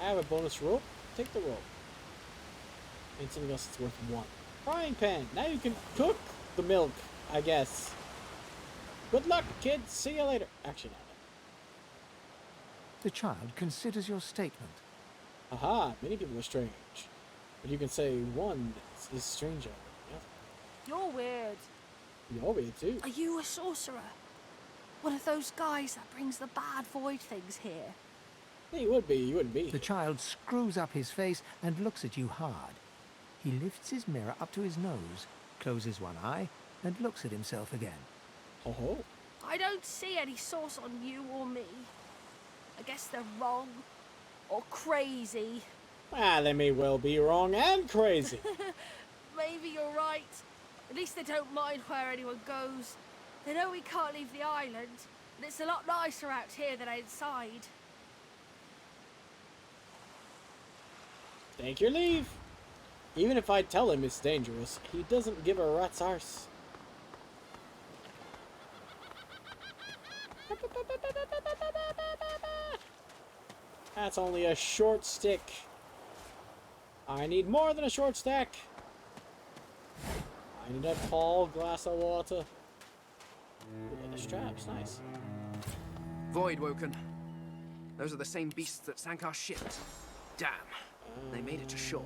I have a bonus rope. Take the rope. And something else that's worth 1. Frying pan. Now you can cook the milk, I guess. Good luck, kids. See you later. Actually, not. The child considers your statement. Aha, many people are strange. But you can say one is stranger. You're weird. You're weird too. Are you a sorcerer? One of those guys that brings the bad void things here? Yeah, you would be. You wouldn't be. The child screws up his face and looks at you hard. He lifts his mirror up to his nose, closes one eye, and looks at himself again. Oh. I don't see any source on you or me. I guess they're wrong. Or crazy. Ah, they may well be wrong and crazy. Maybe you're right. At least they don't mind where anyone goes. They know we can't leave the island, and it's a lot nicer out here than outside. Take your leave. Even if I tell him it's dangerous, he doesn't give a rat's arse. That's only a short stick. I need more than a short stack. I need a tall glass of water. Ooh, the straps, nice. Voidwoken. Those are the same beasts that sank our ships. Damn. They made it to shore.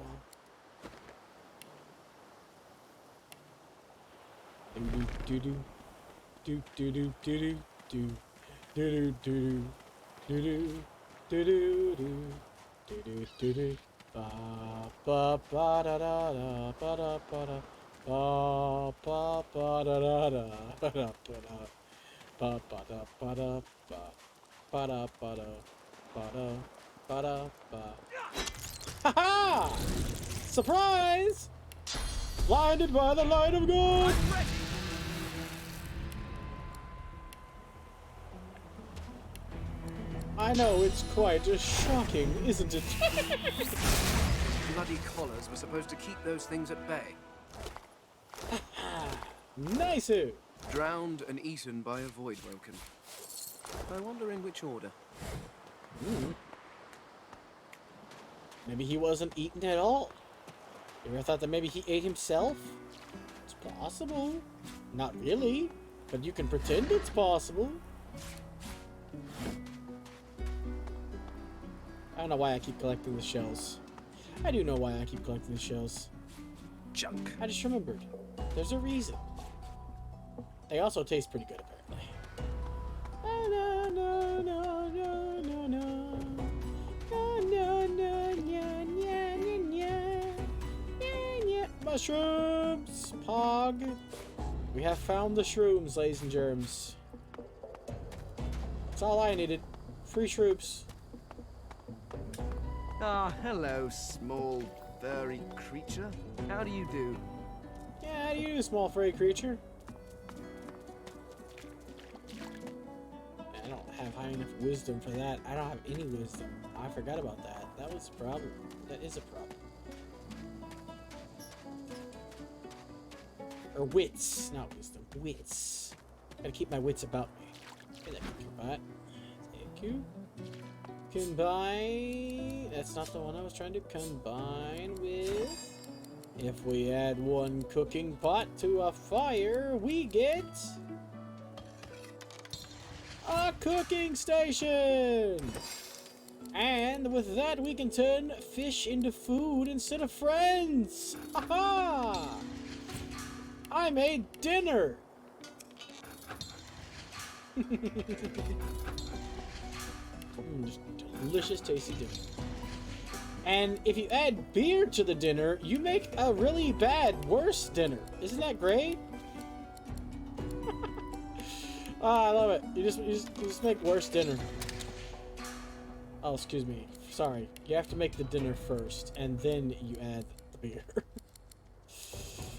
Do do do do do do do do do do do do do do do do ba ba ba da da da ba da ba da ba ba ba da da da ba da ba da ba da ba da ba da ba da ba da ba. Ha ha! Surprise! Blinded by the light of God! I know, it's quite shocking, isn't it? Bloody collars were supposed to keep those things at bay. Nice! Drowned and eaten by a Voidwoken. I wonder in which order. Maybe he wasn't eaten at all. You ever thought that maybe he ate himself? It's possible. Not really, but you can pretend it's possible. I don't know why I keep collecting the shells. I do know why I keep collecting the shells. Junk. I just remembered. There's a reason. They also taste pretty good, apparently. No, no, no, no, no, no. No, no, no, nya, nya, nya, nya, nya. Mushrooms! Pog! We have found the shrooms, ladies and germs. That's all I needed. Free shrooms. Ah, hello, small, furry creature. How do you do? Yeah, how do you do, small furry creature? I don't have high enough wisdom for that. I don't have any wisdom. I forgot about that. That was a problem. That is a problem. Or wits, not wisdom. Wits. Gotta keep my wits about me. Hey, that combine. Thank you. Combine. That's not the one I was trying to combine with. If we add one cooking pot to a fire, we get a cooking station. And with that, we can turn fish into food instead of friends. Ha-ha! I made dinner. Just delicious, tasty dinner. And if you add beer to the dinner, you make a really bad, worse dinner. Isn't that great? I love it. You just make worse dinner. Oh, excuse me. Sorry. You have to make the dinner first, and then you add the beer.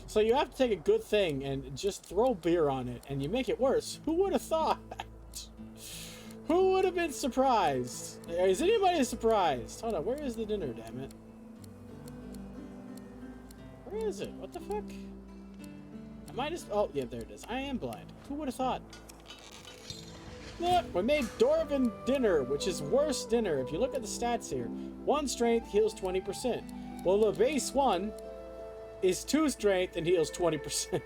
So you have to take a good thing and just throw beer on it, and you make it worse. Who would have thought? Who would have been surprised? Is anybody surprised? Hold on, where is the dinner, damn it? Where is it? What the fuck? Am I just... Oh, yeah, there it is. I am blind. Who would have thought? Look, we made Dwarven dinner, which is worse dinner. If you look at the stats here, 1 strength heals 20%. Well, the base 1 is 2 strength and heals 20%.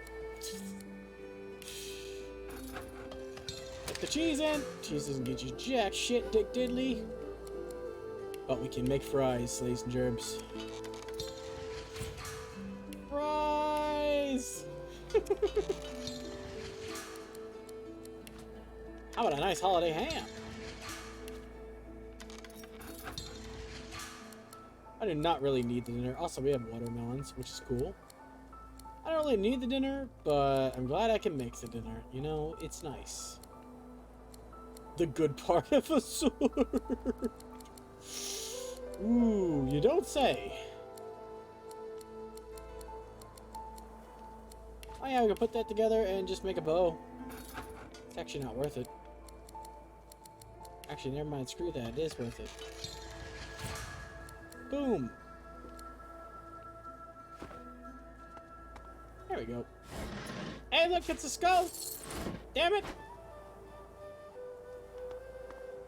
Put the cheese in. Cheese doesn't get you jack shit, dick diddly. But we can make fries, ladies and germs. Fries! How about a nice holiday ham? I do not really need the dinner. Also, we have watermelons, which is cool. I don't really need the dinner, but I'm glad I can make the dinner. You know, it's nice. The good part of a sword. Ooh, you don't say. Oh yeah, we can put that together and just make a bow. It's actually not worth it. Actually, never mind. Screw that. It is worth it. Boom. we go. Hey, look, it's a skull! Damn it!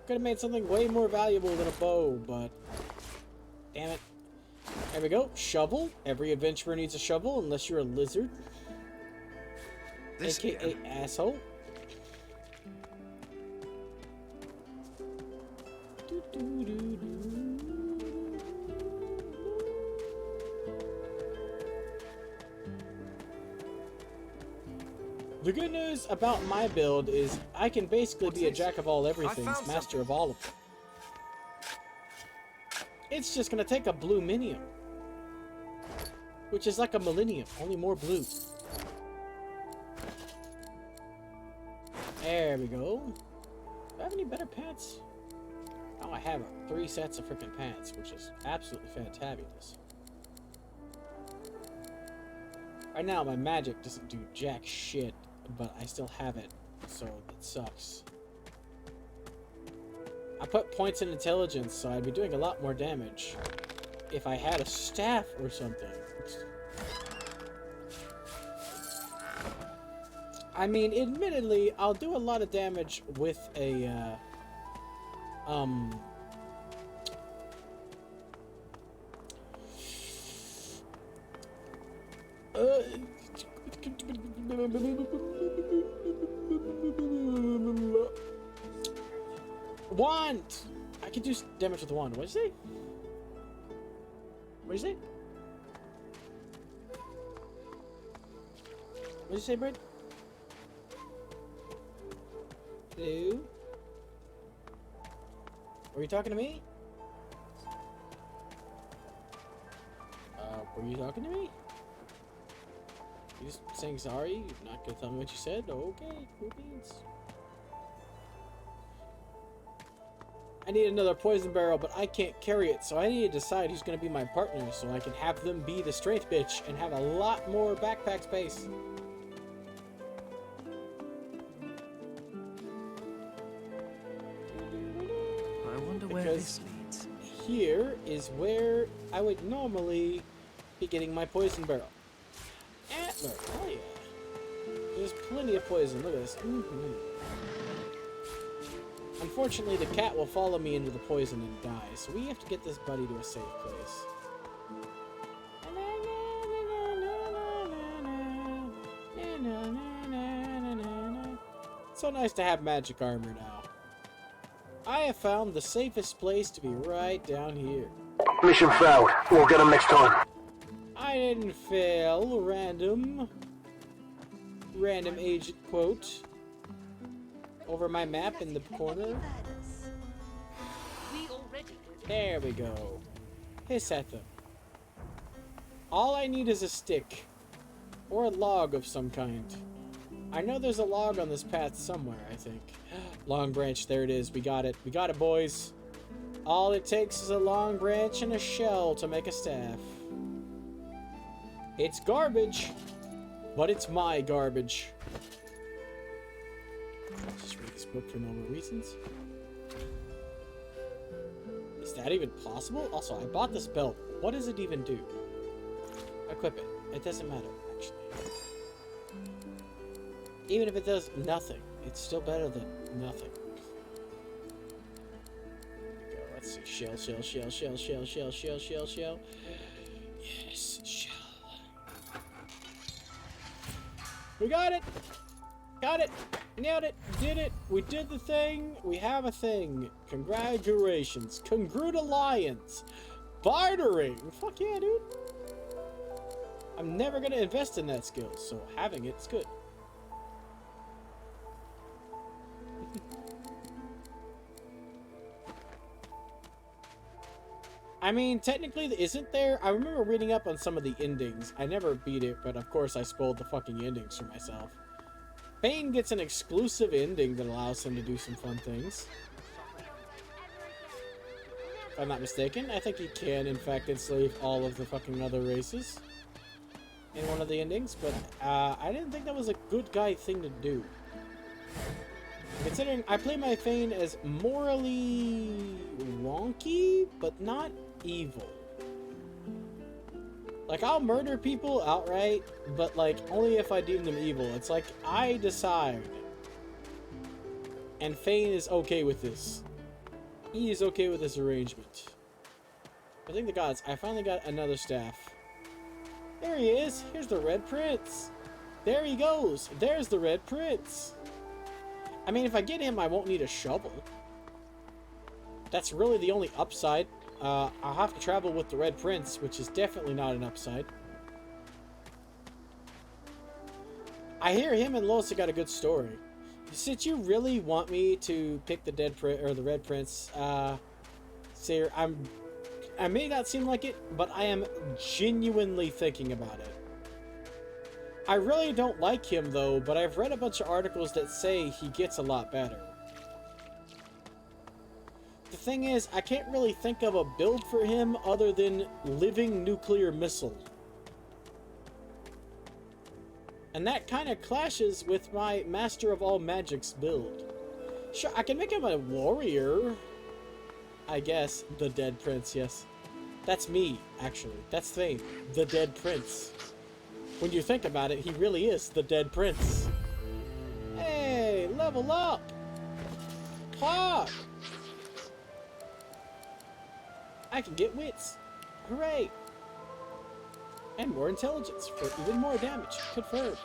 Could have made something way more valuable than a bow, but... Damn it. There we go. Shovel. Every adventurer needs a shovel, unless you're a lizard. This AKA again. asshole. The good news about my build is I can basically be a jack of all everything, master of all of them. It's just gonna take a blue minium, which is like a millennium, only more blue. There we go. Do I have any better pants? Oh, I have 3 sets of freaking pants, which is absolutely fantabulous. Right now, my magic doesn't do jack shit, but I still have it, so it sucks. I put points in intelligence, so I'd be doing a lot more damage if I had a staff or something. I mean, admittedly, I'll do a lot of damage with a, wand! I can do damage with the wand. What'd you say? What'd you say? What'd you say, Brad? Hello? Were you talking to me? Were you talking to me? You just saying sorry? You're not gonna tell me what you said? Okay, cool beans. I need another poison barrel, but I can't carry it, so I need to decide who's gonna be my partner so I can have them be the strength bitch and have a lot more backpack space. I wonder where this leads. Here is where I would normally be getting my poison barrel. Antler, oh yeah. There's plenty of poison, look at this. Unfortunately, the cat will follow me into the poison and die, so we have to get this buddy to a safe place. It's so nice to have magic armor now. I have found the safest place to be right down here. Mission failed. We'll get him next time. I didn't fail. Random agent quote. Over my map in the corner. There we go. Hiss at them. All I need is a stick. Or a log of some kind. I know there's a log on this path somewhere, I think. Long branch, there it is. We got it. We got it, boys. All it takes is a long branch and a shell to make a staff. It's garbage, but it's my garbage. Just read this book for normal reasons. Is that even possible? Also, I bought this belt. What does it even do? Equip it. It doesn't matter, actually. Even if it does nothing, it's still better than nothing. There we go. Let's see. Shell. Yes, shell. We got it! Got it! Nailed it! Did it! We did the thing! We have a thing! Congratulations! Congruent alliance! Bartering! Fuck yeah, dude! I'm never gonna invest in that skill, so having it's good. I mean, technically, isn't there? I remember reading up on some of the endings. I never beat it, but of course I spoiled the fucking endings for myself. Bane gets an exclusive ending that allows him to do some fun things. If I'm not mistaken, I think he can, in fact, enslave all of the fucking other races in one of the endings, but I didn't think that was a good guy thing to do. Considering I play my Thane as morally wonky, but not evil. Like, I'll murder people outright, but, like, only if I deem them evil. It's like, I decide. And Fane is okay with this. He is okay with this arrangement. I thank the gods, I finally got another staff. There he is. Here's the Red Prince. There he goes. There's the Red Prince. I mean, if I get him, I won't need a shovel. That's really the only upside. I'll have to travel with the Red Prince, which is definitely not an upside. I hear him and Losa got a good story. Since you really want me to pick the the Red Prince, Seer, I may not seem like it, but I am genuinely thinking about it. I really don't like him though, but I've read a bunch of articles that say he gets a lot better. The thing is, I can't really think of a build for him other than living nuclear missile. And that kind of clashes with my Master of All Magics build. Sure, I can make him a warrior. I guess. The Dead Prince, yes. That's me, actually. That's Thane. The Dead Prince. When you think about it, he really is the Dead Prince. Hey, level up! Pop! I can get wits. Hooray! And more intelligence for even more damage. Confirmed.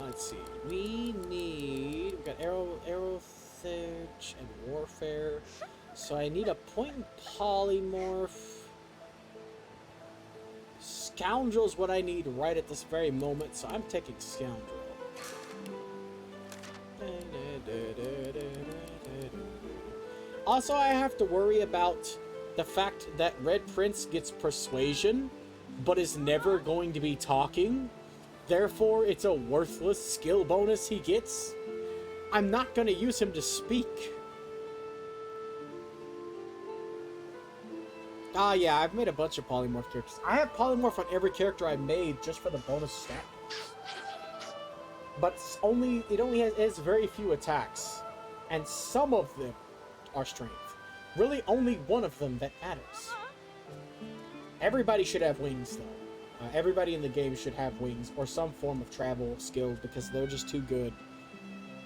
Let's see. We've got arrow search and warfare. So I need a point and polymorph. Scoundrel's what I need right at this very moment, so I'm taking Scoundrel. Also, I have to worry about the fact that Red Prince gets Persuasion, but is never going to be talking. Therefore, it's a worthless skill bonus he gets. I'm not going to use him to speak. Ah, yeah, I've made a bunch of polymorph characters. I have polymorph on every character I made just for the bonus stat. But it only has very few attacks. And some of them are strength. Really, only one of them that matters. Everybody should have wings, though. Everybody in the game should have wings or some form of travel skill because they're just too good.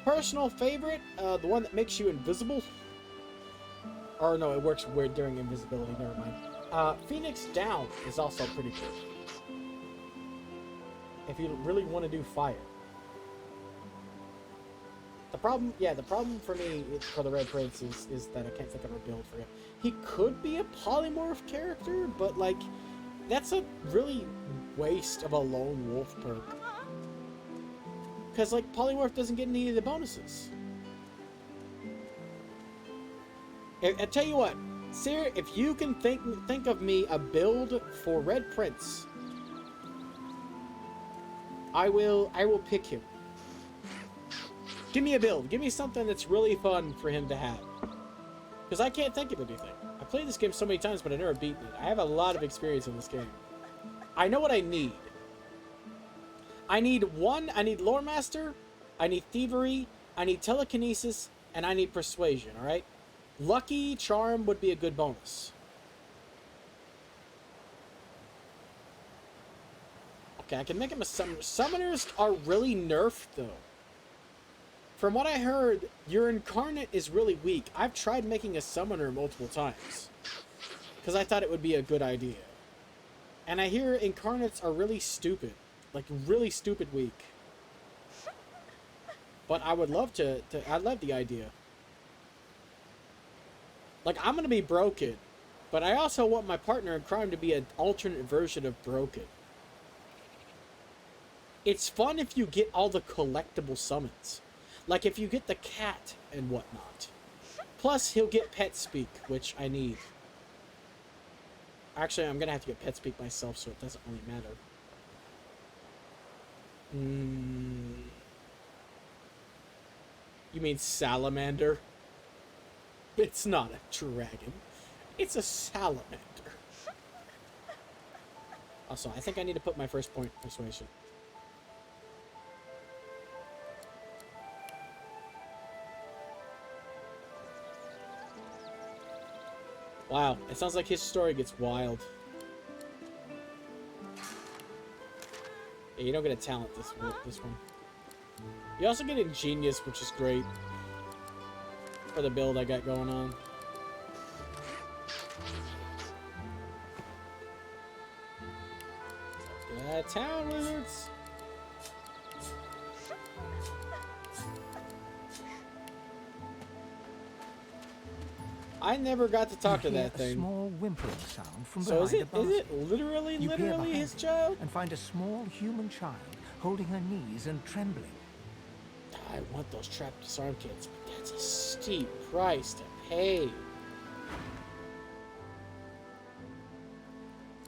Personal favorite, the one that makes you invisible. Or no, it works weird during invisibility, never mind. Phoenix Down is also pretty good. If you really want to do fire. The problem for me, for the Red Prince, is that I can't think of a build for him. He could be a polymorph character, but, like, that's a really waste of a lone wolf perk. Because, like, polymorph doesn't get any of the bonuses. I tell you what, Sarah, if you can think of me a build for Red Prince, I will pick him. Give me a build. Give me something that's really fun for him to have. Because I can't think of anything. I played this game so many times, but I've never beaten it. I have a lot of experience in this game. I know what I need. I need Lore Master, I need Thievery, I need Telekinesis, and I need Persuasion, alright? Lucky Charm would be a good bonus. Okay, I can make him a summoner. Summoners are really nerfed, though. From what I heard, your Incarnate is really weak. I've tried making a summoner multiple times. Because I thought it would be a good idea. And I hear Incarnates are really stupid. Like, really stupid weak. But I would love I love the idea. Like, I'm gonna be broken. But I also want my partner in crime to be an alternate version of broken. It's fun if you get all the collectible summons. Like if you get the cat and whatnot. Plus, he'll get pet speak, which I need. Actually, I'm gonna have to get pet speak myself, so it doesn't really matter. You mean salamander? It's not a dragon. It's a salamander. Also, I think I need to put my first point persuasion. Wow, it sounds like his story gets wild. Yeah, you don't get a talent this one. You also get Ingenious, which is great for the build I got going on. Get out of town, wizards! I never got to talk to that A thing. small whimpering sound from So behind is it literally his child? And find a small human child holding her knees and trembling. I want those trapped disarm kits, but that's a steep price to pay.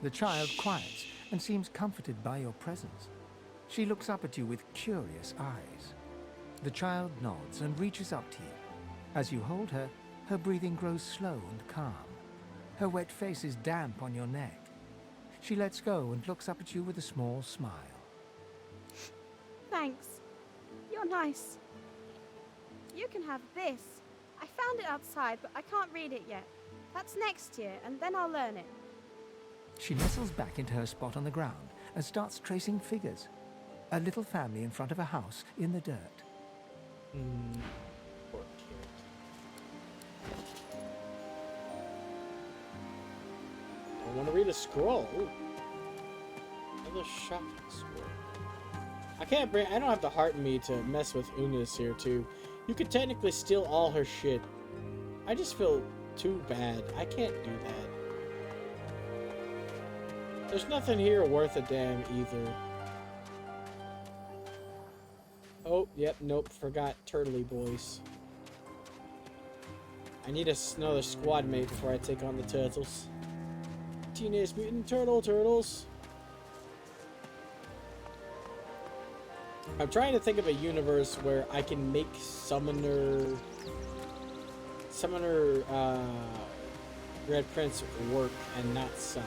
The child quiets and seems comforted by your presence. She looks up at you with curious eyes. The child nods and reaches up to you. As you hold her, her breathing grows slow and calm. Her wet face is damp on your neck. She lets go and looks up at you with a small smile. Thanks. You're nice. You can have this. I found it outside, but I can't read it yet. That's next year, and then I'll learn it. She nestles back into her spot on the ground and starts tracing figures. A little family in front of a house in the dirt. Poor kid. I want to read a scroll. Ooh. Another shocking scroll. I don't have the heart in me to mess with Una's here too. You could technically steal all her shit. I just feel too bad. I can't do that. There's nothing here worth a damn either. Oh, yep, nope, forgot Turtley Boys. I need another squad mate before I take on the turtles. Teenage Mutant Turtles. I'm trying to think of a universe where I can make Summoner Red Prince work and not suck.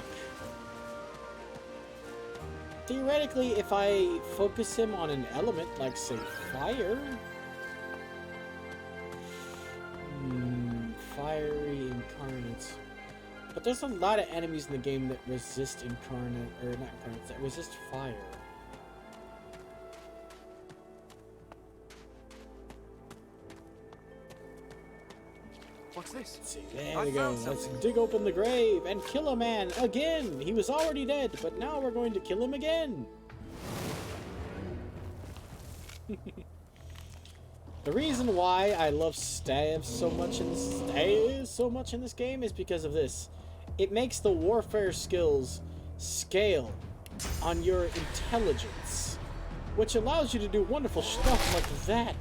Theoretically, if I focus him on an element, like say fire, fiery incarnates. But there's a lot of enemies in the game that resist that resist fire. What's this? Let's see, there we go. Let's dig open the grave and kill a man again. He was already dead, but now we're going to kill him again. The reason why I love staves so much in this game is because of this. It makes the warfare skills scale on your intelligence, which allows you to do wonderful stuff like that.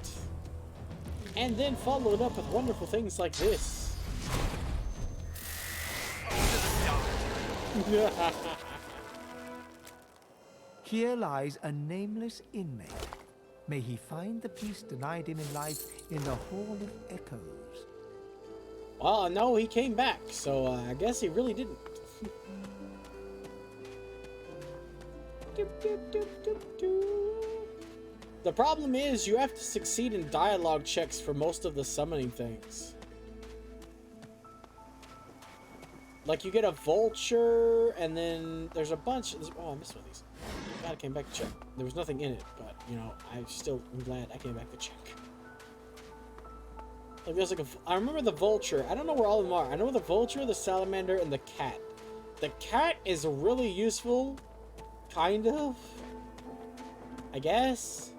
And then follow it up with wonderful things like this. Here lies a nameless inmate. May he find the peace denied him in life in the Hall of Echoes. Well, no, he came back, so I guess he really didn't. The problem is, you have to succeed in dialogue checks for most of the summoning things. Like, you get a vulture, and then there's a bunch. Oh, I missed one of these. God, I came back to check. There was nothing in it, but, you know, I'm glad I came back to check. Like, there's like I remember the vulture. I don't know where all of them are. I know the vulture, the salamander, and the cat. The cat is really useful. Kind of. I guess.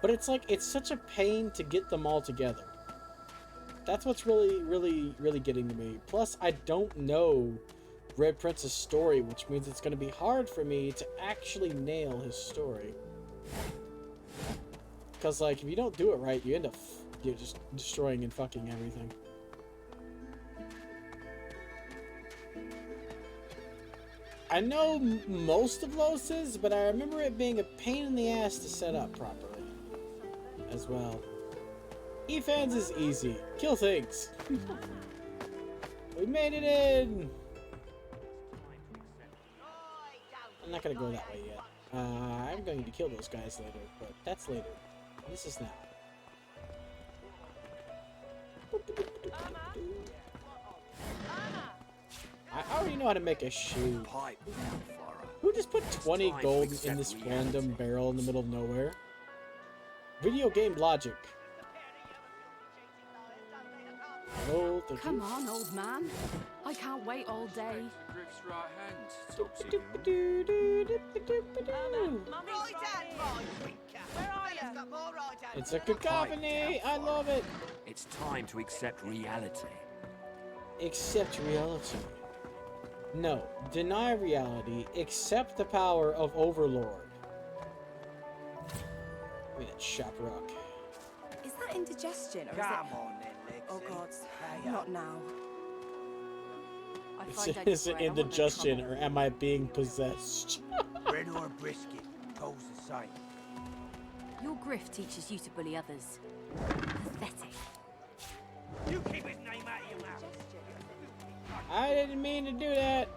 But it's like, it's such a pain to get them all together. That's what's really getting to me. Plus, I don't know Red Prince's story, which means it's going to be hard for me to actually nail his story. Because, like, if you don't do it right, you end up just destroying and fucking everything. I know most of Los's, but I remember it being a pain in the ass to set up properly as well. E-Fans is easy. Kill things. We made it in! I'm not gonna go that way yet. I'm going to kill those guys later, but that's later. This is now. I already know how to make a shoe. Who just put 20 gold in this random barrel in the middle of nowhere? Video game logic. Oh, Come on, old man. I can't wait all day. Griff's right hand. It's a cacophony. I love it. It's time to accept reality. Accept reality. No, deny reality. Accept the power of Overlord. I mean, it's Shop Rock. Is that indigestion, or is Come it... on then, Lexi. Oh God, not now. Is it indigestion, or am I being possessed? Bread or brisket, goes the same. Your grift teaches you to bully others. Pathetic. You keep his name out of your mouth. I didn't mean to do that.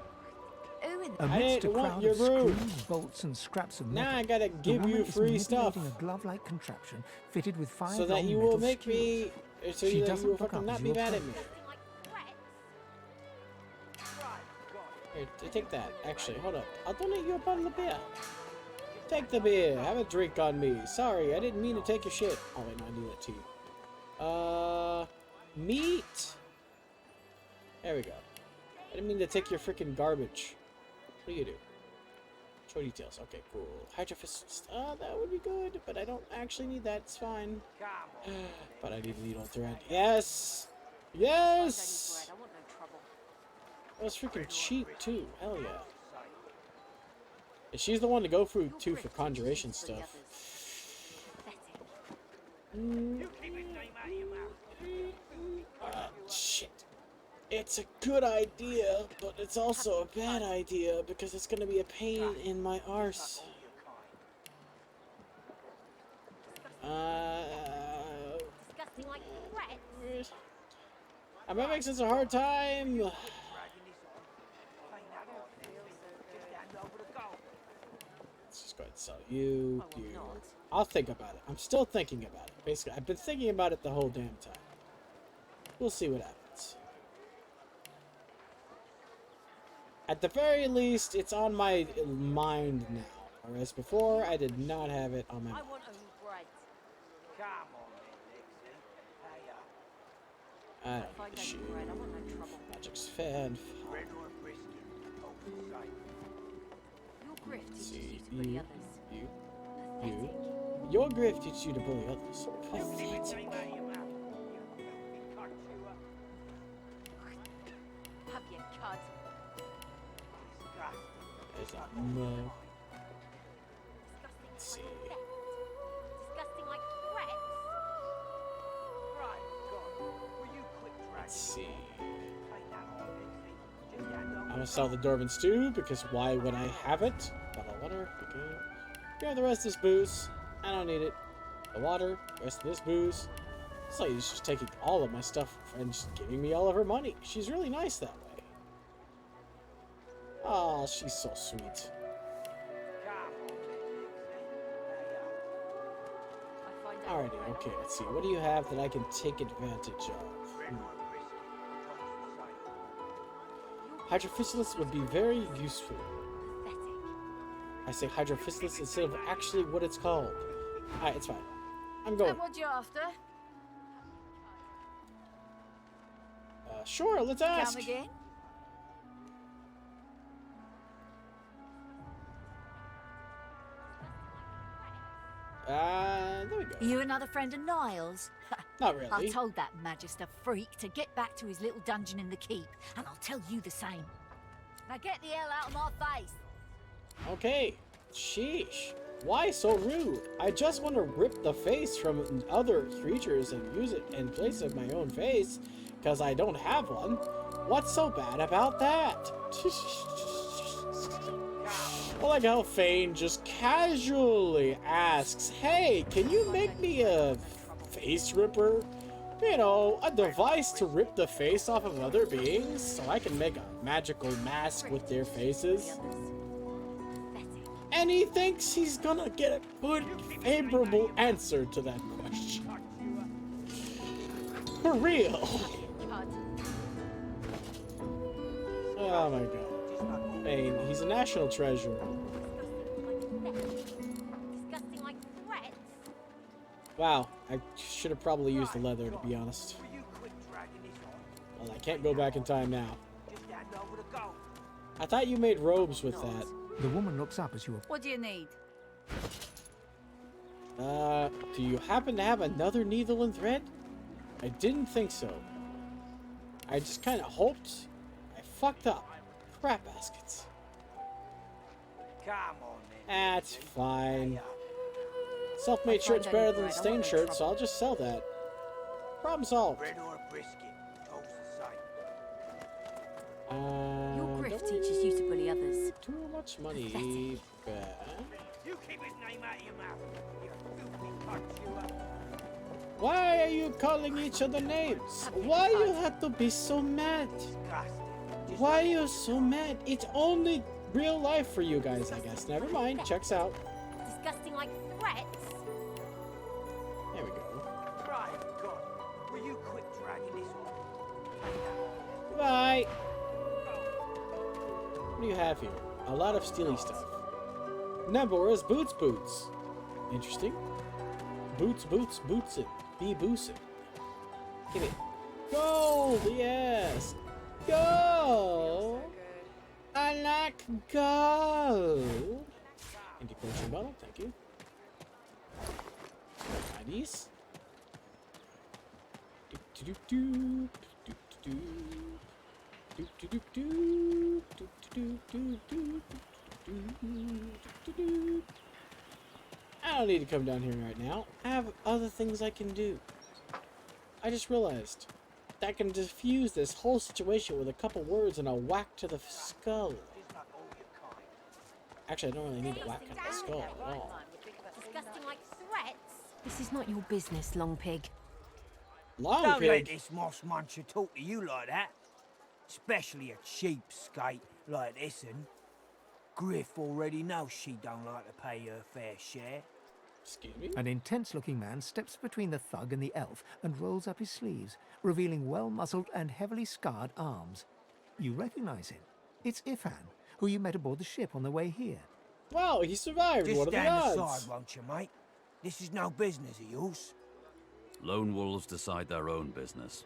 I Amidst a didn't want crowd your of broom. screws, bolts, and scraps of Now metal, I gotta the give you woman is free stuff. manipulating a glove-like contraption fitted with 5 So that long you will metal make skewers. me. So She that doesn't you will look fucking up not as be you mad at me. approach. Here, take that. Actually, hold up. I'll donate you a bottle of beer. Take the beer. Have a drink on me. Sorry, I didn't mean to take your shit. Oh wait, no, I need that tea. Meat. There we go. I didn't mean to take your freaking garbage. What do you do? Show details. Okay, cool. Hydrophist. That would be good, but I don't actually need that. It's fine. But I need a needle thread. Yes! Yes! That was freaking cheap, too. Hell yeah. And she's the one to go through, too, for conjuration stuff. Shit. It's a good idea, but it's also a bad idea because it's gonna be a pain in my arse. I'm having such a hard time. Let's just go ahead and sell you. I'll think about it. I'm still thinking about it. Basically, I've been thinking about it the whole damn time. We'll see what happens. At the very least, it's on my mind now. Whereas before, I did not have it on my mind. I don't need the shoe. Magic's fan. You. Your grift teaches you to bully others. Pathetic. Have your cud. There's that mo. Let's see. Disgusting like threats. Let's see. I'm gonna sell the Dwarven Stew because why would I have it? Bottle of water. Okay. Grab the rest of this booze. I don't need it. The water. The rest of this booze. It's like she's just taking all of my stuff and just giving me all of her money. She's really nice that way. Oh, she's so sweet. Alrighty, okay, let's see. What do you have that I can take advantage of? Hydrophilus would be very useful. I say Hydrophilus instead of actually what it's called. Alright, it's fine. I'm going. And what you after? Sure, let's ask. Come again? There we go. You another friend of Niles? Not really. I told that Magister freak to get back to his little dungeon in the keep, and I'll tell you the same. Now get the hell out of my face! Okay. Sheesh. Why so rude? I just want to rip the face from other creatures and use it in place of my own face, because I don't have one. What's so bad about that? I like how Fane just casually asks, hey, can you make me a face ripper? You know, a device to rip the face off of other beings so I can make a magical mask with their faces. And he thinks he's gonna get a good, favorable answer to that question. For real. Oh my god. I mean, he's a national treasure. Disgusting like threats. Wow, I should have probably used the leather, to be honest. Well, I can't go back in time now. I thought you made robes with that. The woman looks up as you... What do you need? Do you happen to have another needle and thread? I didn't think so. I just kind of hoped. I fucked up. Crap baskets. Come on, then. That's fine. Self-made shirt's better than stained shirts, so I'll just sell that. Problem solved. Bread or brisket, toast the same. Your grift teaches you to bully others. Too much money. You keep his name out of your mouth, you filthy cunt chewer. Why are you calling each other names? Why you have to be so mad? Why are you so mad? It's only real life for you guys, I guess. Never mind. Checks out. Disgusting like threats. There we go. Right, God. Will you quit dragging this on? Bye. What do you have here? A lot of steely stuff. Nabora's boots. Interesting. Bootsin'. Be boostin'. Give it. Gold, yes. Gold. I like gold. Empty potion bottle, thank you. IDs. I don't need to come down here right now. I have other things I can do. I just realized that I can diffuse this whole situation with a couple words and a whack to the skull. Actually, I don't really need a whack to the skull at all. Disgusting like threats. This is not your business, Long Pig. Long Don't Pig? let this moss muncher talk to you like that. Especially a cheapskate like this one. Griff already knows she don't like to pay her fair share. Excuse me? An intense-looking man steps between the thug and the elf and rolls up his sleeves, revealing well-muscled and heavily scarred arms. You recognize him. It's Ifan, who you met aboard the ship on the way here. Wow, he survived. Just what are the stand odds? aside, won't you, mate? This is no business of yours. Lone wolves decide their own business.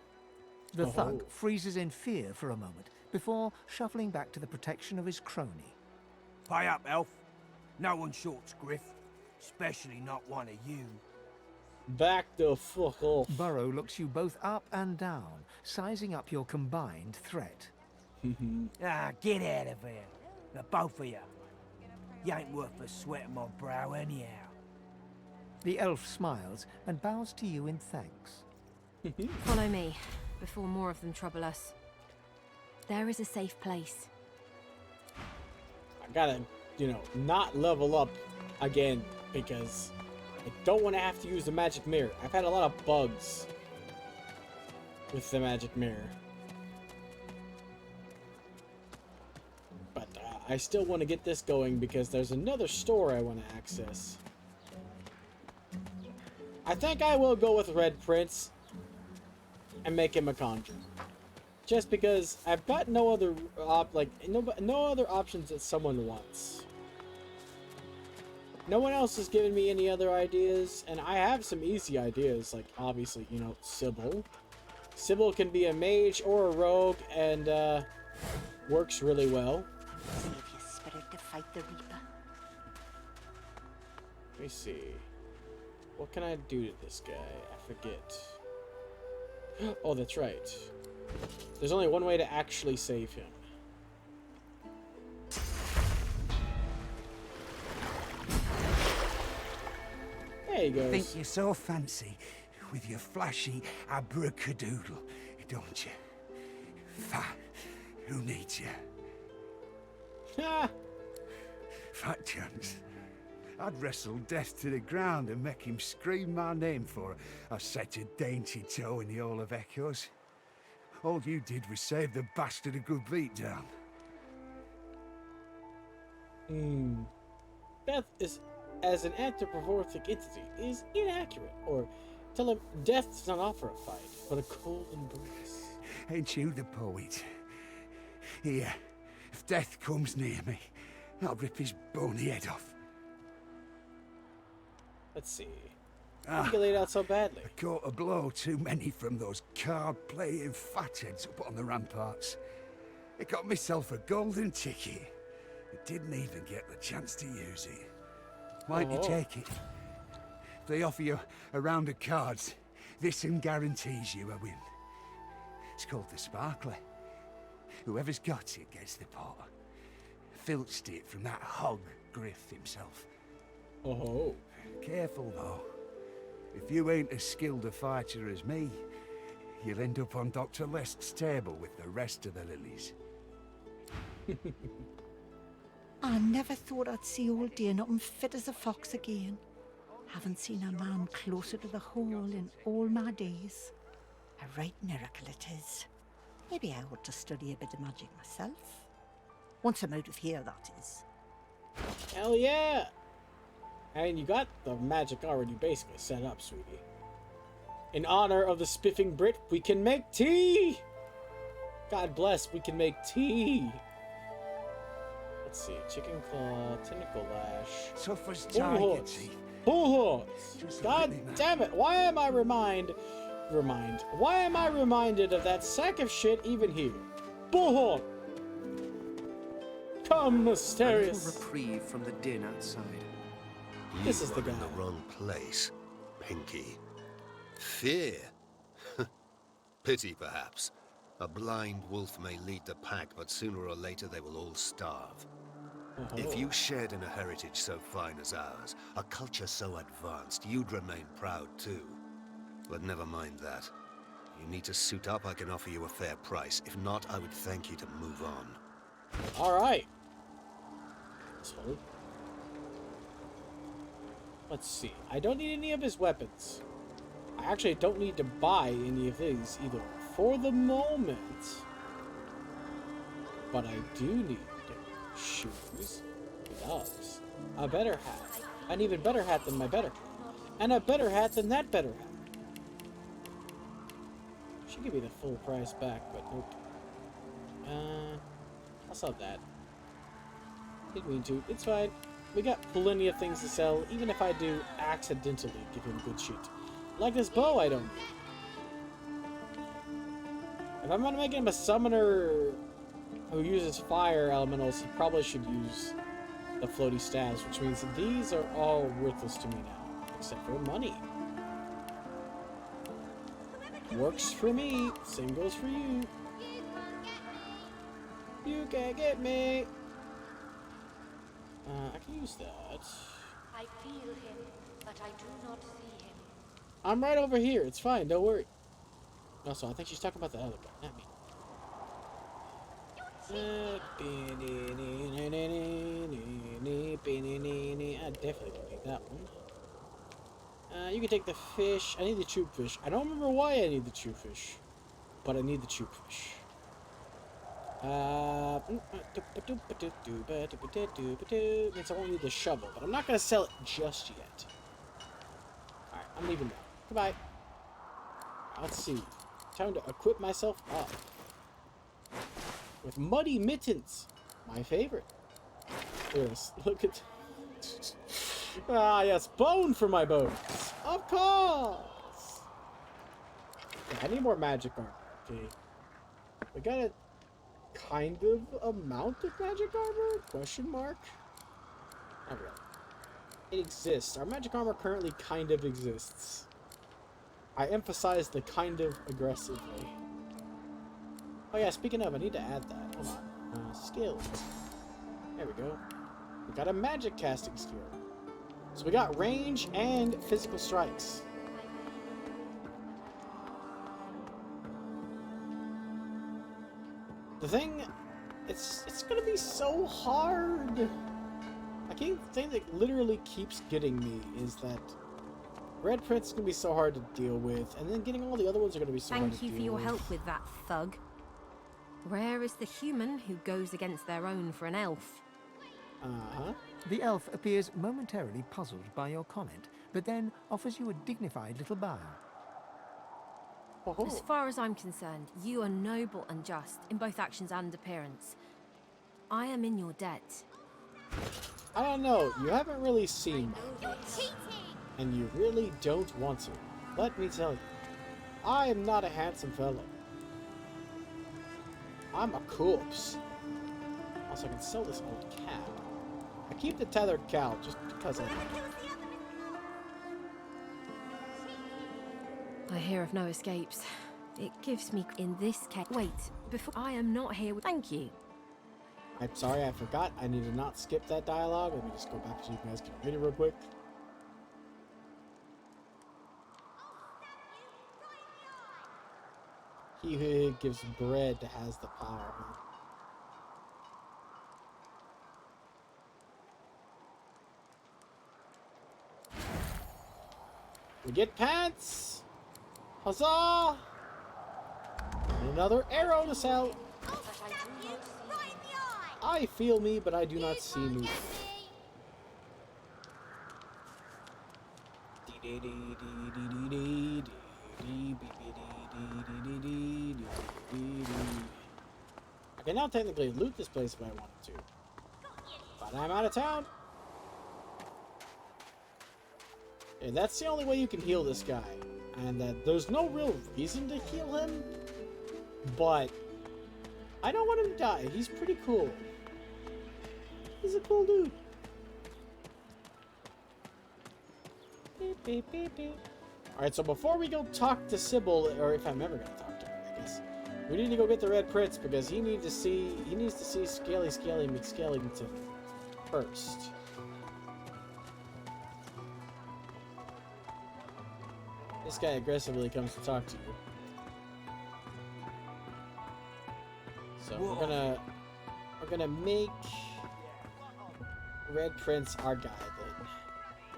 The thug freezes in fear for a moment before shuffling back to the protection of his crony. Pay up, elf. No one shorts Griff. Especially not one of you. Back the fuck off. Burrow looks you both up and down, sizing up your combined threat. Get out of here. The both of you. You ain't worth the sweat of my brow anyhow. The elf smiles and bows to you in thanks. Follow me, before more of them trouble us. There is a safe place. I gotta, not level up again because I don't want to have to use the magic mirror. I've had a lot of bugs with the magic mirror. But I still want to get this going because there's another store I want to access. I think I will go with Red Prince and make him a conjurer. Just because I've got no other no other options that someone wants. No one else has given me any other ideas, and I have some easy ideas, like obviously, Sybil. Sybil can be a mage or a rogue and works really well. Save your spirit to fight the Reaper. Let me see. What can I do to this guy? I forget. Oh, that's right. There's only one way to actually save him. There he goes. Think you're so fancy with your flashy abracadadoodle, don't you? Who needs you? Ha! Fat chance. I'd wrestle death to the ground and make him scream my name for such a dainty toe in the Hall of Echoes. All you did was save the bastard a good beatdown. Death is, as an anthropomorphic entity, is inaccurate. Or tell him death does not offer a fight, but a cold embrace. Ain't you the poet? Here, if death comes near me, I'll rip his bony head off. Let's see. You get laid out so badly. I caught a blow too many from those card-playing fatheads up on the ramparts. I got myself a golden ticket. I didn't even get the chance to use it. Why'd you take it? If they offer you a round of cards, this one guarantees you a win. It's called the Sparkler. Whoever's got it gets the pot. Filched it from that hog Griff himself. Oh. Careful though. If you ain't as skilled a fighter as me, you'll end up on Dr. Lest's table with the rest of the lilies. I never thought I'd see old dear nothing fit as a fox again. Haven't seen a man closer to the hole in all my days. A right miracle it is. Maybe I ought to study a bit of magic myself. Once I'm out of here, that is. Hell yeah! And you got the magic already basically set up, sweetie. In honor of the spiffing Brit, we can make tea! God bless, we can make tea! Let's see, chicken claw, tentacle lash. Suffers Bullhorns! Bullhorns! God damn it, why am I reminded of that sack of shit even here? Bullhorn! Come, mysterious! A little reprieve from the din outside. This is the You are in guy. the wrong place, Pinky. Fear? Pity, perhaps. A blind wolf may lead the pack, but sooner or later they will all starve. If you shared in a heritage so fine as ours, a culture so advanced, you'd remain proud too. But never mind that. If you need to suit up, I can offer you a fair price. If not, I would thank you to move on. Alright. So, let's see. I don't need any of his weapons. I actually don't need to buy any of these either for the moment. But I do need shoes, gloves, a better hat, an even better hat than my better hat, and a better hat than that better hat. Should give me the full price back, but nope. I'll sell that. Didn't mean to. It's fine. We got plenty of things to sell, even if I do accidentally give him good shit. Like this bow I don't need. If I'm gonna make him a summoner who uses fire elementals, he probably should use the floaty staves, which means that these are all worthless to me now, except for money. Works for me. Same goes for you. You can't get me. I can use that. I feel him, but I do not see him. I'm right over here. It's fine. Don't worry. Also, I think she's talking about the other guy, not me. I definitely don't need that one. You can take the fish. I need the tube fish. I don't remember why I need the tube fish, but I need the tube fish. Means I won't need the shovel, but I'm not gonna sell it just yet. Alright, I'm leaving now. Goodbye. Let's see. Time to equip myself up with muddy mittens, my favorite. Yes, look at. Ah, yes, bone for my bones. Of course. Yeah, I need more magic armor. Okay, we got a kind of amount of magic armor? Question mark. Not really. It exists. Our magic armor currently kind of exists. I emphasize the kind of aggressively. Oh yeah, speaking of, I need to add that. Hold on. Skills. There we go. We got a magic casting skill. So we got range and physical strikes. The thing, it's gonna be so hard. I think the thing that literally keeps getting me is that Red Prince is gonna be so hard to deal with, and then getting all the other ones are gonna be so hard to Thank you deal for your with. help with that, thug. Rare is the human who goes against their own for an elf. Uh-huh. The elf appears momentarily puzzled by your comment, but then offers you a dignified little bow. As far as I'm concerned, you are noble and just in both actions and appearance. I am in your debt. I don't know. You haven't really seen me. You're cheating! And you really don't want to. Let me tell you. I am not a handsome fellow. I'm a corpse. Also, I can sell this old cow. I keep the tethered cow just because I like it. I hear of no escapes. It gives me in this case. Wait, before I am not here with. Thank you. I'm sorry, I forgot. I need to not skip that dialogue. Let me just go back so you guys can read it real quick. He who gives bread has the power. We get pants! Huzzah! And another arrow to sell! I feel me, but I do not see me. I can now technically loot this place if I wanted to. But I'm out of town. And that's the only way you can heal this guy. And there's no real reason to heal him. But I don't want him to die. He's pretty cool. He's a cool dude. Beep, beep, beep, beep. Alright, so before we go talk to Sybil, or if I'm ever gonna talk to her, I guess, we need to go get the Red Prince because he needs to see Scaly McScallington first. This guy aggressively comes to talk to you. So we're gonna make Red Prince our guy then.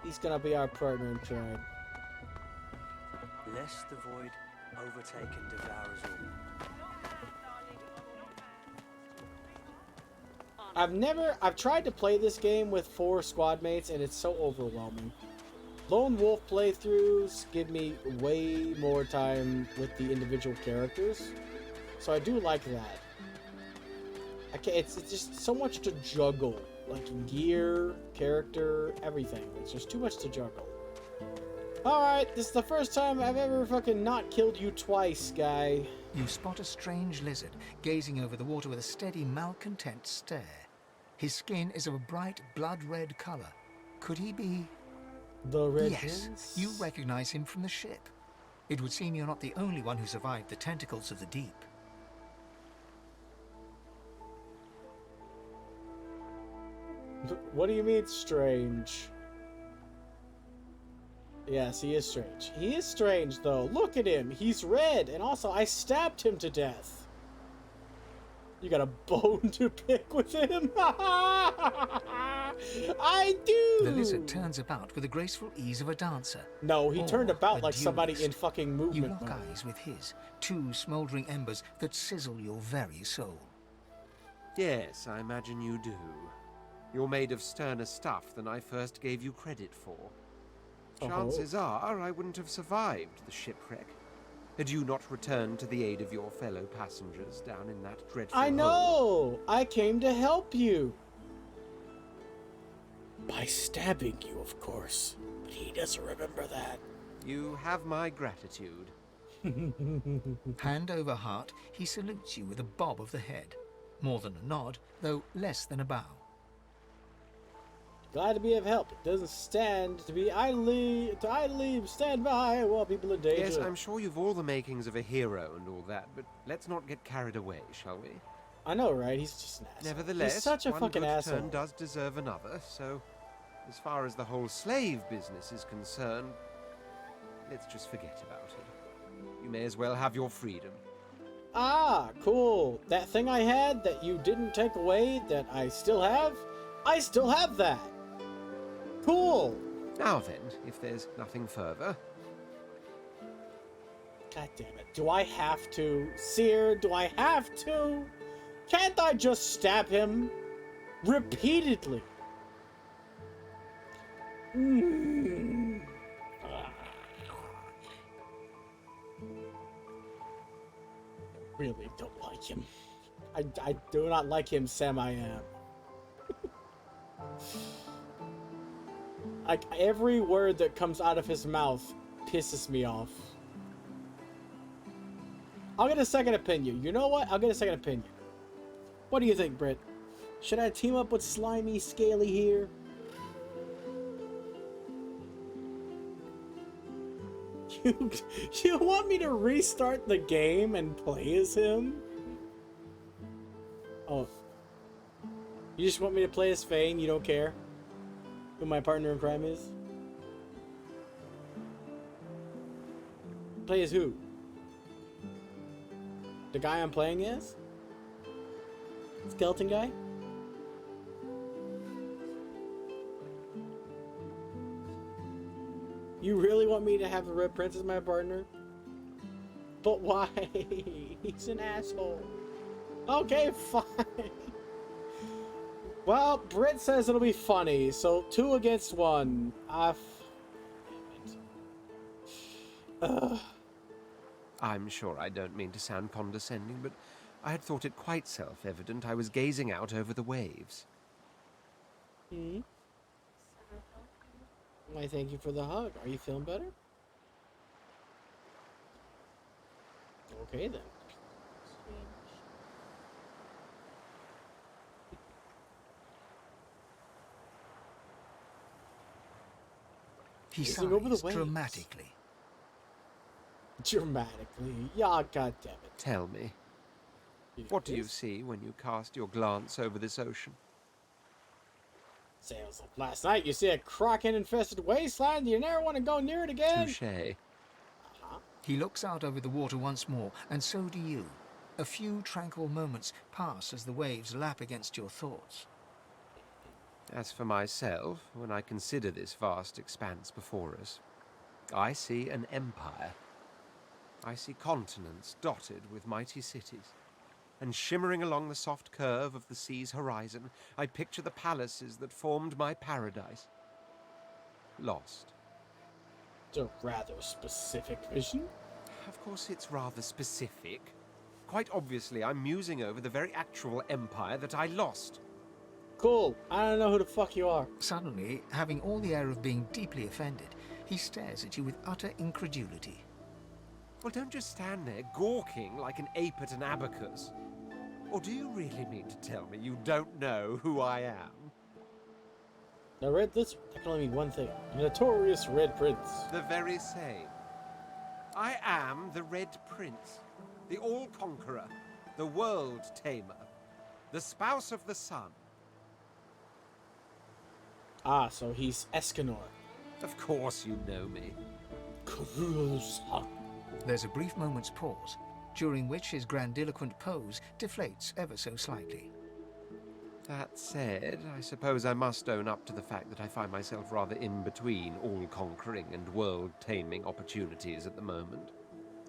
He's gonna be our partner in crime. Lest the void overtake and devour us all. I've tried to play this game with 4 squad mates and it's so overwhelming. Lone Wolf playthroughs give me way more time with the individual characters, so I do like that. It's just so much to juggle, like gear, character, everything. It's just too much to juggle. Alright, this is the first time I've ever fucking not killed you twice, guy. You spot a strange lizard gazing over the water with a steady, malcontent stare. His skin is of a bright, blood-red color. Could he be... the Red Yes, Prince? you recognize him from the ship. It would seem you're not the only one who survived the tentacles of the deep. What do you mean, strange? Yes, he is strange. He is strange, though. Look at him. He's red. And also, I stabbed him to death. You got a bone to pick with him? I do! The lizard turns about with the graceful ease of a dancer. No, he turned about like a somebody duelist. in fucking movement You lock mode. eyes with his, 2 smoldering embers that sizzle your very soul. Yes, I imagine you do. You're made of sterner stuff than I first gave you credit for. Chances are I wouldn't have survived the shipwreck had you not returned to the aid of your fellow passengers down in that dreadful I hole. know! I came to help you! By stabbing you, of course. But he doesn't remember that. You have my gratitude. Hand over heart, he salutes you with a bob of the head. More than a nod, though less than a bow. Glad to be of help. It doesn't stand to idly stand by while people are in danger. Yes, I'm sure you've all the makings of a hero and all that, but let's not get carried away, shall we? I know, right? He's just an asshole. Nevertheless, he's such a one fucking good asshole. turn does deserve another, so as far as the whole slave business is concerned, let's just forget about it. You may as well have your freedom. Ah, cool. That thing I had that you didn't take away that I still have that. Cool. Now then, if there's nothing further. God damn it. Do I have to? Seer, do I have to? Can't I just stab him? Repeatedly. really don't like him. I do not like him, Sam I am. Like, every word that comes out of his mouth pisses me off. I'll get a second opinion. You know what? I'll get a second opinion. What do you think, Britt? Should I team up with Slimy Scaly here? You want me to restart the game and play as him? Oh. You just want me to play as Fane? You don't care who my partner in crime is? Play as who? The guy I'm playing as? Skeleton guy? You really want me to have the Red Prince as my partner? But why? He's an asshole. Okay, fine. Well, Britt says it'll be funny, so 2 against 1. I'm sure I don't mean to sound condescending, but I had thought it quite self-evident I was gazing out over the waves. Hmm? Why, thank you for the hug. Are you feeling better? Okay, then. He sighs over the waves. dramatically. Dramatically. Yeah, goddammit. Tell me, what do you see when you cast your glance over this ocean? Say it was like last night. You see a kraken-infested wasteland, you never want to go near it again. Touché. He looks out over the water once more, and so do you. A few tranquil moments pass as the waves lap against your thoughts. As for myself, when I consider this vast expanse before us, I see an empire. I see continents dotted with mighty cities, and shimmering along the soft curve of the sea's horizon, I picture the palaces that formed my paradise. Lost. It's a rather specific vision. Of course it's rather specific. Quite obviously, I'm musing over the very actual empire that I lost. Cool. I don't know who the fuck you are. Suddenly, having all the air of being deeply offended, he stares at you with utter incredulity. Well, don't just stand there gawking like an ape at an abacus. Or do you really mean to tell me you don't know who I am? Now, Red, that can only mean one thing. The notorious Red Prince. The very same. I am the Red Prince, the All-Conqueror, the World-Tamer, the spouse of the sun. Ah, so he's Escanor. Of course you know me. There's a brief moment's pause, during which his grandiloquent pose deflates ever so slightly. That said, I suppose I must own up to the fact that I find myself rather in between all-conquering and world-taming opportunities at the moment.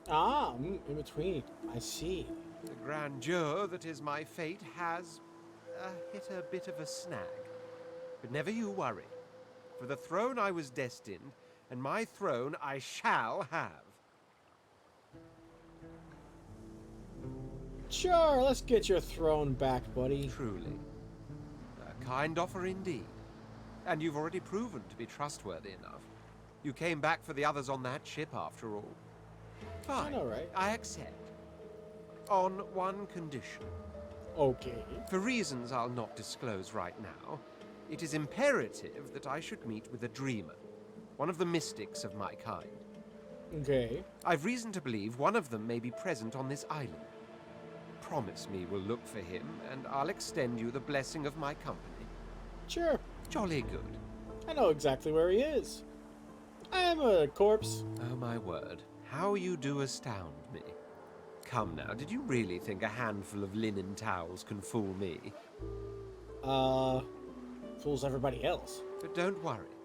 Ah, in between. I see. The grandeur that is my fate has hit a bit of a snag. But never you worry. For the throne I was destined, and my throne I shall have. Sure, let's get your throne back, buddy. Truly. A kind offer indeed. And you've already proven to be trustworthy enough. You came back for the others on that ship, after all. Fine, I know, right? I accept. On one condition. Okay. For reasons I'll not disclose right now, it is imperative that I should meet with a dreamer, one of the mystics of my kind. Okay. I've reason to believe one of them may be present on this island. Promise me we'll look for him, and I'll extend you the blessing of my company. Sure. Jolly good. I know exactly where he is. I am a corpse. Oh my word, how you do astound me. Come now, did you really think a handful of linen towels can fool me? Fools everybody else. But don't worry.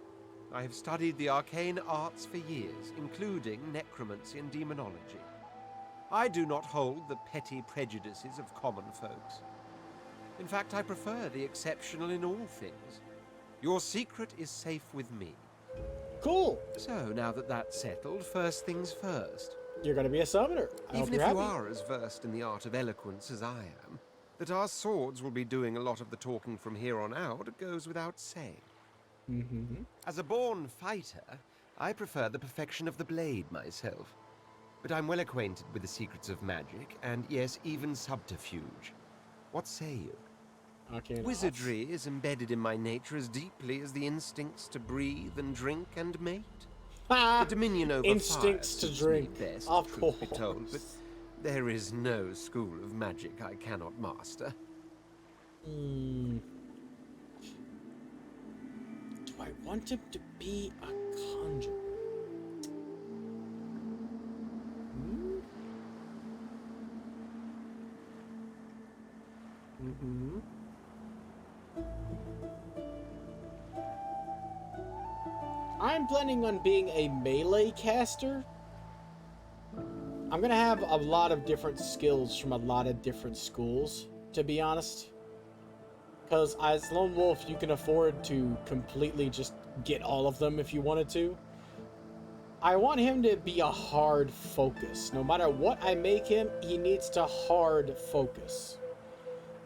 I have studied the arcane arts for years, including necromancy and demonology. I do not hold the petty prejudices of common folks. In fact, I prefer the exceptional in all things. Your secret is safe with me. Cool. So, now that that's settled, first things first. you're going to be a summoner. I hope Even you're if happy. you are as versed in the art of eloquence as I am, that our swords will be doing a lot of the talking from here on out goes without saying. Mm-hmm. As a born fighter, I prefer the perfection of the blade myself. But I'm well acquainted with the secrets of magic, and yes, even subterfuge. What say you? Okay, Wizardry is embedded in my nature as deeply as the instincts to breathe and drink and mate. The dominion over Instincts fire to suits me drink, best, of truth be told, course. but there is no school of magic I cannot master. Do I want him to be a conjurer? I'm planning on being a melee caster. I'm gonna have a lot of different skills from a lot of different schools, to be honest. Because as Lone Wolf, you can afford to completely just get all of them if you wanted to. I want him to be a hard focus. No matter what I make him, he needs to hard focus.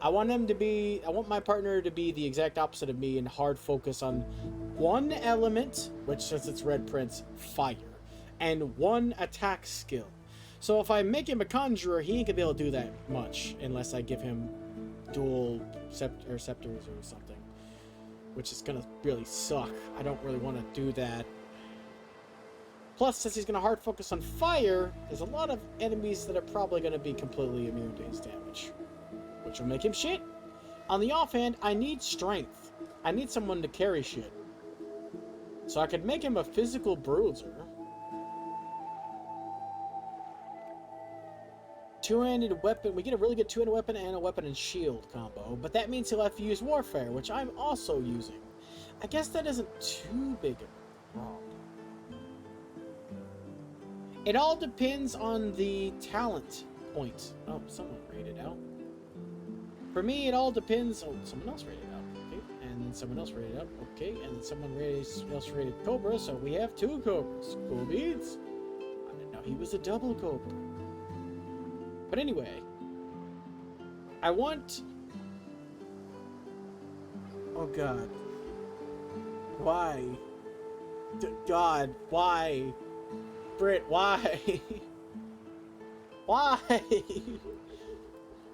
I want my partner to be the exact opposite of me and hard focus on one element, which since it's Red Prince, fire, and one attack skill. So if I make him a conjurer, he ain't gonna be able to do that much unless I give him dual scepters or something, which is gonna really suck. I don't really want to do that. Plus, since he's gonna hard focus on fire, there's a lot of enemies that are probably gonna be completely immune to his damage, which will make him shit. On the offhand, I need strength. I need someone to carry shit. So I could make him a physical bruiser. Two-handed weapon. We get a really good two-handed weapon and a weapon and shield combo, but that means he'll have to use warfare, which I'm also using. I guess that isn't too big of a problem. It all depends on the talent point. Oh, someone rated out. For me, it all depends. Oh, someone else rated out. Okay, and then someone else rated out. Okay, and then someone else rated Cobra. So we have two Cobras. Cool beans. I didn't know he was a double Cobra. But anyway, I want. Oh God. Why? God, why? Britt, why? Why?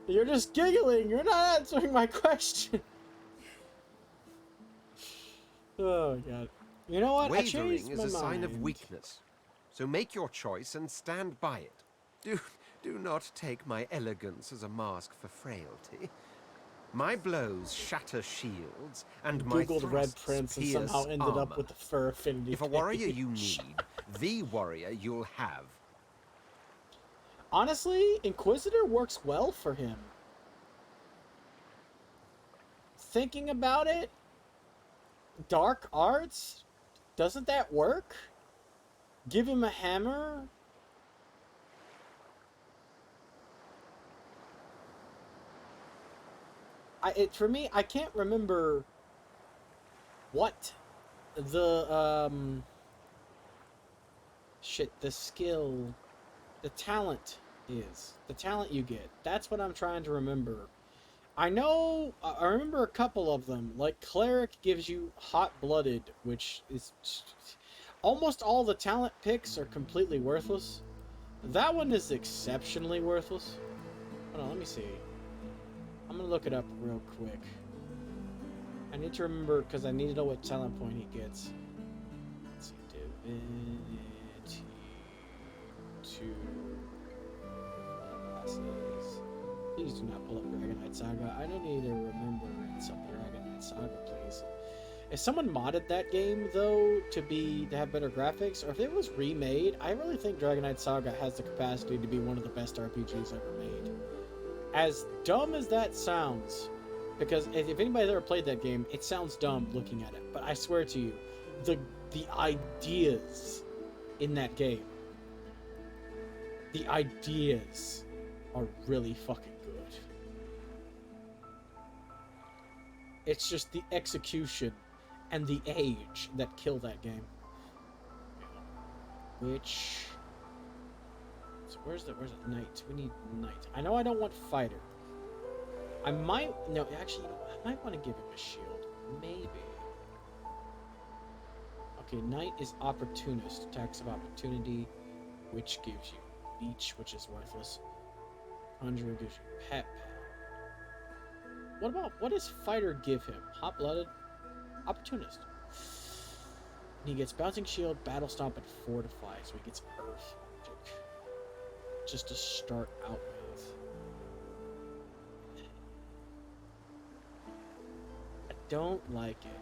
You're just giggling. You're not answering my question. Oh God. You know what? Wavering is a sign of weakness. So make your choice and stand by it. Do not take my elegance as a mask for frailty. My blows shatter shields, and my Googled Red thrusts Prince and pierce somehow ended armor. up with the fur affinity. If a warrior you need, the warrior you'll have. Honestly, Inquisitor works well for him. Thinking about it, Dark Arts, doesn't that work? Give him a hammer? For me, I can't remember what the the skill, the talent is. The talent you get. That's what I'm trying to remember. I remember a couple of them. Like Cleric gives you Hot-Blooded, which is almost all the talent picks are completely worthless. That one is exceptionally worthless. Hold on, let me see. I'm gonna look it up real quick. I need to remember because I need to know what talent point he gets. Let's see, Divinity 2 classes. Please do not pull up Dragon Knight Saga. I don't need to remember it's up Dragon Knight Saga, please. If someone modded that game though to have better graphics, or if it was remade, I really think Dragon Knight Saga has the capacity to be one of the best RPGs ever made. As dumb as that sounds, because if anybody's ever played that game, it sounds dumb looking at it, but I swear to you, the ideas in that game, the ideas are really fucking good. It's just the execution and the age that kill that game. Which So where's the knight? We need knight. I know I don't want fighter. I might no actually I might want to give him a shield. Maybe. Okay, knight is opportunist, attacks of opportunity, which gives you leech, which is worthless. Conjurer gives you pet. What does fighter give him? Hot-blooded, opportunist. He gets bouncing shield, battle stomp, and fortify, so he gets earth magic. Just to start out with. I don't like it.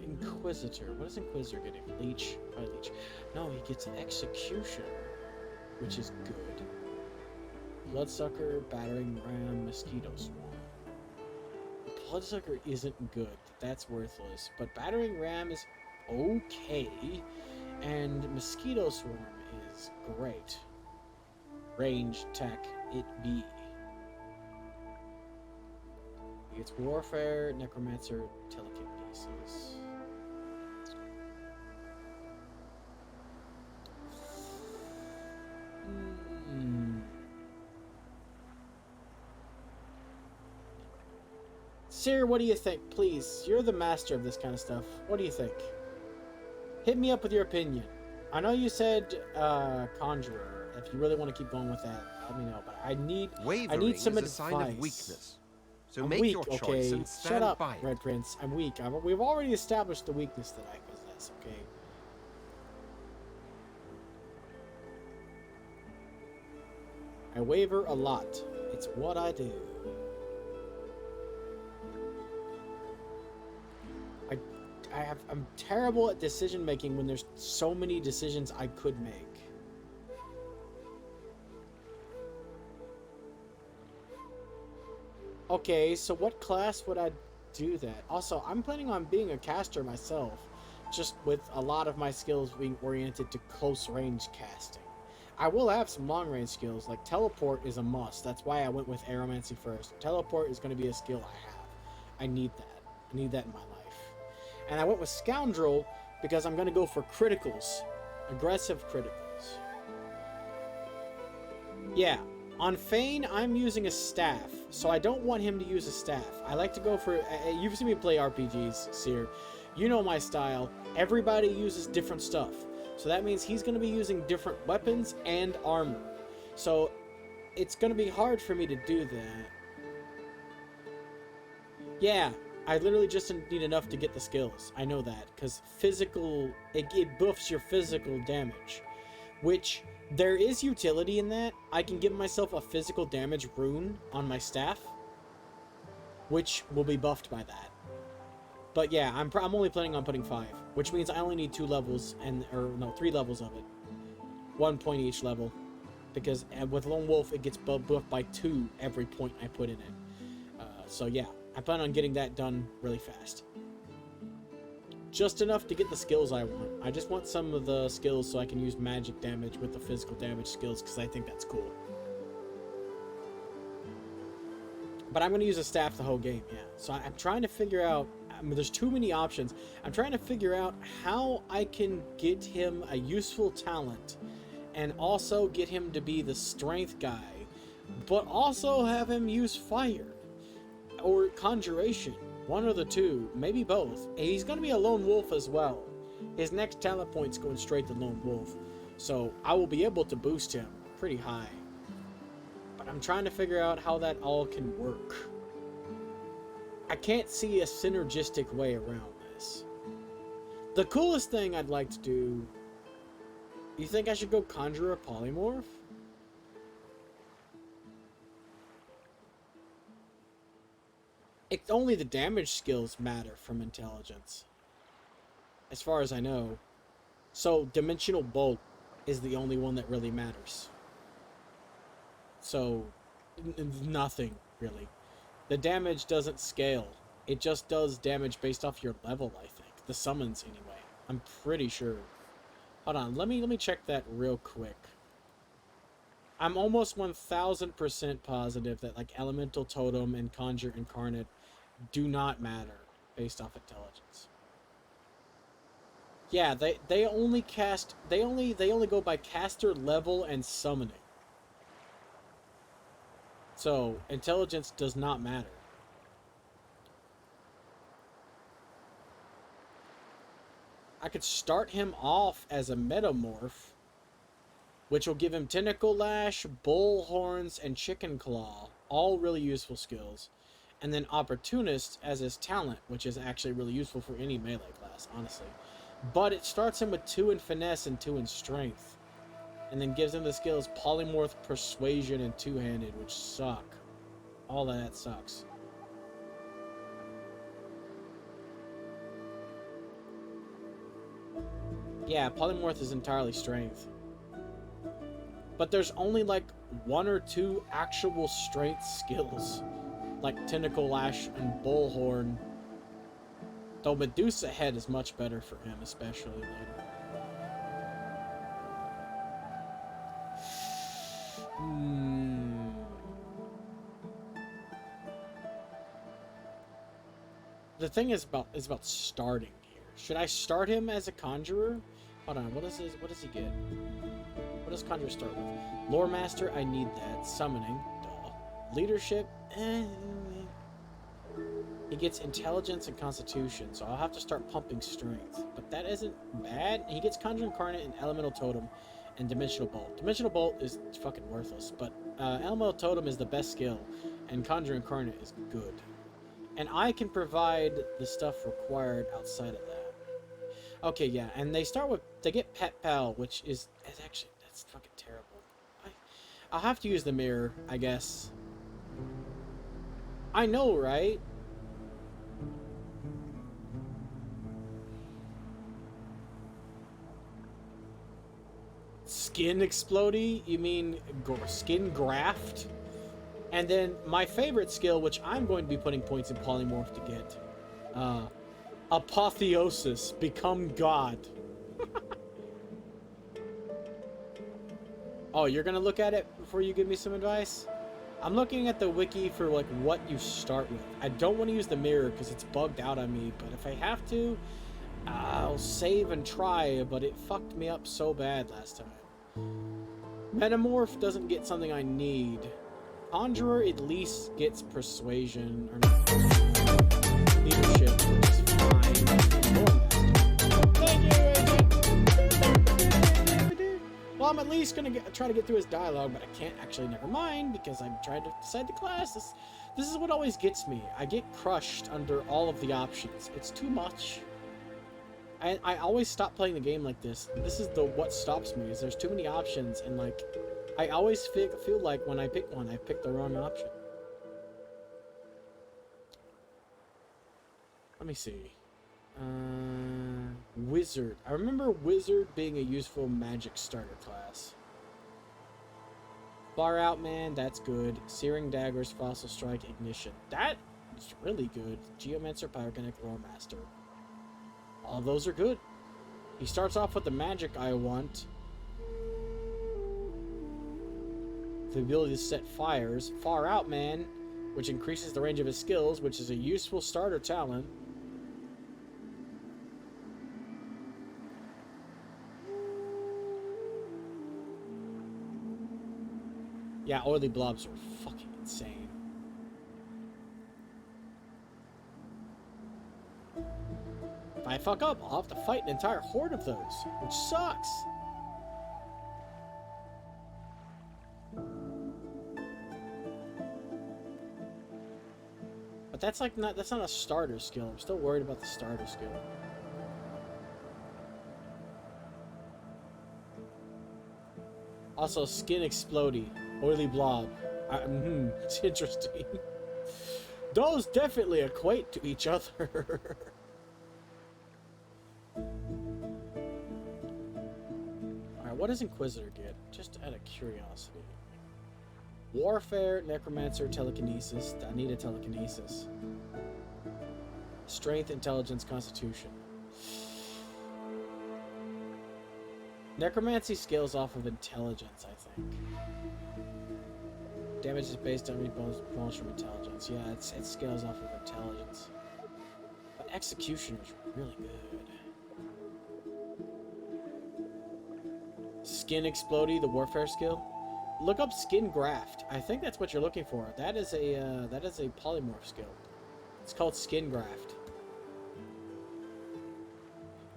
Inquisitor. What does Inquisitor get? Leech? Leech. No, he gets Executioner, which is good. Bloodsucker, Battering Ram, Mosquito Swarm. Bloodsucker isn't good. That's worthless. But Battering Ram is okay. And Mosquito Swarm is great. Range attack, it be. He gets Warfare, Necromancer, Telekinesis. Sir, what do you think? Please, you're the master of this kind of stuff. What do you think? Hit me up with your opinion. I know you said Conjurer. If you really want to keep going with that, let me know. But I need some is advice. A sign of weakness. So I'm make weak, your choice okay? and stand Shut up, by it. Red Prince. I'm weak. We've already established the weakness that I possess, okay? I waver a lot. It's what I do. I'm terrible at decision making when there's so many decisions I could make. Okay, so what class would I do that? Also, I'm planning on being a caster myself, just with a lot of my skills being oriented to close range casting. I will have some long range skills, like teleport is a must. That's why I went with aeromancy first. Teleport is going to be a skill I have. I need that. I need that in my life. And I went with Scoundrel because I'm going to go for criticals. Aggressive criticals. Yeah. On Fane, I'm using a staff. So I don't want him to use a staff. I like to go for... You've seen me play RPGs, Seer. You know my style. Everybody uses different stuff. So that means he's going to be using different weapons and armor. So it's going to be hard for me to do that. Yeah. I literally just need enough to get the skills. I know that, because physical, it buffs your physical damage, which there is utility in that. I can give myself a physical damage rune on my staff, which will be buffed by that. But yeah, I'm only planning on putting 5, which means I only need 2 levels, or no, 3 levels of it. 1 point each level, because with Lone Wolf, it gets buffed by 2 every point I put in it. So yeah. I plan on getting that done really fast. Just enough to get the skills I want. I just want some of the skills so I can use magic damage with the physical damage skills because I think that's cool. But I'm going to use a staff the whole game, yeah. So I'm trying to figure out... there's too many options. I'm trying to figure out how I can get him a useful talent and also get him to be the strength guy, but also have him use fire. Or conjuration, one of the two, maybe both. And he's going to be a lone wolf as well. His next talent point's going straight to lone wolf, so I will be able to boost him pretty high. But I'm trying to figure out how that all can work. I can't see a synergistic way around this. The coolest thing I'd like to do... You think I should go Conjurer Polymorph? It's only the damage skills matter from intelligence, as far as I know. So Dimensional Bolt is the only one that really matters. So nothing really. The damage doesn't scale. It just does damage based off your level, I think. The summons anyway. I'm pretty sure. Hold on, let me check that real quick. I'm almost 1000% positive that like Elemental Totem and Conjure Incarnate do not matter based off intelligence. Yeah, they only cast they only go by caster level and summoning. So intelligence does not matter. I could start him off as a metamorph, which will give him Tentacle Lash, Bull Horns, and Chicken Claw. All really useful skills. And then Opportunist as his talent, which is actually really useful for any melee class, honestly. But it starts him with 2 in Finesse and 2 in Strength. And then gives him the skills Polymorph, Persuasion, and Two-Handed, which suck. All of that sucks. Yeah, Polymorph is entirely Strength. But there's only like 1 or 2 actual Strength skills. Like Tentacle Lash and Bullhorn. Though Medusa Head is much better for him, especially later. The thing is about starting here. Should I start him as a conjurer? Hold on, what does he get? What does conjurer start with? Lore Master, I need that. Summoning, duh. Leadership, He gets intelligence and constitution, so I'll have to start pumping strength. But that isn't bad. He gets Conjure Incarnate and Elemental Totem and Dimensional Bolt. Dimensional Bolt is fucking worthless, but Elemental Totem is the best skill, and Conjure Incarnate is good. And I can provide the stuff required outside of that. Okay, yeah, and they get Pet Pal, which is actually, that's fucking terrible. I'll have to use the mirror, I guess. I know, right? Skin explodey? You mean skin graft? And then my favorite skill, which I'm going to be putting points in Polymorph to get. Apotheosis. Become God. Oh, you're gonna look at it before you give me some advice? I'm looking at the wiki for like what you start with. I don't want to use the mirror because it's bugged out on me, but if I have to, I'll save and try, but it fucked me up so bad last time. Metamorph doesn't get something I need. Conjurer at least gets Persuasion, or not, Leadership, which is fine. Thank you! Well, I'm at least gonna try to get through his dialogue, but I can't actually, never mind, because I'm trying to decide the class. This is what always gets me. I get crushed under all of the options. It's too much. I always stop playing the game like this. This is what stops me, is there's too many options, and like, I always feel like when I pick one, I pick the wrong option. Let me see. Wizard. I remember Wizard being a useful magic starter class. Far Out Man, that's good. Searing Daggers, Fossil Strike, Ignition. That is really good. Geomancer, Pyrokinetic, Lore Master. All those are good. He starts off with the magic I want. The ability to set fires. Far Out Man, which increases the range of his skills, which is a useful starter talent. Yeah, Oily Blobs are fucking insane. If I fuck up, I'll have to fight an entire horde of those, which sucks. But that's like that's not a starter skill. I'm still worried about the starter skill. Also, Skin Explodey, Oily Blob. It's interesting. Those definitely equate to each other. Alright, what does Inquisitor get? Just out of curiosity. Warfare, Necromancer, Telekinesis. I need a Telekinesis. Strength, Intelligence, Constitution. Necromancy scales off of Intelligence, I think. Damage is based on bonus from intelligence. Yeah, it scales off of intelligence. But Executioner's really good. Skin Explodey, the warfare skill. Look up Skin Graft. I think that's what you're looking for. That is a polymorph skill. It's called Skin Graft.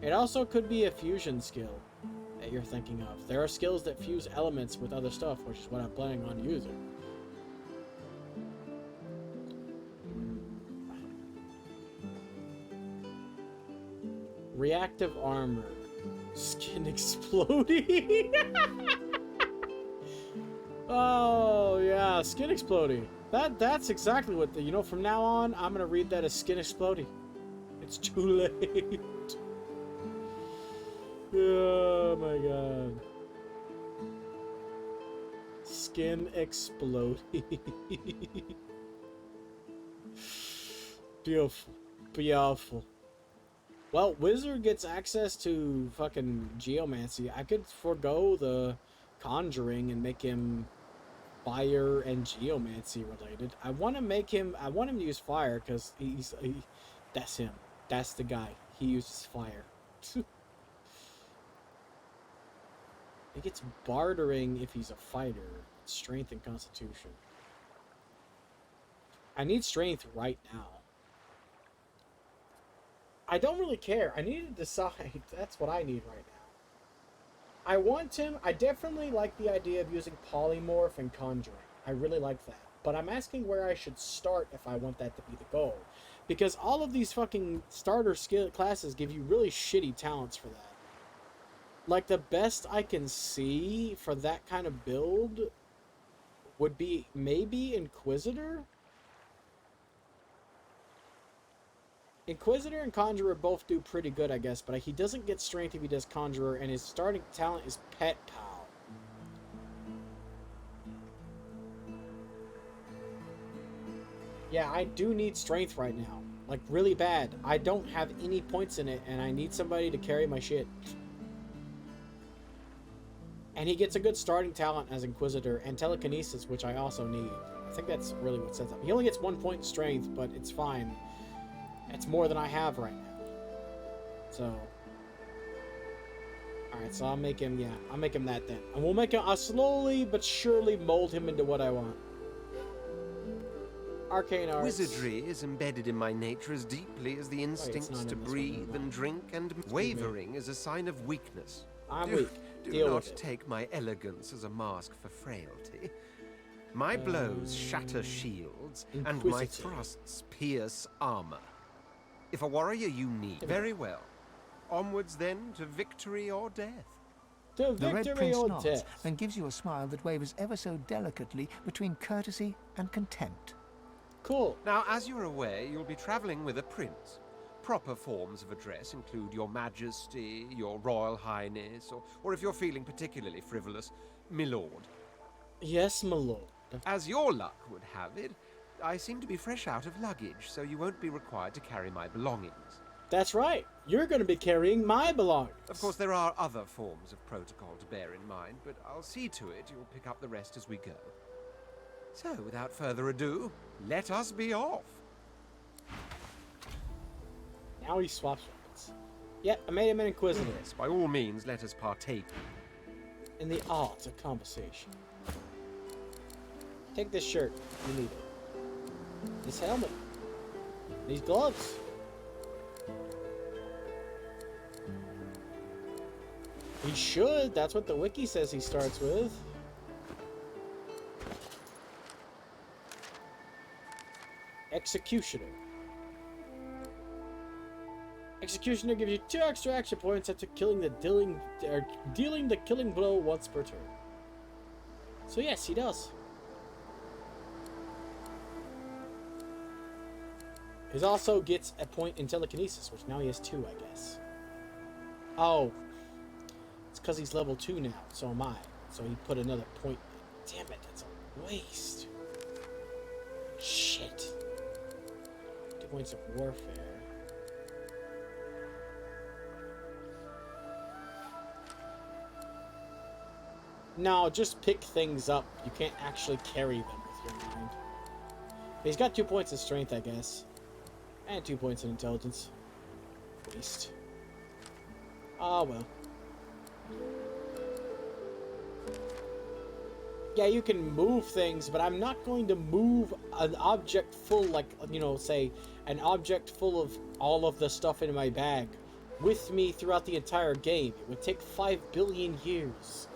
It also could be a fusion skill that you're thinking of. There are skills that fuse elements with other stuff, which is what I'm planning on using. Reactive armor. Skin Explodey. Oh yeah, Skin Explodey. That's exactly what the, you know, from now on I'm gonna read that as Skin Explodey. It's too late. Oh my god. Skin Explodey. Beautiful. Beautiful. Well, Wizard gets access to fucking Geomancy. I could forego the Conjuring and make him Fire and Geomancy related. I want him to use Fire because that's him. That's the guy. He uses Fire. He gets Bartering if he's a fighter. Strength and Constitution. I need Strength right now. I don't really care. I need to decide. That's what I need right now. I want him. I definitely like the idea of using Polymorph and Conjuring. I really like that. But I'm asking where I should start if I want that to be the goal. Because all of these fucking starter skill classes give you really shitty talents for that. Like, the best I can see for that kind of build would be maybe Inquisitor? Inquisitor and Conjurer both do pretty good, I guess, but he doesn't get Strength if he does Conjurer, and his starting talent is Pet Pal. Yeah, I do need Strength right now. Like, really bad. I don't have any points in it, and I need somebody to carry my shit. And he gets a good starting talent as Inquisitor, and Telekinesis, which I also need. I think that's really what sets up. He only gets 1 point in Strength, but it's fine. It's more than I have right now. So. Alright, so I'll make him, I'll make him that then. And we'll make him, I'll slowly but surely mold him into what I want. Arcane Arts. Wizardry is embedded in my nature as deeply as the instincts to breathe and drink, and wavering is a sign of weakness. I'm weak. Do not take my elegance as a mask for frailty. My blows shatter shields, and my thrusts pierce armor. If a warrior you need, very well. Onwards then to victory or death. To the Red victory Prince or nods death. and gives you a smile that wavers ever so delicately between courtesy and contempt. Cool. Now, as you're aware, you'll be traveling with a prince. Proper forms of address include Your Majesty, Your Royal Highness, or if you're feeling particularly frivolous, My Lord. Yes, my lord. As your luck would have it, I seem to be fresh out of luggage, so you won't be required to carry my belongings. That's right. You're going to be carrying my belongings. Of course, there are other forms of protocol to bear in mind, but I'll see to it you'll pick up the rest as we go. So, without further ado, let us be off. Now he swaps weapons. Yep, I made him an Inquisitor. Yes, by all means, let us partake in the art of conversation. Take this shirt. You need it. This helmet. These gloves. He should. That's what the wiki says he starts with. Executioner. Executioner gives you 2 extra action points after killing the dealing the killing blow once per turn. So yes, he does. He also gets a point in telekinesis, which now he has 2, I guess. Oh. It's because he's level 2 now, so am I. So he put another point in. Damn it, that's a waste. Shit. 2 points of warfare. No, just pick things up. You can't actually carry them with Never mind. He's got 2 points in strength, I guess. And 2 points in intelligence. Waste. Ah, well. Yeah, you can move things, but I'm not going to move an object full, like, you know, say, an object full of all of the stuff in my bag with me throughout the entire game. It would take 5 billion years.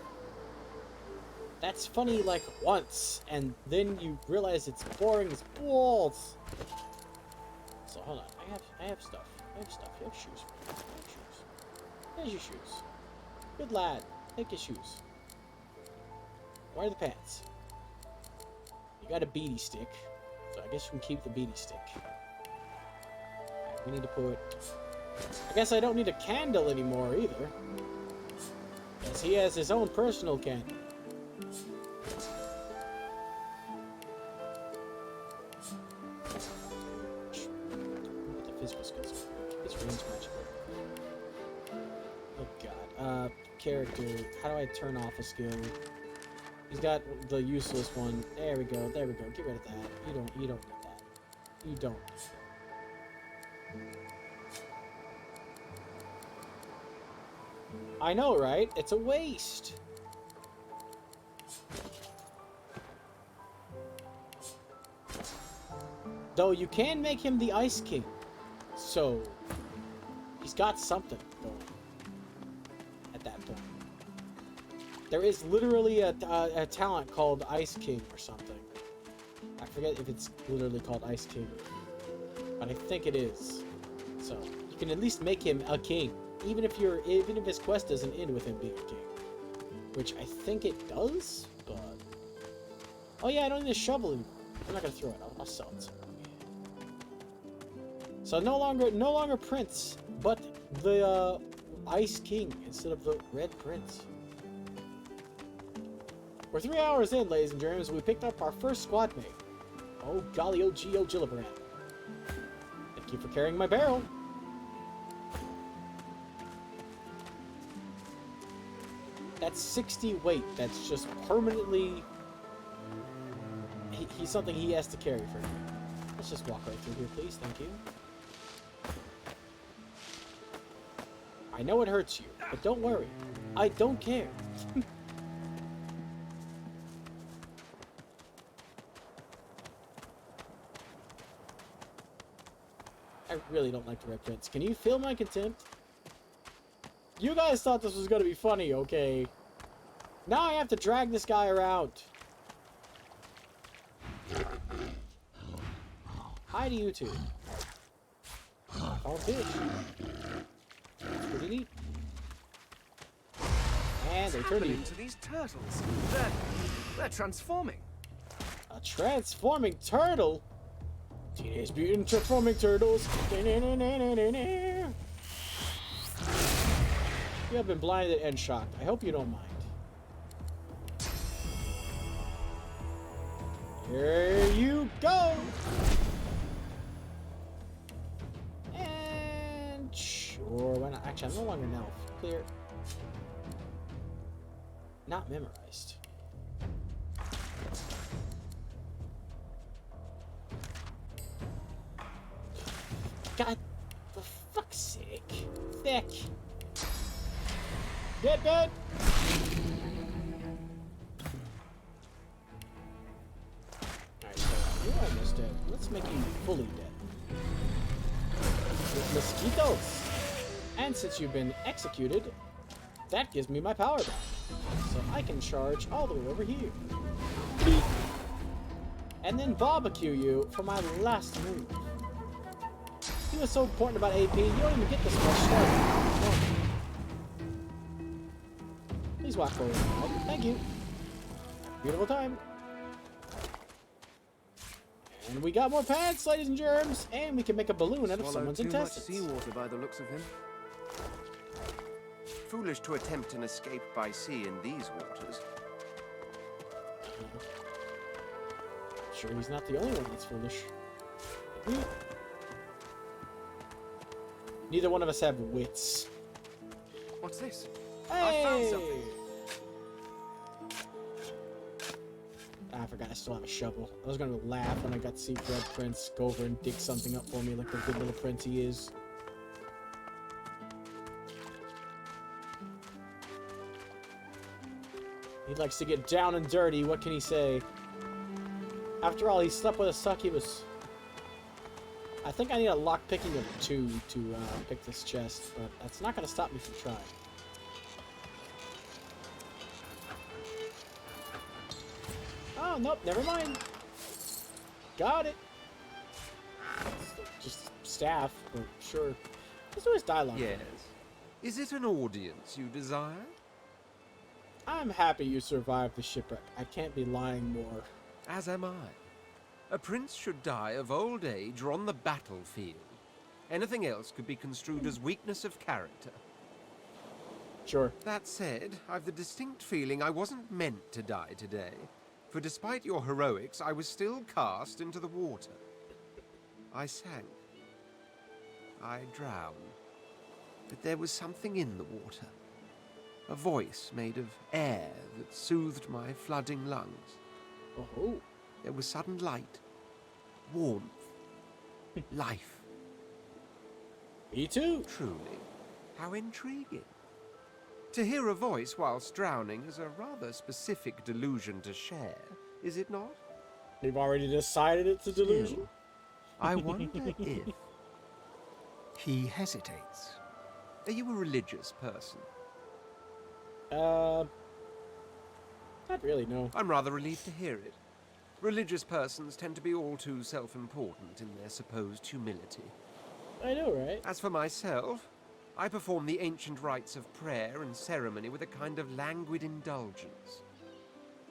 That's funny, like, once, and then you realize it's boring as balls. So, hold on. I have stuff. I have stuff. You have shoes. I have shoes. There's your shoes. Good lad. Take your shoes. Where are the pants? You got a beady stick, so I guess you can keep the beady stick. Right, we need to put... I guess I don't need a candle anymore either, because he has his own personal candle. What the physical skills are. His range magical. Oh god. Character. How do I turn off a skill? He's got the useless one. There we go. There we go. Get rid of that. You don't need that. You don't. I know, right? It's a waste. Though you can make him the Ice King. So he's got something going at that point. There is literally a talent called Ice King or something. I forget if it's literally called Ice King, but I think it is. So you can at least make him a king, even if his quest doesn't end with him being a king, which I think it does. But oh yeah, I don't need a shovel anymore. I'm not gonna throw it. I'll sell it. So no longer Prince, but the Ice King instead of the Red Prince. We're 3 hours in, ladies and germs, and we picked up our first squad mate. Oh, golly, oh, gee, oh, Gillibrand. Thank you for carrying my barrel. That's 60 weight. That's just permanently... He's something he has to carry for me. Let's just walk right through here, please. Thank you. I know it hurts you, but don't worry. I don't care. I really don't like the Red Prince. Can you feel my contempt? You guys thought this was gonna be funny, okay? Now I have to drag this guy around. Hi to you two. Oh, fish. That's pretty neat. And they turn into these turtles. They're transforming. A transforming turtle? Teenage Mutant Transforming Turtles. You have been blinded and shocked. I hope you don't mind. Here you go! And sure, why not? Actually, I'm no longer an elf. Clear. Not memorized. God, for fuck's sake. Thick. Get dead! Alright, so you're almost dead. Let's make you fully dead. With mosquitoes! And since you've been executed, that gives me my power back. So I can charge all the way over here. Beep. And then barbecue you for my last move. He was so important about AP, you don't even get this much started. Please walk forward. Oh, thank you. Beautiful time. And we got more pants, ladies and germs, and we can make a balloon out of someone's intestines. Too much seawater by the looks of him. Foolish to attempt an escape by sea in these waters. Sure, he's not the only one that's foolish. Neither one of us have wits. What's this? Hey! I found something. Ah, forgot I still have a shovel. I was gonna laugh when I got to see Red Prince go over and dig something up for me like the good little prince he is. He likes to get down and dirty, what can he say? After all, he slept with a succubus. I think I need a lock picking of 2 to pick this chest, but that's not gonna stop me from trying. Oh, nope, never mind. Got it. Just staff, but sure. There's always dialogue. Yes. Is it an audience you desire? I'm happy you survived the shipwreck. I can't be lying more. As am I. A prince should die of old age or on the battlefield. Anything else could be construed as weakness of character. Sure. That said, I've the distinct feeling I wasn't meant to die today. For despite your heroics, I was still cast into the water. I sank. I drowned. But there was something in the water. A voice made of air that soothed my flooding lungs. Oh. There was sudden light, warmth, life. Me too. Truly. How intriguing. To hear a voice whilst drowning is a rather specific delusion to share, is it not? You've already decided it's a delusion? Still, I wonder if... He hesitates. Are you a religious person? Not really, no. I'm rather relieved to hear it. Religious persons tend to be all too self-important in their supposed humility. I know, right? As for myself, I perform the ancient rites of prayer and ceremony with a kind of languid indulgence.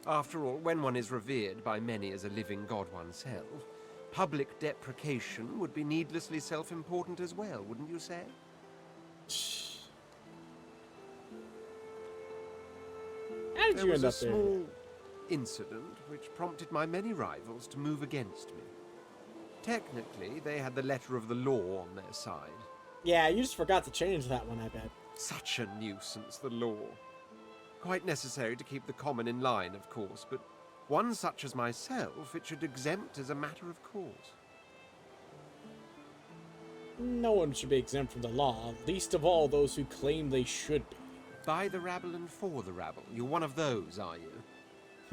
After all, when one is revered by many as a living god oneself, public deprecation would be needlessly self-important as well, wouldn't you say? How did There you was end a up there? small incident which prompted my many rivals to move against me. Technically, they had the letter of the law on their side. Yeah, you just forgot to change that one, I bet. Such a nuisance, the law. Quite necessary to keep the common in line, of course, but one such as myself it should exempt as a matter of course. No one should be exempt from the law, least of all those who claim they should be. By the rabble and for the rabble. You're one of those, are you?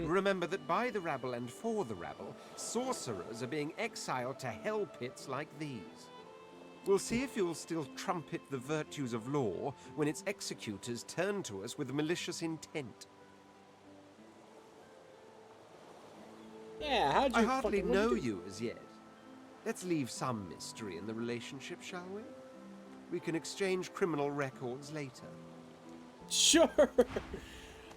Remember that by the rabble and for the rabble, sorcerers are being exiled to hell pits like these. We'll see if you'll still trumpet the virtues of law when its executors turn to us with malicious intent. Yeah, how'd you I hardly fucking know do? you as yet. Let's leave some mystery in the relationship, shall we? We can exchange criminal records later. Sure.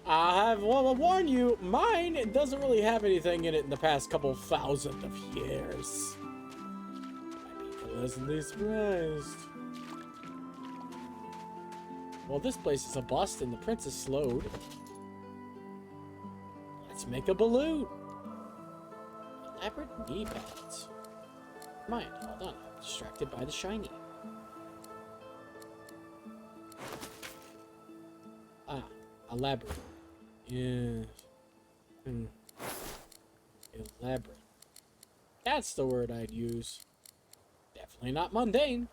I'll warn you, mine doesn't really have anything in it in the past couple thousand of years. I'd be pleasantly surprised. Well, this place is a bust and the prince is slowed. Let's make a balloon. Elaborate knee pads. Mind, hold on. I'm distracted by the shiny. Ah, elaborate. Yeah. Elaborate. That's the word I'd use. Definitely not mundane.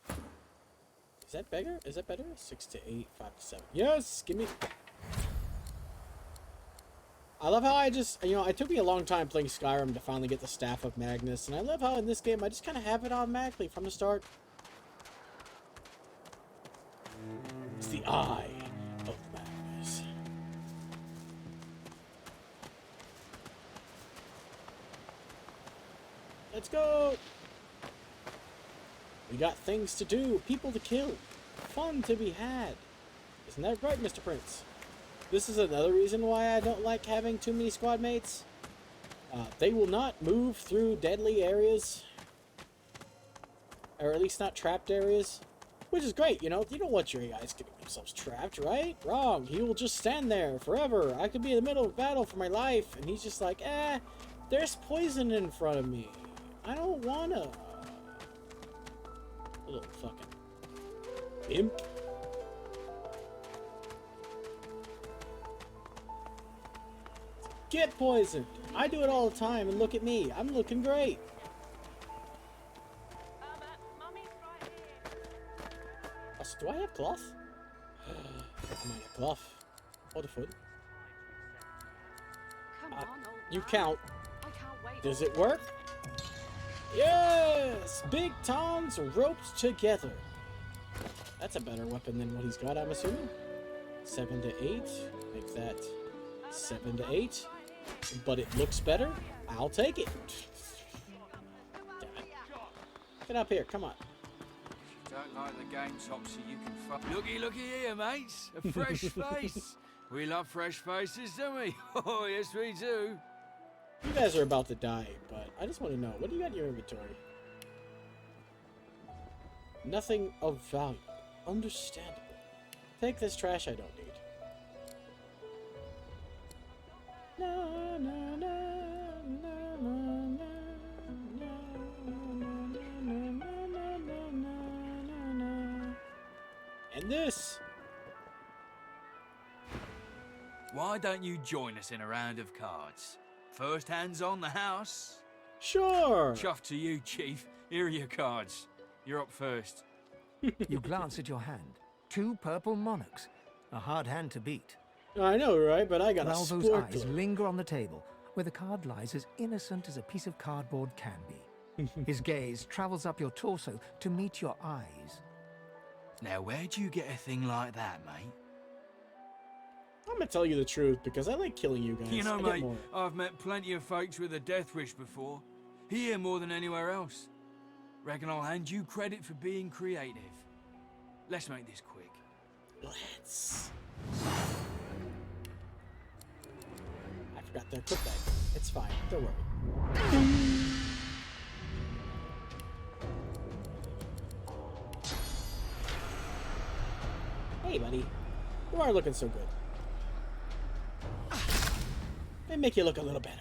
Is that bigger? Is that better? 6 to 8, 5 to 7. Yes, give me. I love how I just, you know, it took me a long time playing Skyrim to finally get the Staff of Magnus, and I love how in this game I just kind of have it automatically from the start. It's the Eye of Magnus. Let's go! We got things to do, people to kill, fun to be had. Isn't that right, Mr. Prince? This is another reason why I don't like having too many squad mates. They will not move through deadly areas. Or at least not trapped areas. Which is great, you know. You don't want your guys getting themselves trapped, right? Wrong. He will just stand there forever. I could be in the middle of battle for my life. And he's just like, there's poison in front of me. I don't wanna. Little fucking imp. get poisoned. I do it all the time, and look at me. I'm looking great. Also, do I have cloth? I might have cloth. Hold the foot. You count. Does it work? Yes! Big tongs roped together. That's a better weapon than what he's got, I'm assuming. 7 to 8. Make that 7 to 8. But it looks better. I'll take it. Damn it. Get up here, come on. Don't like the game, Topsy, you can fuck. Looky here, mates. A fresh face. We love fresh faces, don't we? Oh, yes, we do. You guys are about to die, but I just want to know, what do you got in your inventory? Nothing of value. Understandable. Take this trash I don't need. Na, na, na, na, na, na, na. And this. Why don't you join us in a round of cards? First hands on the house. Sure. Chuff to you, Chief. Here are your cards. You're up first. You glance at your hand. 2 purple monarchs. A hard hand to beat. I know, right? But I got Ralvo's a sporkler. eyes linger on the table, where the card lies as innocent as a piece of cardboard can be. His gaze travels up your torso to meet your eyes. Now, where'd you get a thing like that, mate? I'm gonna tell you the truth because I like killing you guys. You know, I get mate, more. I've met plenty of folks with a death wish before. Here more than anywhere else. Reckon I'll hand you credit for being creative. Let's make this quick. Let's. I forgot to equip that. It's fine. Don't worry. Hey, buddy. You are looking so good. They make you look a little better.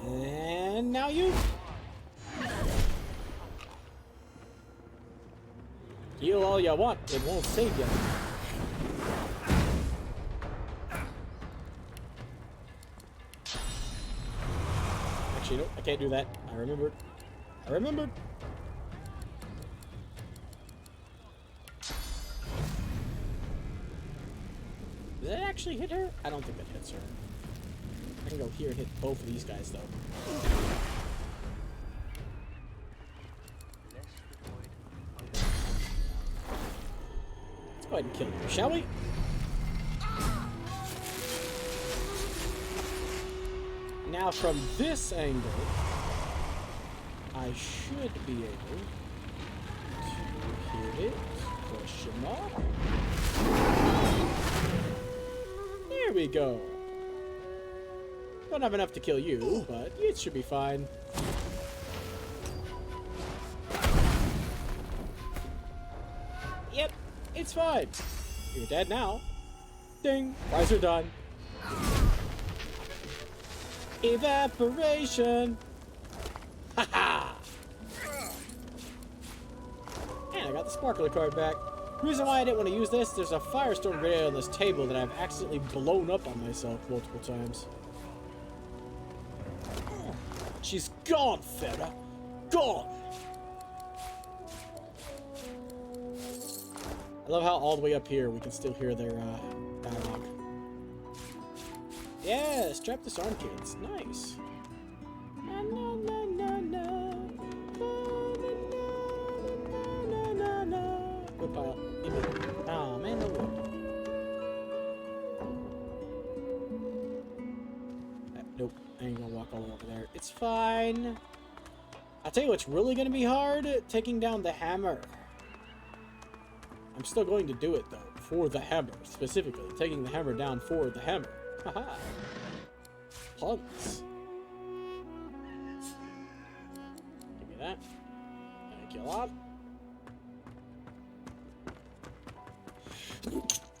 And now you. Heal all you want, it won't save you. Actually, no, I can't do that. I remembered. I remembered. Did that actually hit her? I don't think that hits her. I can go here and hit both of these guys, though. Let's go ahead and kill her, shall we? Now, from this angle, I should be able to hit it. Question mark. There we go. Don't have enough to kill you, but it should be fine. Yep, it's fine. You're dead now. Ding. Fries are done. Evaporation. Haha. And I got the sparkler card back. The reason why I didn't want to use this, there's a firestone grenade on this table that I've accidentally blown up on myself multiple times. She's gone, Farah. Gone. I love how all the way up here we can still hear their dialogue. Yeah, strap disarm kids. Nice. Na, na, na, na, na. Na, na, na. Good pile. Oh man, no wood. Nope, I ain't gonna walk all the way over there. It's fine. I'll tell you what's really gonna be hard, taking down the hammer. I'm still going to do it though, for the hammer, specifically. Taking the hammer down for the hammer. Haha. Puns. Give me that. Thank you a lot.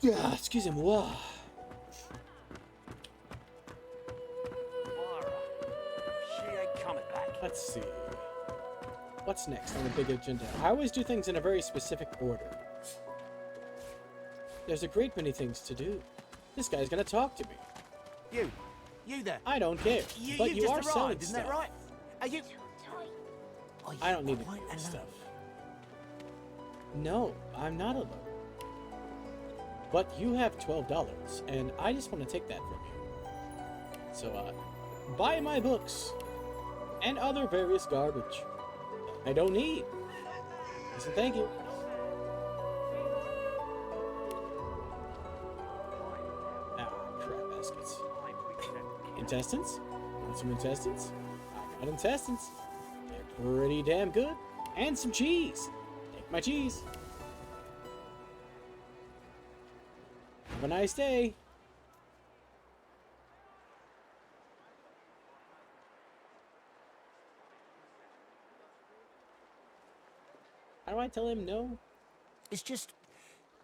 Yeah, excusez-moi. She ain't coming back. Let's see. What's next on the big agenda? I always do things in a very specific order. There's a great many things to do. This guy's gonna talk to me. You there. I don't care. But you are just selling arrived, isn't stuff. that right? Are you... I don't need any stuff. No, I'm not alone. But you have $12, and I just want to take that from you. So, buy my books and other various garbage I don't need. So thank you. Ah, crap baskets. Intestines? Want some intestines? I got intestines. They're pretty damn good. And some cheese. Take my cheese. Have a nice day. How do I tell him no? It's just,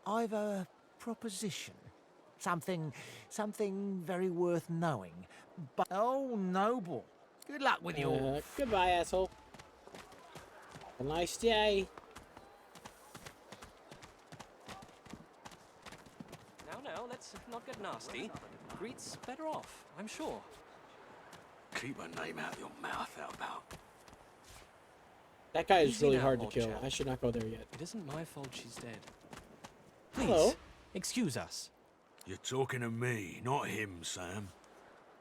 I've a proposition. Something very worth knowing. But, oh, noble. Good luck with your... Goodbye, asshole. Have a nice day. Now, let's not get nasty. Greet's better off, I'm sure. Keep her name out of your mouth, how about? That guy is Easy really now, hard to old kill. chap. I should not go there yet. It isn't my fault she's dead. Please, Hello. excuse us. You're talking to me, not him, Sam.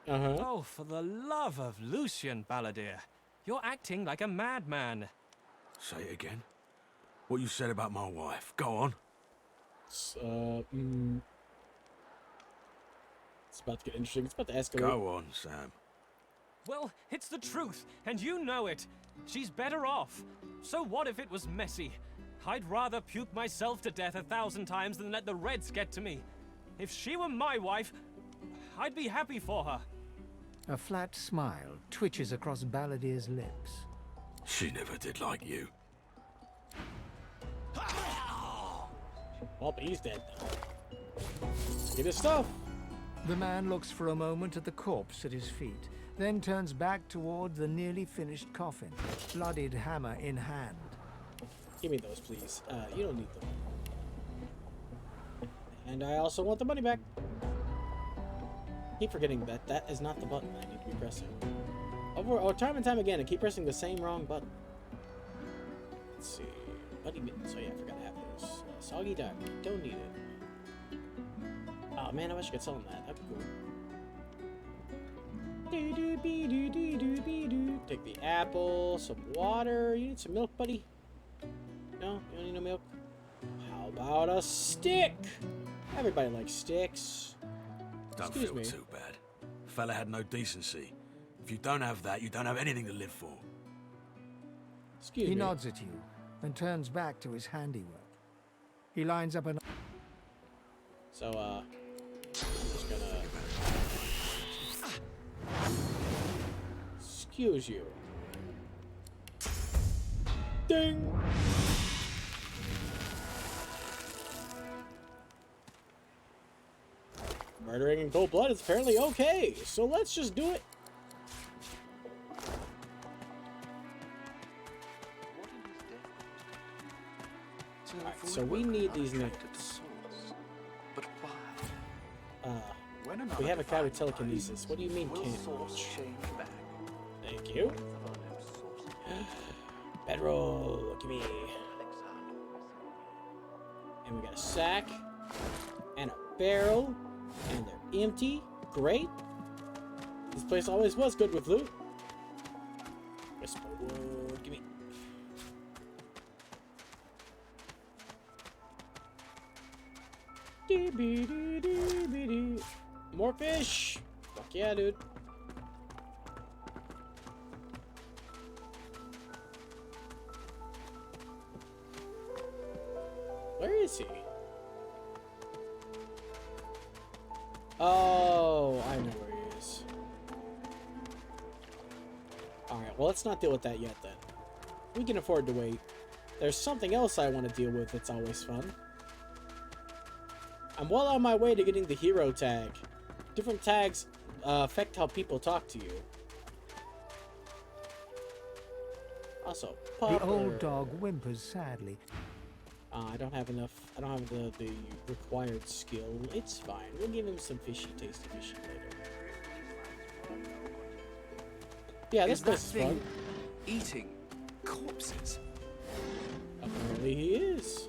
Oh, for the love of Lucian, Balladeer. You're acting like a madman. Say it again. What you said about my wife. Go on. It's about to get interesting. It's about to escalate. Go on, Sam. Well, it's the truth, and you know it. She's better off. So what if it was messy? I'd rather puke myself to death 1,000 times than let the Reds get to me. If she were my wife, I'd be happy for her. A flat smile twitches across Balladeer's lips. She never did like you. Oh, but he's dead. Get his stuff. The man looks for a moment at the corpse at his feet, then turns back toward the nearly finished coffin, bloodied hammer in hand. Give me those, please. You don't need them. And I also want the money back. Keep forgetting that that is not the button I need to be pressing. Time and time again, I keep pressing the same wrong button. Let's see. Bloody mittens. Oh yeah, I forgot to have those. Soggy duck. Don't need it. Oh man, I wish I could sell them that. That'd be cool. Take the apple, some water. You need some milk, buddy? No? You don't need no milk? How about a stick? Everybody likes sticks. Don't Excuse feel me. too bad. Fella had no decency. If you don't have that, you don't have anything to live for. Excuse He me. nods at you and turns back to his handiwork. He lines up an... So, I'm just gonna... Excuse you. Ding! Murdering in cold blood is apparently okay, so let's just do it. Alright, so we need these nickels. But why? We have a guy with telekinesis. What do you mean can't watch? Thank you. Bedroll, give me. And we got a sack and a barrel, and they're empty. Great. This place always was good with loot. Whisper word, give me. More fish. Fuck yeah, dude. Where is he? Oh, I know where he is. Alright, well, let's not deal with that yet, then. We can afford to wait. There's something else I want to deal with that's always fun. I'm well on my way to getting the hero tag. Different tags affect how people talk to you. Also, The old dog whimpers sadly. I don't have enough. I don't have the required skill. It's fine. We'll give him some tasty fishy later. Yeah, this place is fun. Eating corpses? Apparently he is.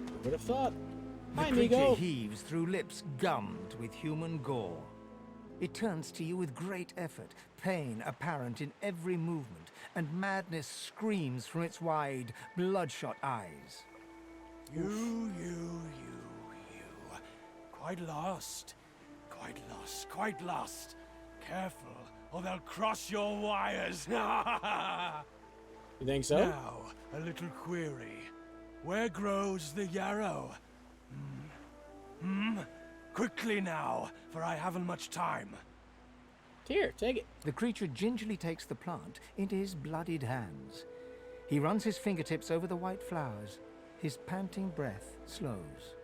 Who would have thought? The Hi, creature amigo. heaves through lips gummed with human gore. It turns to you with great effort, pain apparent in every movement, and madness screams from its wide, bloodshot eyes. You. Quite lost. Careful, or they'll cross your wires. You think so? Now, a little query. Where grows the yarrow? Quickly now, for I haven't much time. Here, take it. The creature gingerly takes the plant into his bloodied hands. He runs his fingertips over the white flowers. His panting breath slows.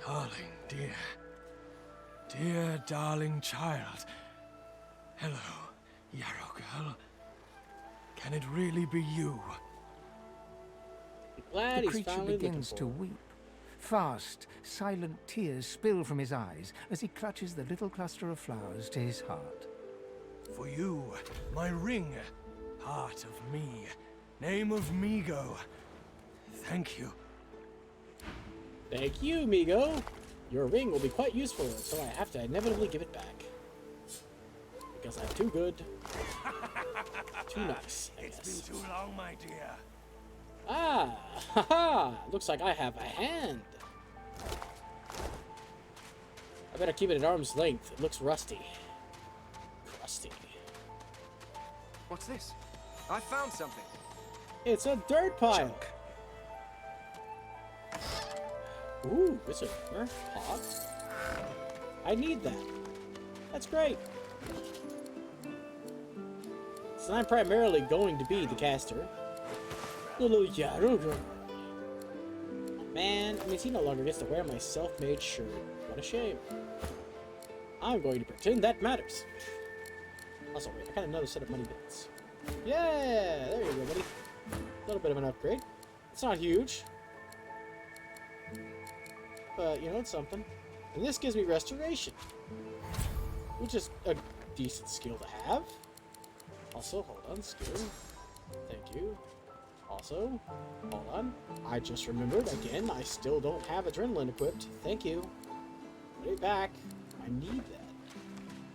Darling, dear darling child. Hello, yarrow girl. Can it really be you? Glad The he's creature finally begins to weep. Fast, silent tears spill from his eyes as he clutches the little cluster of flowers to his heart. For you, my ring. Heart of me. Name of Migo. Thank you. Thank you, Migo. Your ring will be quite useful, so I have to inevitably give it back. Because I'm too good. Too nice, I guess. It's been too long, my dear. Ah, haha! Looks like I have a hand. I better keep it at arm's length. It looks rusty. Crusty. What's this? I found something. It's a dirt pile. Ooh, it's a Nerf pod. I need that. That's great. So I'm primarily going to be the caster. Little Yaruga. Man, it means he no longer gets to wear my self-made shirt. What a shame. I'm going to pretend that matters. Also, wait, I got another set of money bits. Yeah, there you go, buddy. A little bit of an upgrade. It's not huge. But, you know, it's something. And this gives me restoration. Which is a decent skill to have. Also, hold on, skill. Thank you. Also, hold on. I just remembered, again, I still don't have adrenaline equipped. Thank you. Put it back. I need that.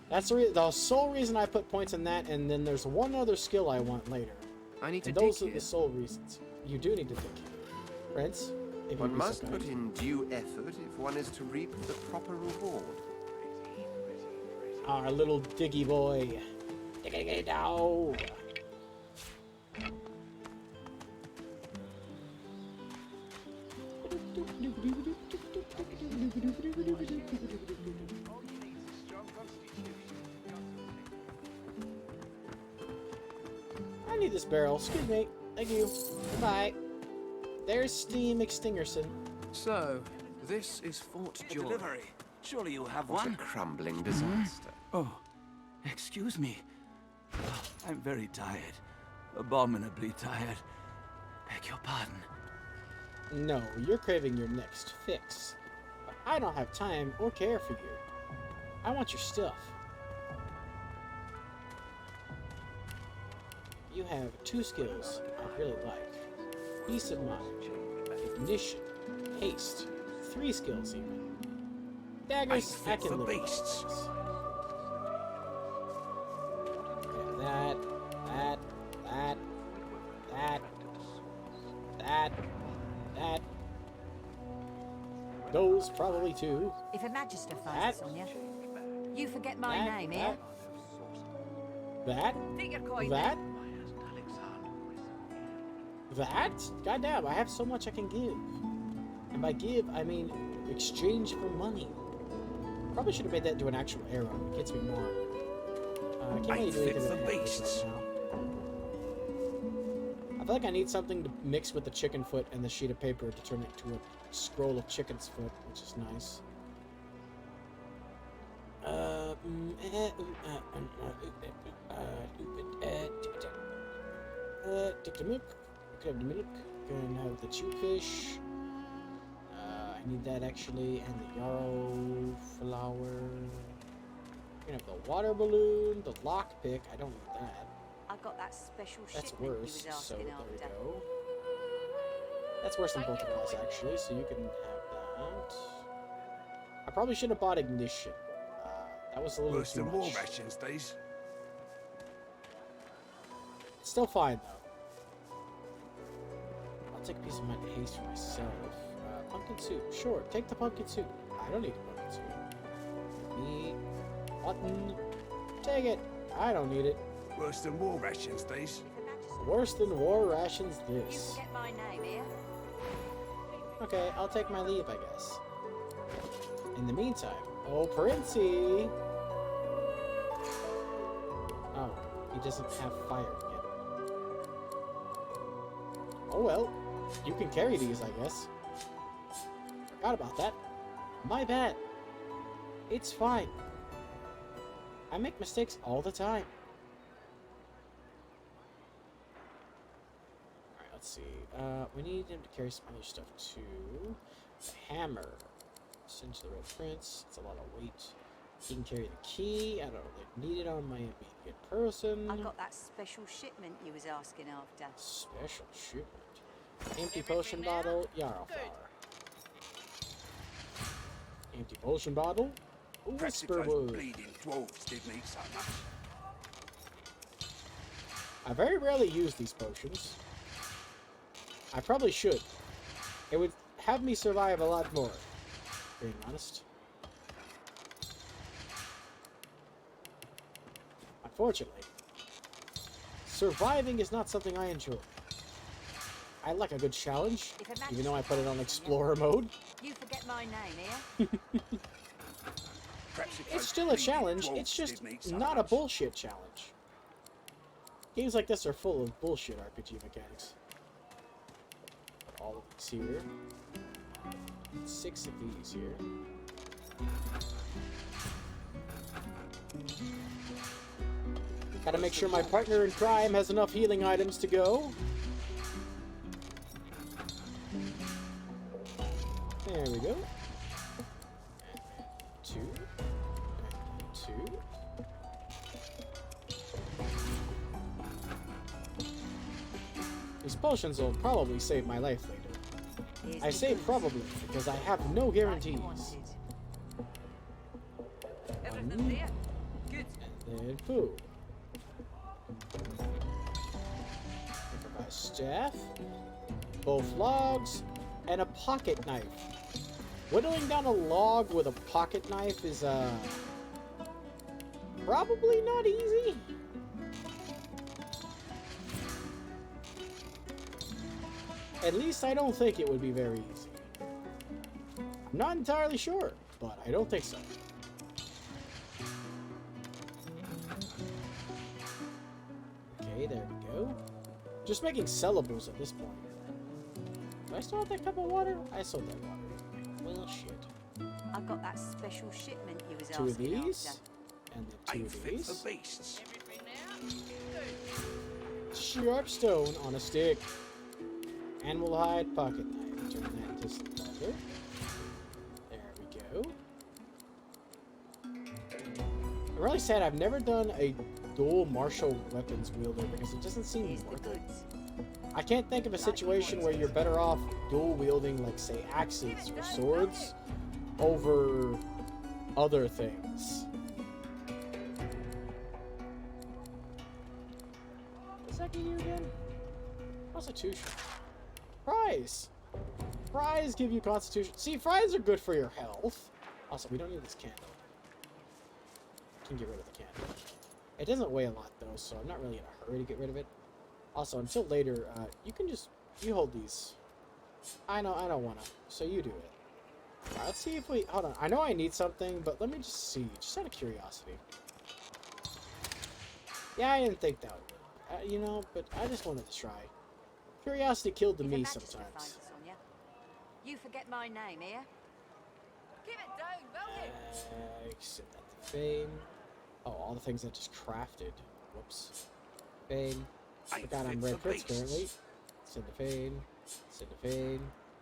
That's the sole reason I put points in that, and then there's one other skill I want later. I need to and dig those are here. the sole reasons. You do need to dig here. Prince, if One you'd be so must kind. put in due effort if one is to reap the proper reward. Our little diggy boy. Diggy dow. I need this barrel. Excuse me. Thank you. Goodbye. There's Steam Extingerson. So, this is Fort Joy. Delivery. Surely you'll have What a one. crumbling disaster. Oh, excuse me. I'm very tired. Abominably tired. Beg your pardon. No, you're craving your next fix. But I don't have time or care for you. I want your stuff. You have two skills I really like. Peace of mind, ignition, haste. 3 skills even. Daggers, I can live with beasts. those. That. Those probably too. If a magister finds on you, you forget my name, eh? That? Think you're coy That? That? Goddamn, I have so much I can give. And by give, I mean exchange for money. Probably should have made that into an actual arrow. It gets me more. I can't really do anything with arrows right now. I feel like I need something to mix with the chicken foot and the sheet of paper to turn it to a scroll of chicken's foot, which is nice. can have the chew fish. I need that actually, and the yarrow flower. We're gonna have the water balloon, the lockpick. I don't need that. I got that special That's shipment you worse, was so asking there we after. go. That's worse than both of us, actually, so you can have that. I probably should have bought ignition. That was a little Worse too than war much. rations, these. Still fine, though. I'll take a piece of my haste for myself. Pumpkin soup. Sure, take the pumpkin soup. I don't need the pumpkin soup. Me. Button. Take it. I don't need it. Worse than war rations, these. Worse than war rations You this. forget my name here. Okay, I'll take my leave, I guess. In the meantime, oh, Princey! Oh, he doesn't have fire yet. Oh well, you can carry these, I guess. Forgot about that. My bad. It's fine. I make mistakes all the time. Alright, let's see. We need him to carry some other stuff too. The hammer. Send to the Red Prince. It's a lot of weight. He can carry the key. I don't really need it on my immediate person. I got that special shipment you was asking after. Special shipment. Empty potion bottle. Yarrow flower. Empty potion bottle. Whisper wood. Bleeding dwarves did need so much. I very rarely use these potions. I probably should. It would have me survive a lot more, being honest. Unfortunately, surviving is not something I enjoy. I like a good challenge, even though I put it on Explorer mode. You forget my name here. It's still a challenge, it's just not a bullshit challenge. Games like this are full of bullshit RPG mechanics. Put all of these here. 6 of these here. Gotta make sure my partner in crime has enough healing items to go. There we go. And 2. And 2. These potions will probably save my life later. I say probably because I have no guarantees. And then food. My staff, both logs, and a pocket knife. Whittling down a log with a pocket knife is probably not easy. At least I don't think it would be very easy. I'm not entirely sure, but I don't think so. Okay, there we go. Just making sellables at this point. Do I still have that cup of water? I sold that water. Well, shit. I got that special shipment you was 2 of asking these, after. and then 2 of these. For beasts. Sharp stone on a stick. Animal hide pocket knife. Turn that into some leather. There we go. I'm really sad I've never done a dual martial weapons wielder because it doesn't seem worth it. I can't think of a situation where you're better off dual wielding, like say axes or swords over other things. What's that give you again? Constitution. Fries! Fries give you constitution. See, fries are good for your health. Also, we don't need this candle. Can get rid of the candle. It doesn't weigh a lot though, so I'm not really in a hurry to get rid of it. Also, until later, you hold these. I don't wanna, so you do it. Alright, let's see if we, hold on. I know I need something, but let me just see, just out of curiosity. Yeah, I didn't think that would work. You know, but I just wanted to try. Curiosity killed the me sometimes. You forget my name here. Give it down, will you? Send that to Fame. Oh, all the things I just crafted. Whoops. Fame. Forgot I'm Red Prince currently. Send to Fame. Cinnafane.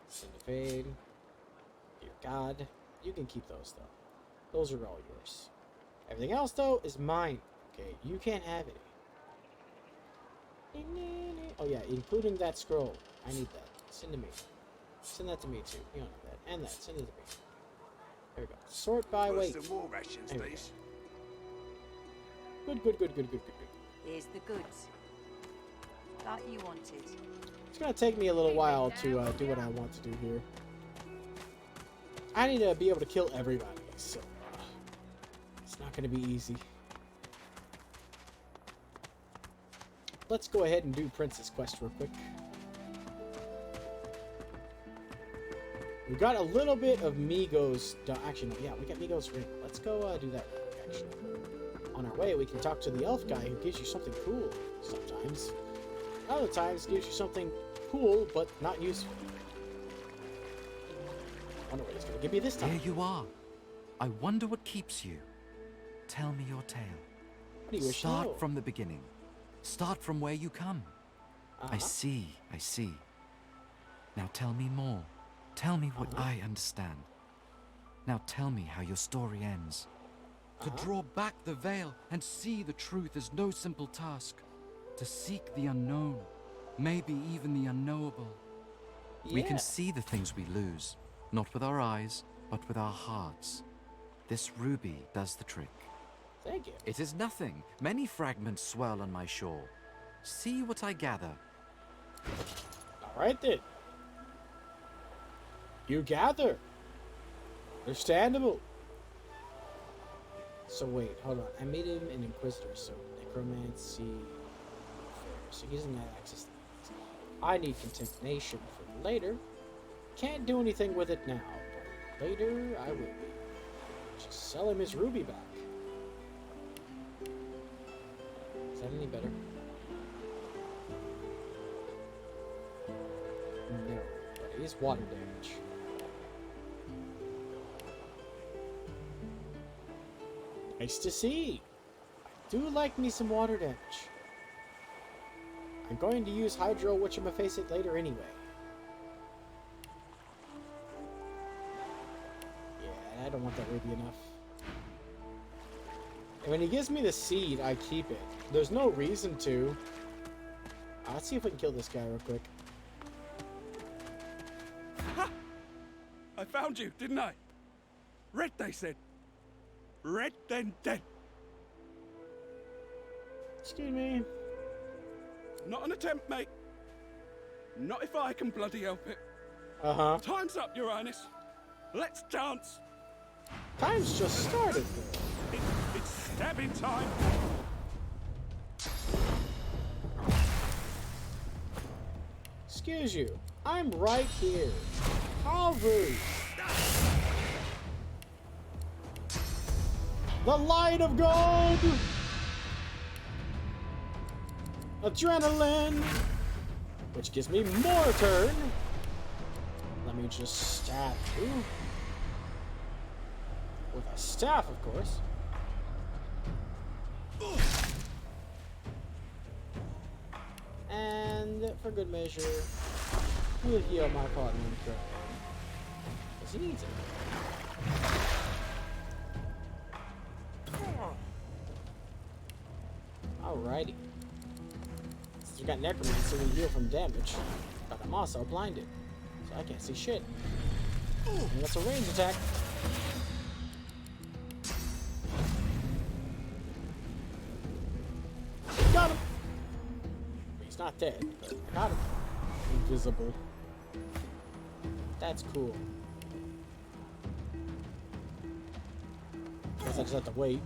Cinnafane. Dear God. You can keep those, though. Those are all yours. Everything else, though, is mine. Okay, you can't have it. Oh, yeah, including that scroll. I need that. Send to me. Send that to me, too. You don't have that. And that. Send it to me. There we go. Sort by weight. Some more rations, please. Good, good, good, good, good, good, good. Here's the goods. Like you wanted. It's gonna take me a little while to do what I want to do here. I need to be able to kill everybody, so it's not gonna be easy. Let's go ahead and do Princess Quest real quick. We got a little bit of Migos. Actually, no, yeah, we got Migos ring. Let's go do that real quick, actually. On our way, we can talk to the elf guy who gives you something cool sometimes. Other times, gives you something cool, but not useful. I wonder what he's going to give me this time. Here you are. I wonder what keeps you. Tell me your tale. What do you wish to know? Start from the beginning. Start from where you come. I see, I see. Now tell me more. Tell me what I understand. Now tell me how your story ends. To draw back the veil and see the truth is no simple task. To seek the unknown, maybe even the unknowable. We can see the things we lose, not with our eyes, but with our hearts. This ruby does the trick. Thank you. It is nothing. Many fragments swirl on my shore. See what I gather. All right then. You gather. Understandable. So wait, hold on. I made him an Inquisitor, so Necromancy. So he doesn't have access to these. I need Contamination for later. Can't do anything with it now, but later I will be. Just sell him his ruby back. Is that any better? No, but it is water damage. Nice to see. I do like me some water damage. I'm going to use Hydro Whatchamafaceit later anyway. Yeah, I don't want that ruby enough. And when he gives me the seed, I keep it. There's no reason to. Let's see if we can kill this guy real quick. Ha! I found you, didn't I? Red, they said. Red, then dead. Excuse me. Not an attempt, mate. Not if I can bloody help it. Uh-huh. Time's up, Your Highness. Let's dance. Time's just started, though. It's stabbing time. Excuse you. I'm right here. How rude. The light of gold! Adrenaline! Which gives me more turn. Let me just stab you. With a staff, of course. And for good measure, we'll heal my partner in crime. Because he needs it. Alrighty. Since we got Necromancy, we heal from damage. But I'm also blinded, so I can't see shit. And that's a range attack. Got him! He's not dead, but I got him. Invisible. That's cool. Guess I just have to wait.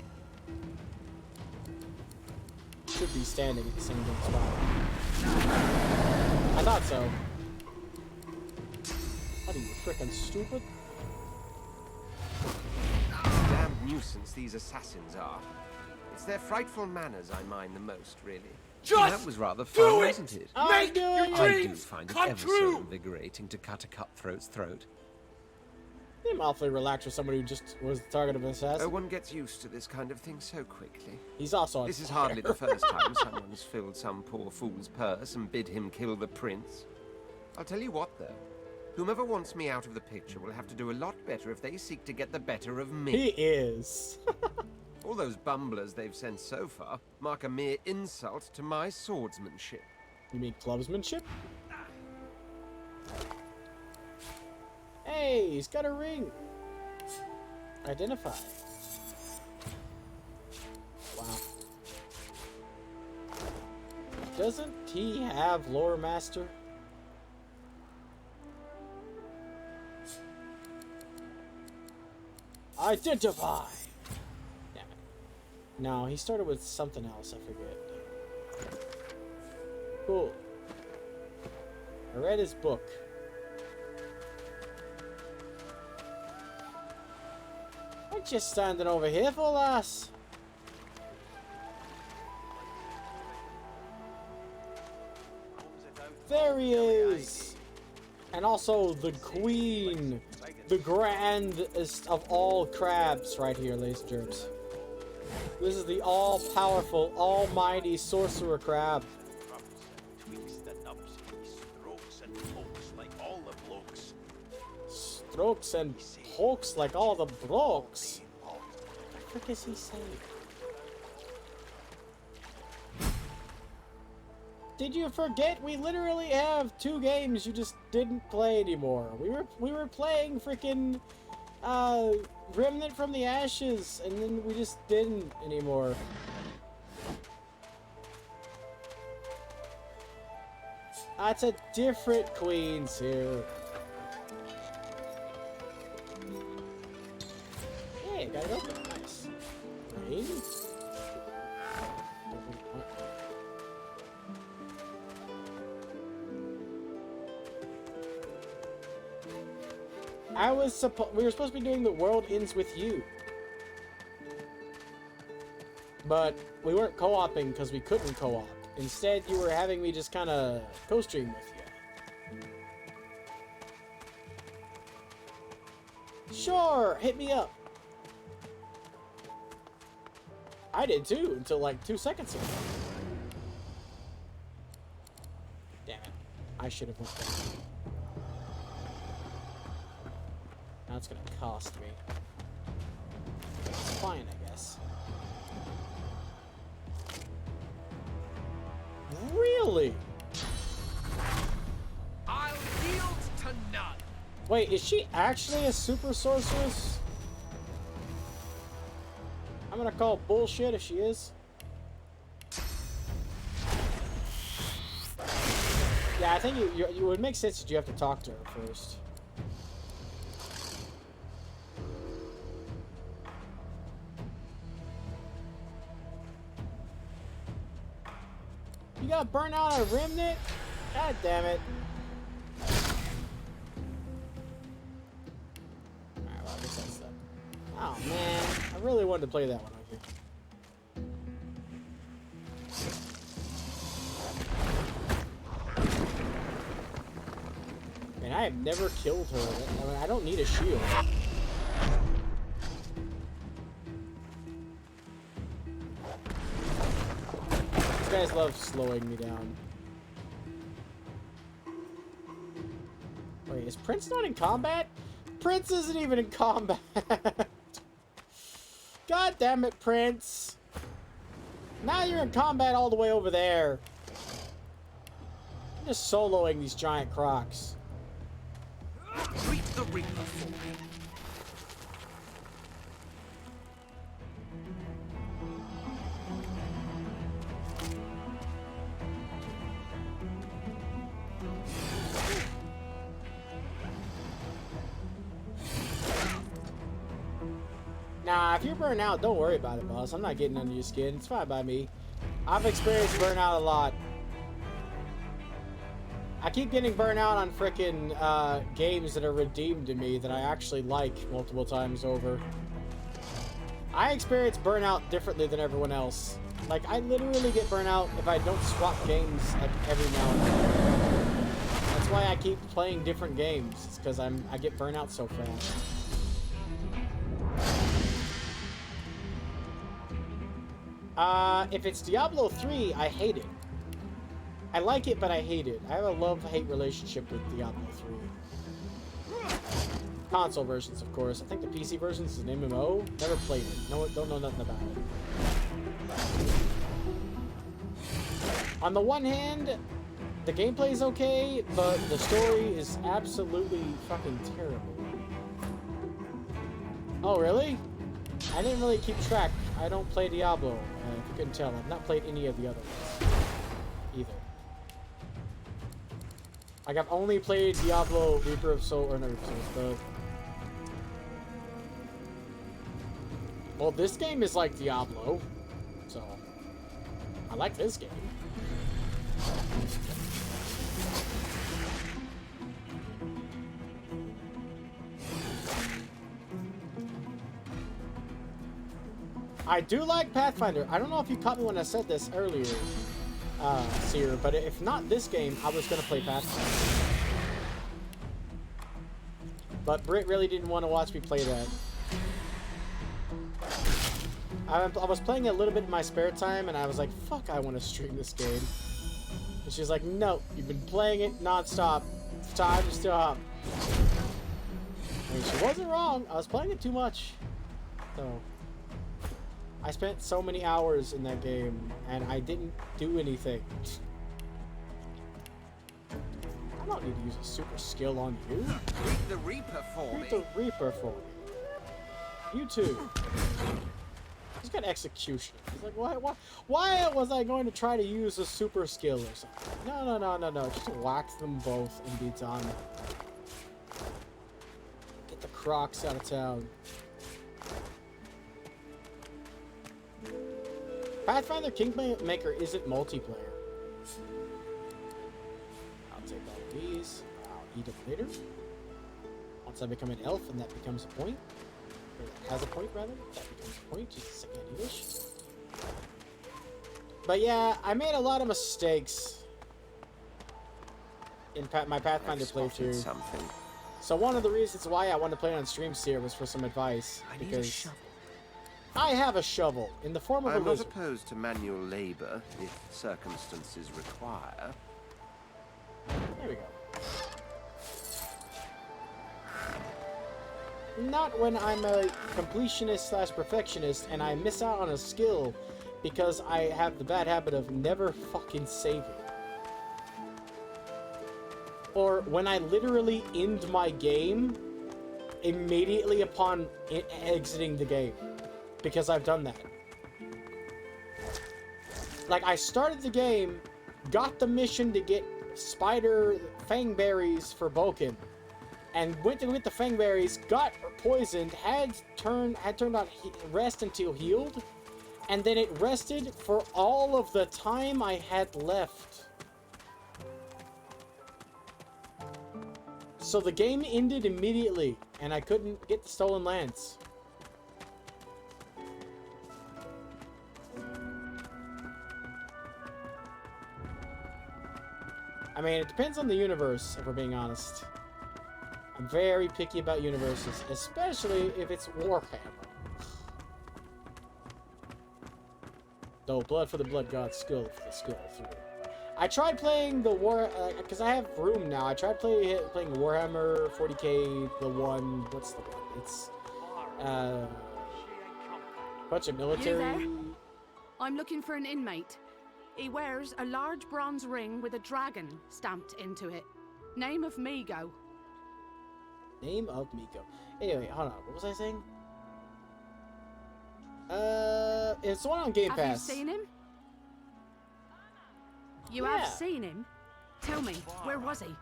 Should be standing at the same spot. I thought so. What are you, frickin' stupid? Damn nuisance these assassins are. It's their frightful manners I mind the most, really. That was rather fun, wasn't it? Make your I do dreams find it come ever true. so invigorating to cut a cutthroat's throat. I'm awfully relaxed with somebody who just was the target of an assassin. Oh, one gets used to this kind of thing so quickly. He's also on This is fire. hardly the first time someone's filled some poor fool's purse and bid him kill the prince. I'll tell you what, though. Whomever wants me out of the picture will have to do a lot better if they seek to get the better of me. He is. All those bumblers they've sent so far mark a mere insult to my swordsmanship. You mean clubsmanship? Hey, he's got a ring. Identify. Wow. Doesn't he have Lore Master? Identify! Damn it. No, he started with something else, I forget. Cool. I read his book. What you standing over here for, lass? There he is! And also the queen! The grandest of all crabs right here, ladies and germs. This is the all-powerful, almighty sorcerer crab. Strokes and pokes like all the blokes. What the frick is he saying? Did you forget we literally have 2 games you just didn't play anymore? We were playing freaking Remnant from the Ashes, and then we just didn't anymore. That's a different queens here. Hey, got it open. Nice. Rain? We were supposed to be doing The World Ends With You. But we weren't co-oping because we couldn't co-op. Instead, you were having me just kind of co-stream with you. Sure, hit me up. I did too, until like 2 seconds ago. Damn it. I should have went there. Now it's gonna cost me. It's fine, I guess. Really? I'll yield to none. Wait, is she actually a super sorceress? I'm gonna call bullshit if she is. Yeah, I think it would make sense that you have to talk to her first. You got burnt out on a remnant? God damn it. Alright, well, I guess that's that. Oh man, I really wanted to play that one with you. Man, I have never killed her. I mean, I don't need a shield. These guys love slowing me down. Wait, is Prince not in combat? Prince isn't even in combat. God damn it, Prince. Now you're in combat all the way over there. I'm just soloing these giant crocs. Reap the reaper for me. Nah, if you're burnt out, don't worry about it, boss. I'm not getting under your skin. It's fine by me. I've experienced burnout a lot. I keep getting burnt out on frickin' games that are redeemed to me that I actually like multiple times over. I experience burnout differently than everyone else. Like, I literally get burnt out if I don't swap games like every now and then. That's why I keep playing different games. It's because I get burnt out so fast. If it's Diablo 3, I hate it. I like it, but I hate it. I have a love-hate relationship with Diablo 3. Console versions, of course. I think the PC versions is an MMO. Never played it. No, don't know nothing about it. On the one hand, the gameplay is okay, but the story is absolutely fucking terrible. Oh, really? I didn't really keep track. I don't play Diablo, if you couldn't tell. I've not played any of the other ones either. Like, I've only played Diablo, Reaper of Soul, or not Reaper of Souls, but... Well, this game is like Diablo, so... I like this game. I do like Pathfinder. I don't know if you caught me when I said this earlier, Seer, but if not this game, I was going to play Pathfinder. But Britt really didn't want to watch me play that. I was playing it a little bit in my spare time, and I was like, fuck, I want to stream this game. And she's like, no, you've been playing it non-stop. It's time to stop. I mean, she wasn't wrong. I was playing it too much. So... I spent so many hours in that game, and I didn't do anything. I don't need to use a super skill on you. Greet the Reaper for me. Greet the Reaper for me. You too. He's got execution. He's like, why was I going to try to use a super skill or something? No. Just whack them both and be done. Get the Crocs out of town. Pathfinder Kingmaker isn't multiplayer. I'll take all of these. I'll eat it later. Once I become an elf and that becomes a point. Or that has a point, rather. That becomes a point. Jesus, I can't English. But yeah, I made a lot of mistakes in my Pathfinder playthrough. Something. So one of the reasons why I wanted to play it on stream here was for some advice. Because I have a shovel in the form of a lizard. I'm not opposed to manual labor if circumstances require. There we go. Not when I'm a completionist/perfectionist and I miss out on a skill because I have the bad habit of never fucking saving. Or when I literally end my game immediately upon exiting the game. Because I've done that. Like, I started the game, got the mission to get spider fangberries for Boken, and went to get the fangberries, got poisoned, had turned on rest until healed, and then it rested for all of the time I had left. So the game ended immediately, and I couldn't get the stolen lands. I mean, it depends on the universe, if we're being honest. I'm very picky about universes, especially if it's Warhammer. Though, blood for the blood god, skill for the skill through. I tried playing the because I have room now. I tried playing Warhammer 40k, the one, what's the one? It's, bunch of military. You there? I'm looking for an inmate. He wears a large bronze ring with a dragon stamped into it. Name of Migo. Name of Migo. Anyway, hold on. What was I saying? It's the one on Game Pass. Have you seen him? You have seen him? Tell me, where was he?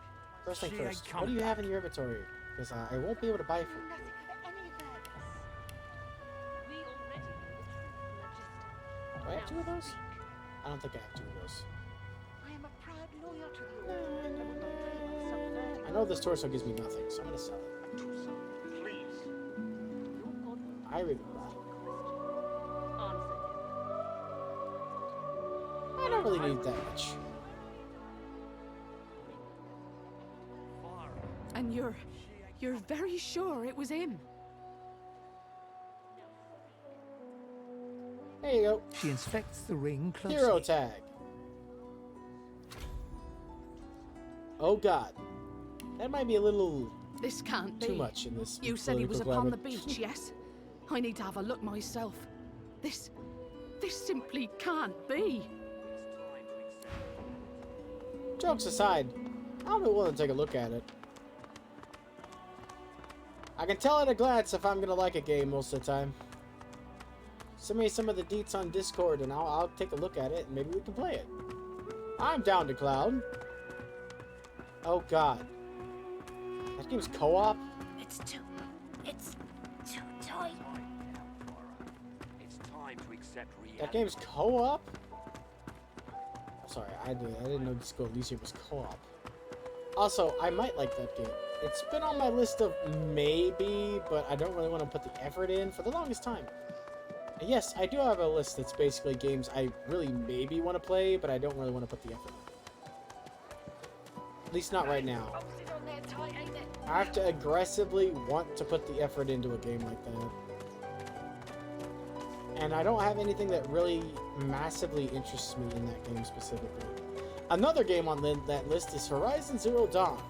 First thing first, what do you have in your inventory? Because I won't be able to buy from you. Do I have 2 of those? I don't think I have 2 of those. I am a proud loyal to the I know this torso gives me nothing, so I'm gonna sell it. Please. I really I don't really need that much. And you're very sure it was him? There you go. She inspects the ring closely. Hero tag. Oh god. That might be a little This can't be. too much in this. You said he was political upon the climate. beach, yes? I need to have a look myself. This simply can't be. Jokes aside, I'll be willing to take a look at it. I can tell at a glance if I'm gonna like a game most of the time. Send me some of the deets on Discord and I'll take a look at it and maybe we can play it. I'm down to Cloud. Oh god. That game's co-op? It's too tight. It's time to accept reality. That game's co-op? Sorry, I didn't know Disco Elysium was co-op. Also, I might like that game. It's been on my list of maybe, but I don't really want to put the effort in for the longest time. And yes, I do have a list that's basically games I really maybe want to play, but I don't really want to put the effort in. At least not right now. I have to aggressively want to put the effort into a game like that. And I don't have anything that really massively interests me in that game specifically. Another game on that list is Horizon Zero Dawn.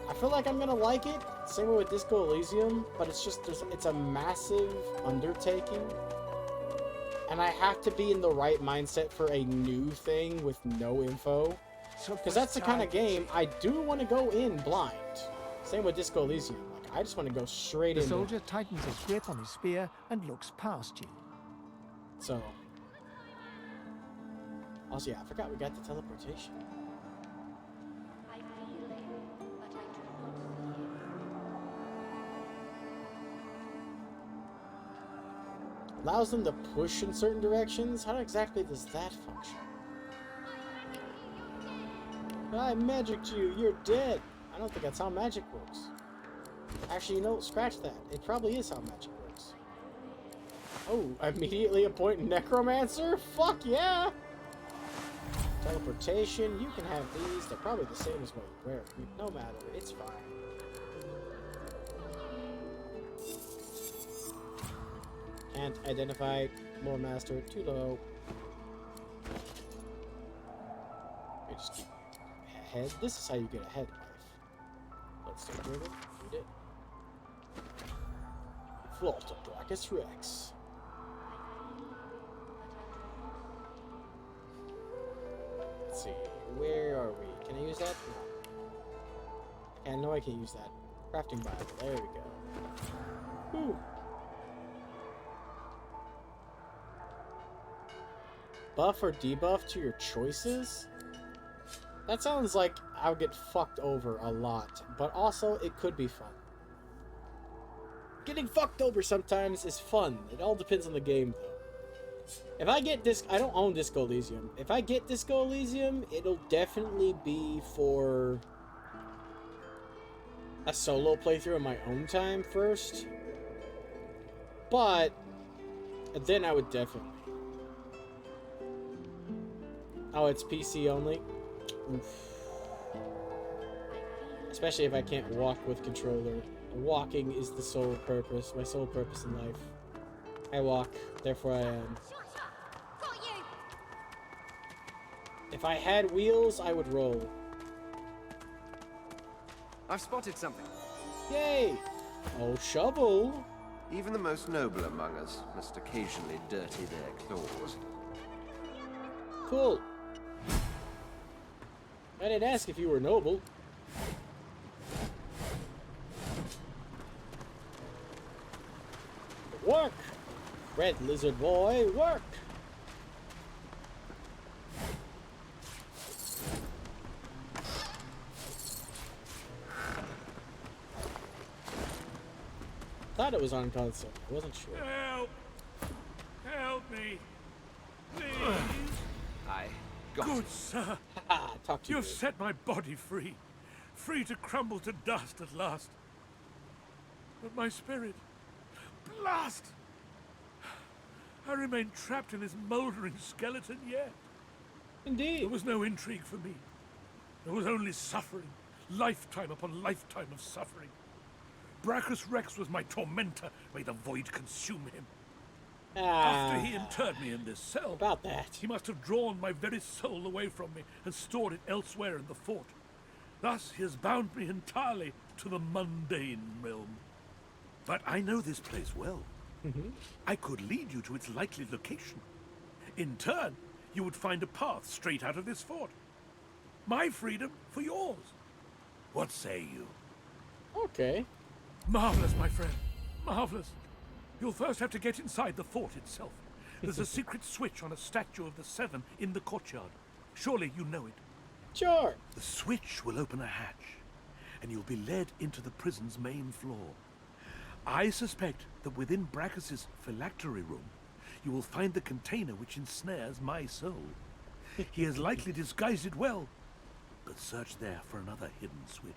I feel like I'm gonna like it, same way with Disco Elysium, but it's just, it's a massive undertaking. And I have to be in the right mindset for a new thing with no info. Because that's the kind of game I do want to go in blind. Same with Disco Elysium. Like, I just want to go straight in. The soldier tightens his grip on his spear and looks past you. So. Also, yeah, I forgot we got the teleportation. I feel him, but I do not see him. Allows them to push in certain directions? How exactly does that function? I magicked you, you're dead. I don't think that's how magic works. Actually, you know, scratch that. It probably is how magic works. Oh, immediately appoint Necromancer? Fuck yeah! Teleportation, you can have these. They're probably the same as what you wear. No matter, it's fine. Can't identify Lore Master, too low. We just keep ahead. This is how you get ahead in life. Let's take ribbon. Read it. Vault of Blackest Rex. Let's see. Where are we? Can I use that? No. I know I can't use that. Crafting Bible. There we go. Whew. Buff or debuff to your choices? That sounds like I would get fucked over a lot, but also it could be fun. Getting fucked over sometimes is fun. It all depends on the game, though. If I get I don't own Disco Elysium. If I get Disco Elysium, it'll definitely be for a solo playthrough in my own time first. But then I would definitely. Oh, it's PC only? Oof. Especially if I can't walk with controller. Walking is the sole purpose, my sole purpose in life. I walk, therefore I am. If I had wheels, I would roll. I've spotted something. Yay! Oh, shovel! Even the most noble among us must occasionally dirty their claws. Cool. I didn't ask if you were noble. Work! Red lizard boy, work! Thought it was on console. I wasn't sure. Help! Help me! Please! I got Good it. sir! Talk to you. You've set my body free. Free to crumble to dust at last. But my spirit... Blast! I remain trapped in this mouldering skeleton yet. Indeed. There was no intrigue for me. There was only suffering. Lifetime upon lifetime of suffering. Brachus Rex was my tormentor. May the void consume him. After he interred me in this cell, about that, he must have drawn my very soul away from me and stored it elsewhere in the fort. Thus, he has bound me entirely to the mundane realm. But I know this place well. I could lead you to its likely location. In turn, you would find a path straight out of this fort. My freedom for yours. What say you? Okay. Marvelous, my friend. Marvelous. You'll first have to get inside the fort itself. There's a secret switch on a statue of the Seven in the courtyard. Surely you know it. Sure. The switch will open a hatch, and you'll be led into the prison's main floor. I suspect that within Brachus's phylactery room, you will find the container which ensnares my soul. He has likely disguised it well, but search there for another hidden switch.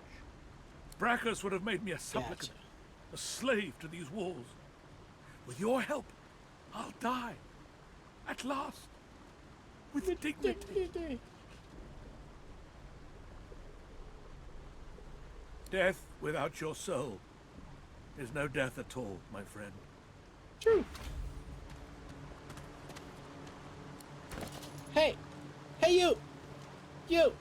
Brachus would have made me a supplicant, a slave to these walls. With your help, I'll die. At last. With dignity. Death without your soul is no death at all, my friend. True. Hey! Hey, you! You!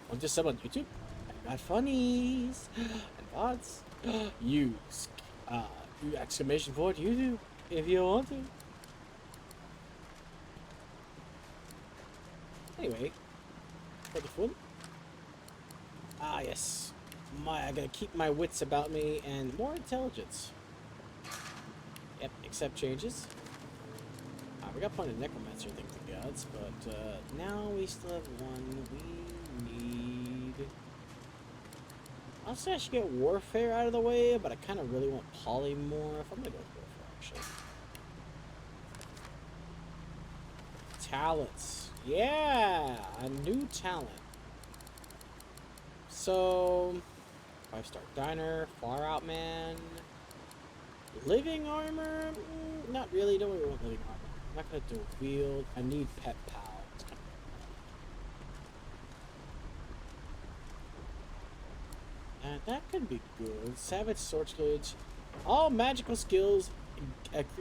Want to sub on YouTube? I got funnies and VODs. Use exclamation point YouTube if you want to. Anyway, for the fun. Ah, yes. I gotta keep my wits about me and more intelligence. Yep, accept changes. We got plenty of necromancer things to gods, but now we still have one we need. I'll say I should get warfare out of the way, but I kind of really want polymorph. I'm gonna go with warfare actually. Talents. Yeah, a new talent. So, 5-star diner, far out man, living armor. Not really. Don't really want living armor. I'm not gonna do a wield. I need pet pal. That could be good. Savage Sorcerer. All magical skills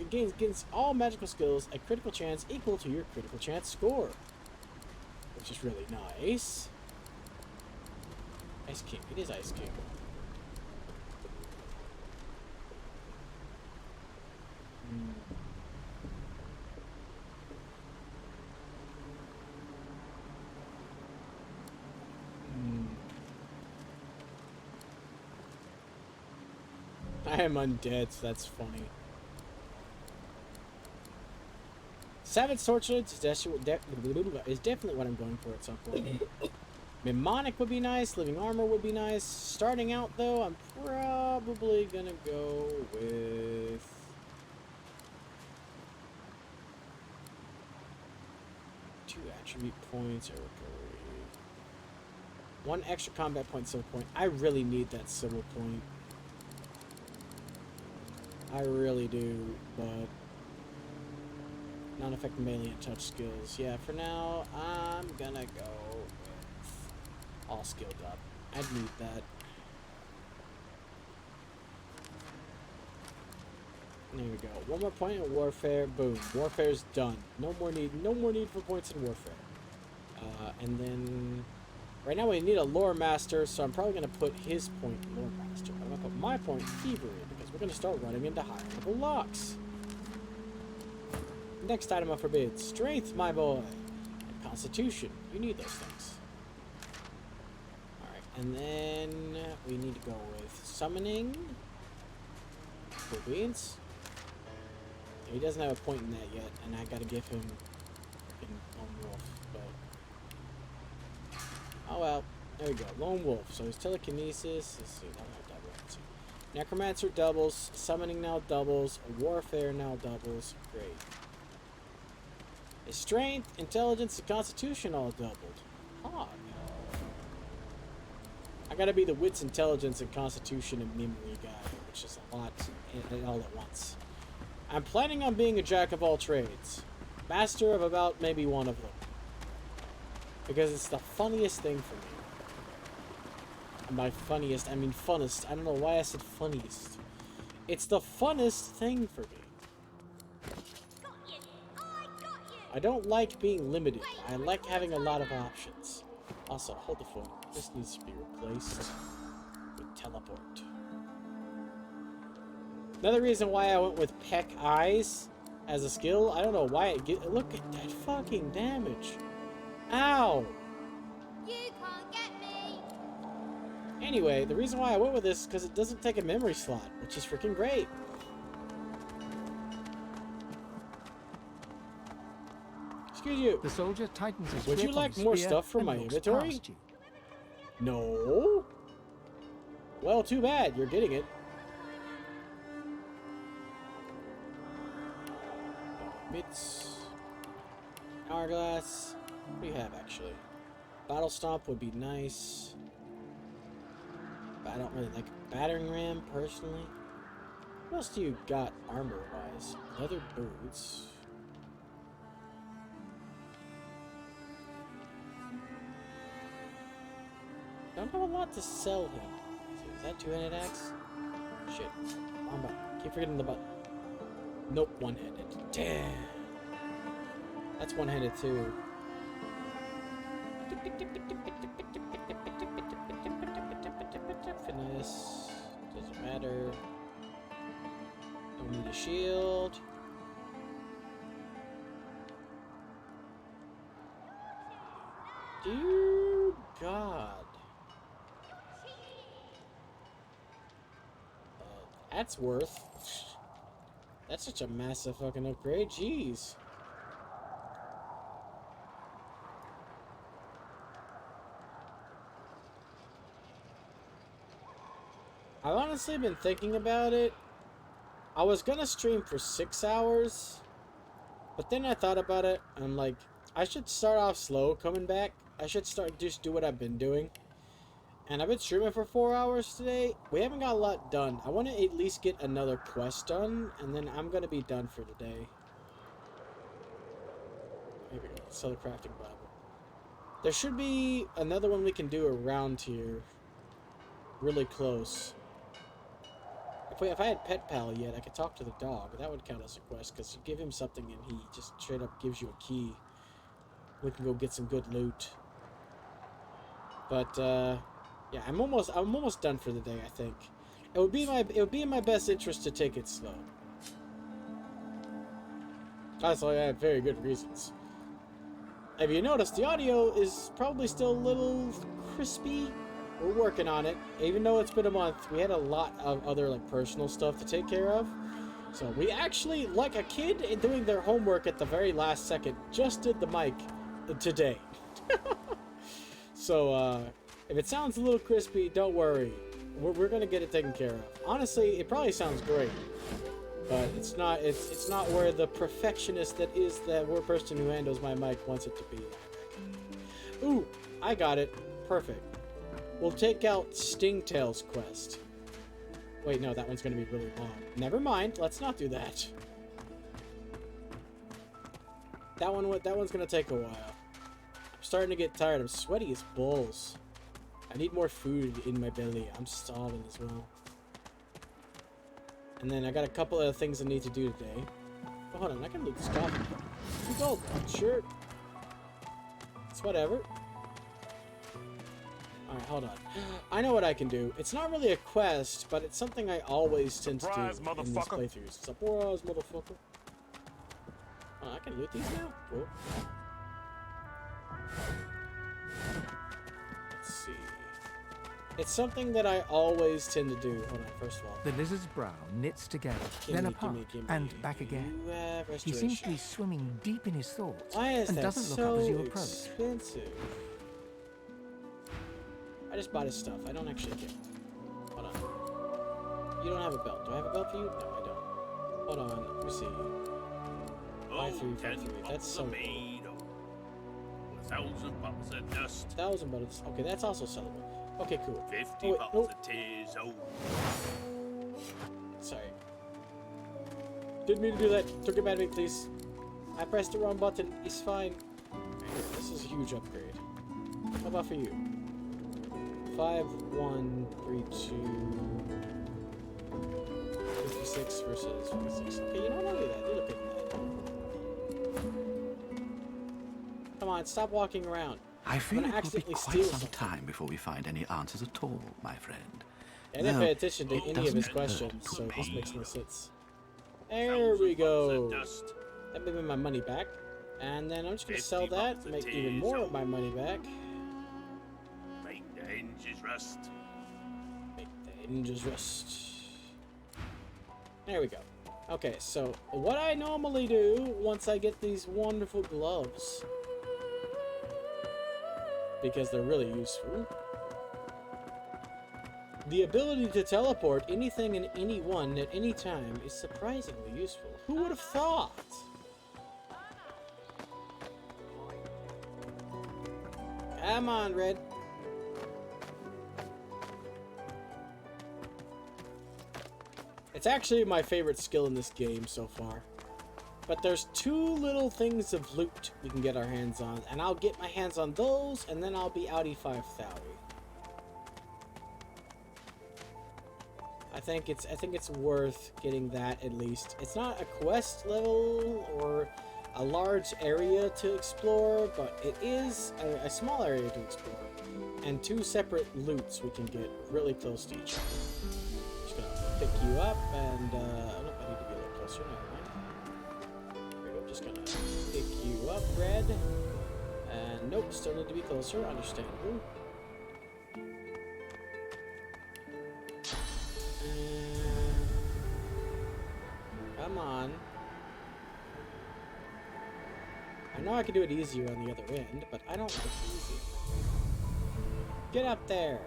gains all magical skills a critical chance equal to your critical chance score, which is really nice. Ice King. It is Ice King. I am undead, so that's funny. Savage Sorcerer is definitely what I'm going for at some point. Mnemonic would be nice. Living Armor would be nice. Starting out, though, I'm probably gonna go with... two attribute points. 1 extra combat point, civil point. I really need that civil point. I really do, but non-effective melee and touch skills. Yeah, for now, I'm gonna go with all skilled up. I'd need that. There we go. 1 more point in warfare. Boom. Warfare's done. No more need for points in warfare. And then right now we need a lore master, so I'm probably gonna put his point in lore master. I'm gonna put my point in thievery because we're gonna start running into higher level locks. Next item I forbid. Strength, my boy. And constitution. You need those things. Alright, and then we need to go with summoning. Cool beans. He doesn't have a point in that yet, and I gotta give him Lone Wolf, but... oh well. There we go. Lone Wolf. So his telekinesis... let's see, Necromancer doubles. Summoning now doubles. Warfare now doubles. Great. His strength, intelligence, and constitution all doubled. Oh, no. I gotta be the wits, intelligence, and constitution and memory guy, which is a lot all at once. I'm planning on being a jack of all trades. Master of about maybe one of them. Because it's the funniest thing for me. And by funniest, I mean funnest. I don't know why I said funniest. It's the funnest thing for me. I don't like being limited. I like having a lot of options. Also, hold the phone. This needs to be replaced with teleport. Another reason why I went with Peck Eyes as a skill, I don't know why it get. Look at that fucking damage. Ow! You can't get me! Anyway, the reason why I went with this is because it doesn't take a memory slot, which is freaking great. Excuse you. The soldier tightens his Would you grip on like the more spear stuff from and my looks inventory? past you. No. Well, too bad. You're getting it. Bits. Hourglass. What do you have, actually? Battle Stomp would be nice. But I don't really like Battering Ram, personally. What else do you got armor-wise? Leather boots. Don't have a lot to sell him. Is that two-handed axe? Shit. Wrong button. Keep forgetting the button. Nope, one-handed. Damn. That's one-handed too. Finesse. Doesn't matter. Don't need a shield. Dear God. That's worth. That's such a massive fucking upgrade. Jeez. I've honestly been thinking about it. I was gonna stream for 6 hours, but then I thought about it. And I'm like, I should start off slow coming back. I should just do what I've been doing. And I've been streaming for 4 hours today. We haven't got a lot done. I want to at least get another quest done, and then I'm going to be done for the day. Here we go. Sell the crafting Bible. There should be another one we can do around here. Really close. If I had Pet Pal yet, I could talk to the dog. That would count as a quest, because you give him something and he just straight up gives you a key. We can go get some good loot. But, yeah, I'm almost done for the day, I think. It would be in my best interest to take it slow. Honestly, I have very good reasons. If you notice, the audio is probably still a little crispy. We're working on it. Even though it's been a month, we had a lot of other like personal stuff to take care of. So we actually, like a kid doing their homework at the very last second, just did the mic today. So, if it sounds a little crispy, don't worry. We're gonna get it taken care of. Honestly, it probably sounds great, but it's not where the perfectionist that is that one person who handles my mic wants it to be. Ooh, I got it. Perfect. We'll take out Stingtail's quest. Wait, no, that one's gonna be really long. Never mind. Let's not do that. That one's gonna take a while. I'm starting to get tired. I'm sweaty as balls. I need more food in my belly. I'm starving as well. And then I got a couple of things I need to do today. Oh, hold on, I can loot this coffee. Gold, sure. It's whatever. Alright, hold on. I know what I can do. It's not really a quest, but it's something I always tend to do in these playthroughs. Surprise, motherfucker. Oh, I can loot these now? Cool. Let's see. It's something that I always tend to do. Hold on, first of all. The lizard's brow knits together, then apart, and back again. He seems to be swimming deep in his thoughts and doesn't look up as you approach. Expensive? I just bought his stuff. I don't actually care. Hold on. You don't have a belt. Do I have a belt for you? No, I don't. Hold on. Let me see. 5353. That's so cool. 1,000 bottles of dust. 1,000 bottles. Okay, that's also sellable. Okay, cool. 50 bottles of tears. Oh. Sorry. Didn't mean to do that. Don't get mad at me, please. I pressed the wrong button. It's fine. This is a huge upgrade. How about for you? 5, 1, 3, 2. 56 versus 56. Okay, you know what? I'll do that. You look at that. on, stop walking around. I fear I'm it gonna will be accidentally quite steal some something. time before we find any answers at all, my friend. I didn't Though pay attention to it any of his doesn't questions, hurt to so this be. makes no sense. There we go. Dust. That made me my money back. And then I'm just gonna 50 sell that, bucks a make even tease, more of my money back. Make the hinges rust. Make the hinges rust. There we go. Okay, so what I normally do once I get these wonderful gloves, because they're really useful, the ability to teleport anything and anyone at any time is surprisingly useful. Who would have thought? Come on, Red. It's actually my favorite skill in this game so far. But there's 2 little things of loot we can get our hands on, and I'll get my hands on those, and then I'll be outie 5,000. I think it's worth getting that at least. It's not a quest level or a large area to explore, but it is a small area to explore, and 2 separate loots we can get really close to each other. Just gonna pick you up, and I need to be a little closer. Never mind. Here we go. Just gonna pick you up, Red. And nope, still need to be closer. Understandable. Come on. I know I could do it easier on the other end, but I don't like easy. Get up there.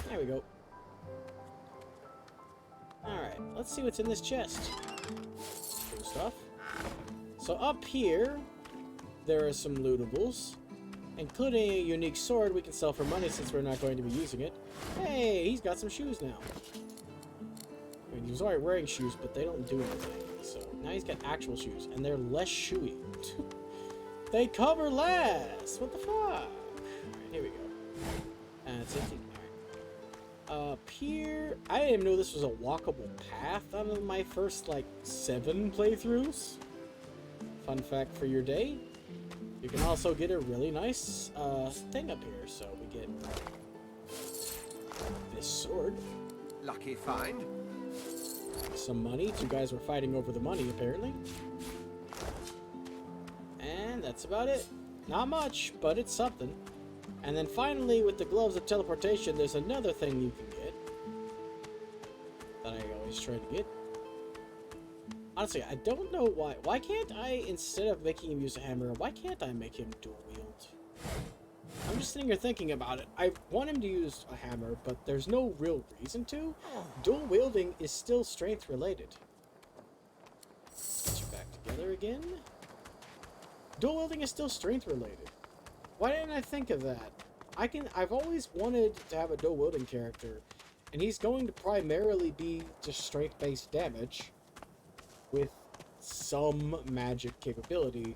There we go. Alright, let's see what's in this chest. Cool stuff. So up here, there are some lootables, including a unique sword we can sell for money since we're not going to be using it. Hey, he's got some shoes now. I mean, he was already wearing shoes, but they don't do anything. So now he's got actual shoes, and they're less shoey. They cover less! What the fuck? Alright, here we go. And it's empty. Alright. Up here, I didn't even know this was a walkable path out of my first, like, 7 playthroughs. Fun fact for your day. You can also get a really nice thing up here. So we get this sword. Lucky find. Some money. 2 guys were fighting over the money, apparently. And that's about it. Not much, but it's something. And then finally, with the gloves of teleportation, there's another thing you can get that I always try to get. Honestly, I don't know why. Why can't I, instead of making him use a hammer, why can't I make him dual wield? I'm just sitting here thinking about it. I want him to use a hammer, but there's no real reason to. Dual wielding is still strength related. Get you back together again. Dual wielding is still strength related. Why didn't I think of that? I've always wanted to have a dual wielding character, and he's going to primarily be just strength based damage with some magic capability,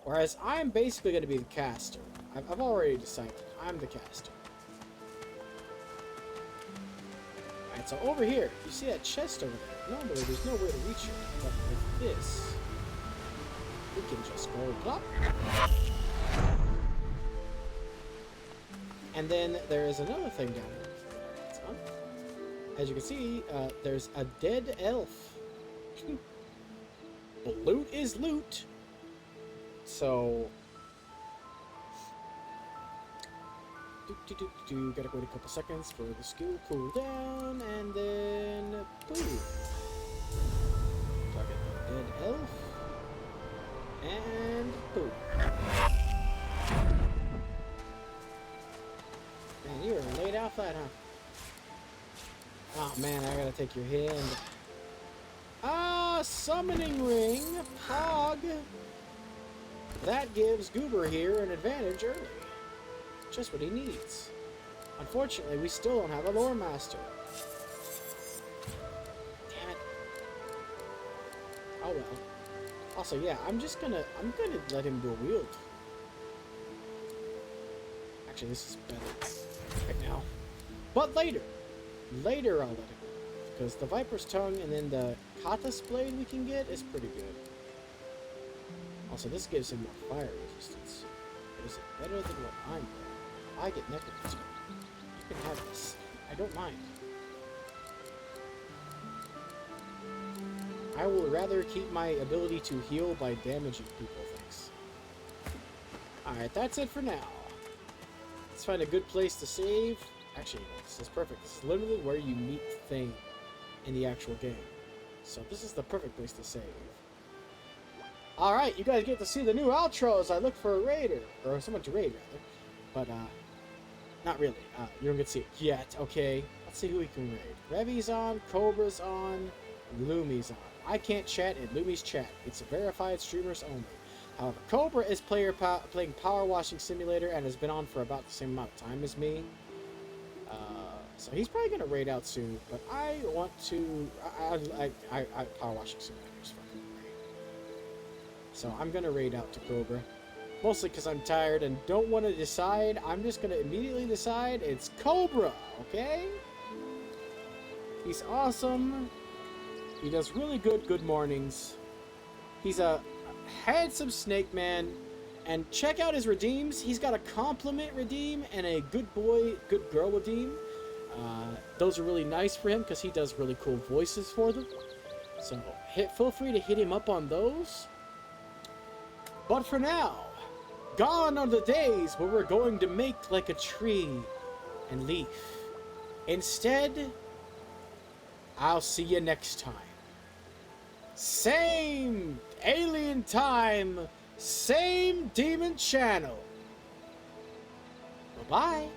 whereas I'm basically going to be the caster. I've already decided. I'm the caster. Alright, so over here, you see that chest over there? Normally, there's no way to reach it, but with this, we can just go plop. And then there is another thing down here. As you can see, there's a dead elf. Loot is loot. So gotta wait a couple seconds for the skill cool down, and then boom. Target the dead elf, and boom. Man, you were laid out flat, huh? Oh man, I gotta take your hand. Ah, summoning ring, Pog. That gives Goober here an advantage early. Just what he needs. Unfortunately, we still don't have a lore master. Damn it. Oh well. Also, yeah, I'm gonna let him dual wield. Actually, this is better right now. But later. Later I'll let him. Because the Viper's Tongue and then the Kata's Blade we can get is pretty good. Also, this gives him more fire resistance. Is it better than what I'm wearing? I get necromancer. You can have this. I don't mind. I will rather keep my ability to heal by damaging people, thanks. Alright, that's it for now. Let's find a good place to save. Actually, this is perfect. This is literally where you meet Thane in the actual game. So this is the perfect place to save. Alright, you guys get to see the new outro as I look for a raider. Or someone to raid, rather. But, not really. You don't get to see it yet, okay? Let's see who we can raid. Revy's on, Cobra's on, Lumi's on. I can't chat, and Lumi's chat. It's verified streamers only. However, Cobra is playing Power Washing Simulator and has been on for about the same amount of time as me. So he's probably gonna raid out soon. But I want to. Power Washing Simulator is fucking great. So I'm gonna raid out to Cobra, mostly because I'm tired and don't want to decide. I'm just gonna immediately decide it's Cobra. Okay? He's awesome. He does really good mornings. He's a handsome snake man. And check out his redeems. He's got a compliment redeem and a good boy, good girl redeem. Those are really nice for him because he does really cool voices for them. So feel free to hit him up on those. But for now, gone are the days where we're going to make like a tree and leaf. Instead, I'll see you next time. Same alien time, same demon channel. Bye-bye.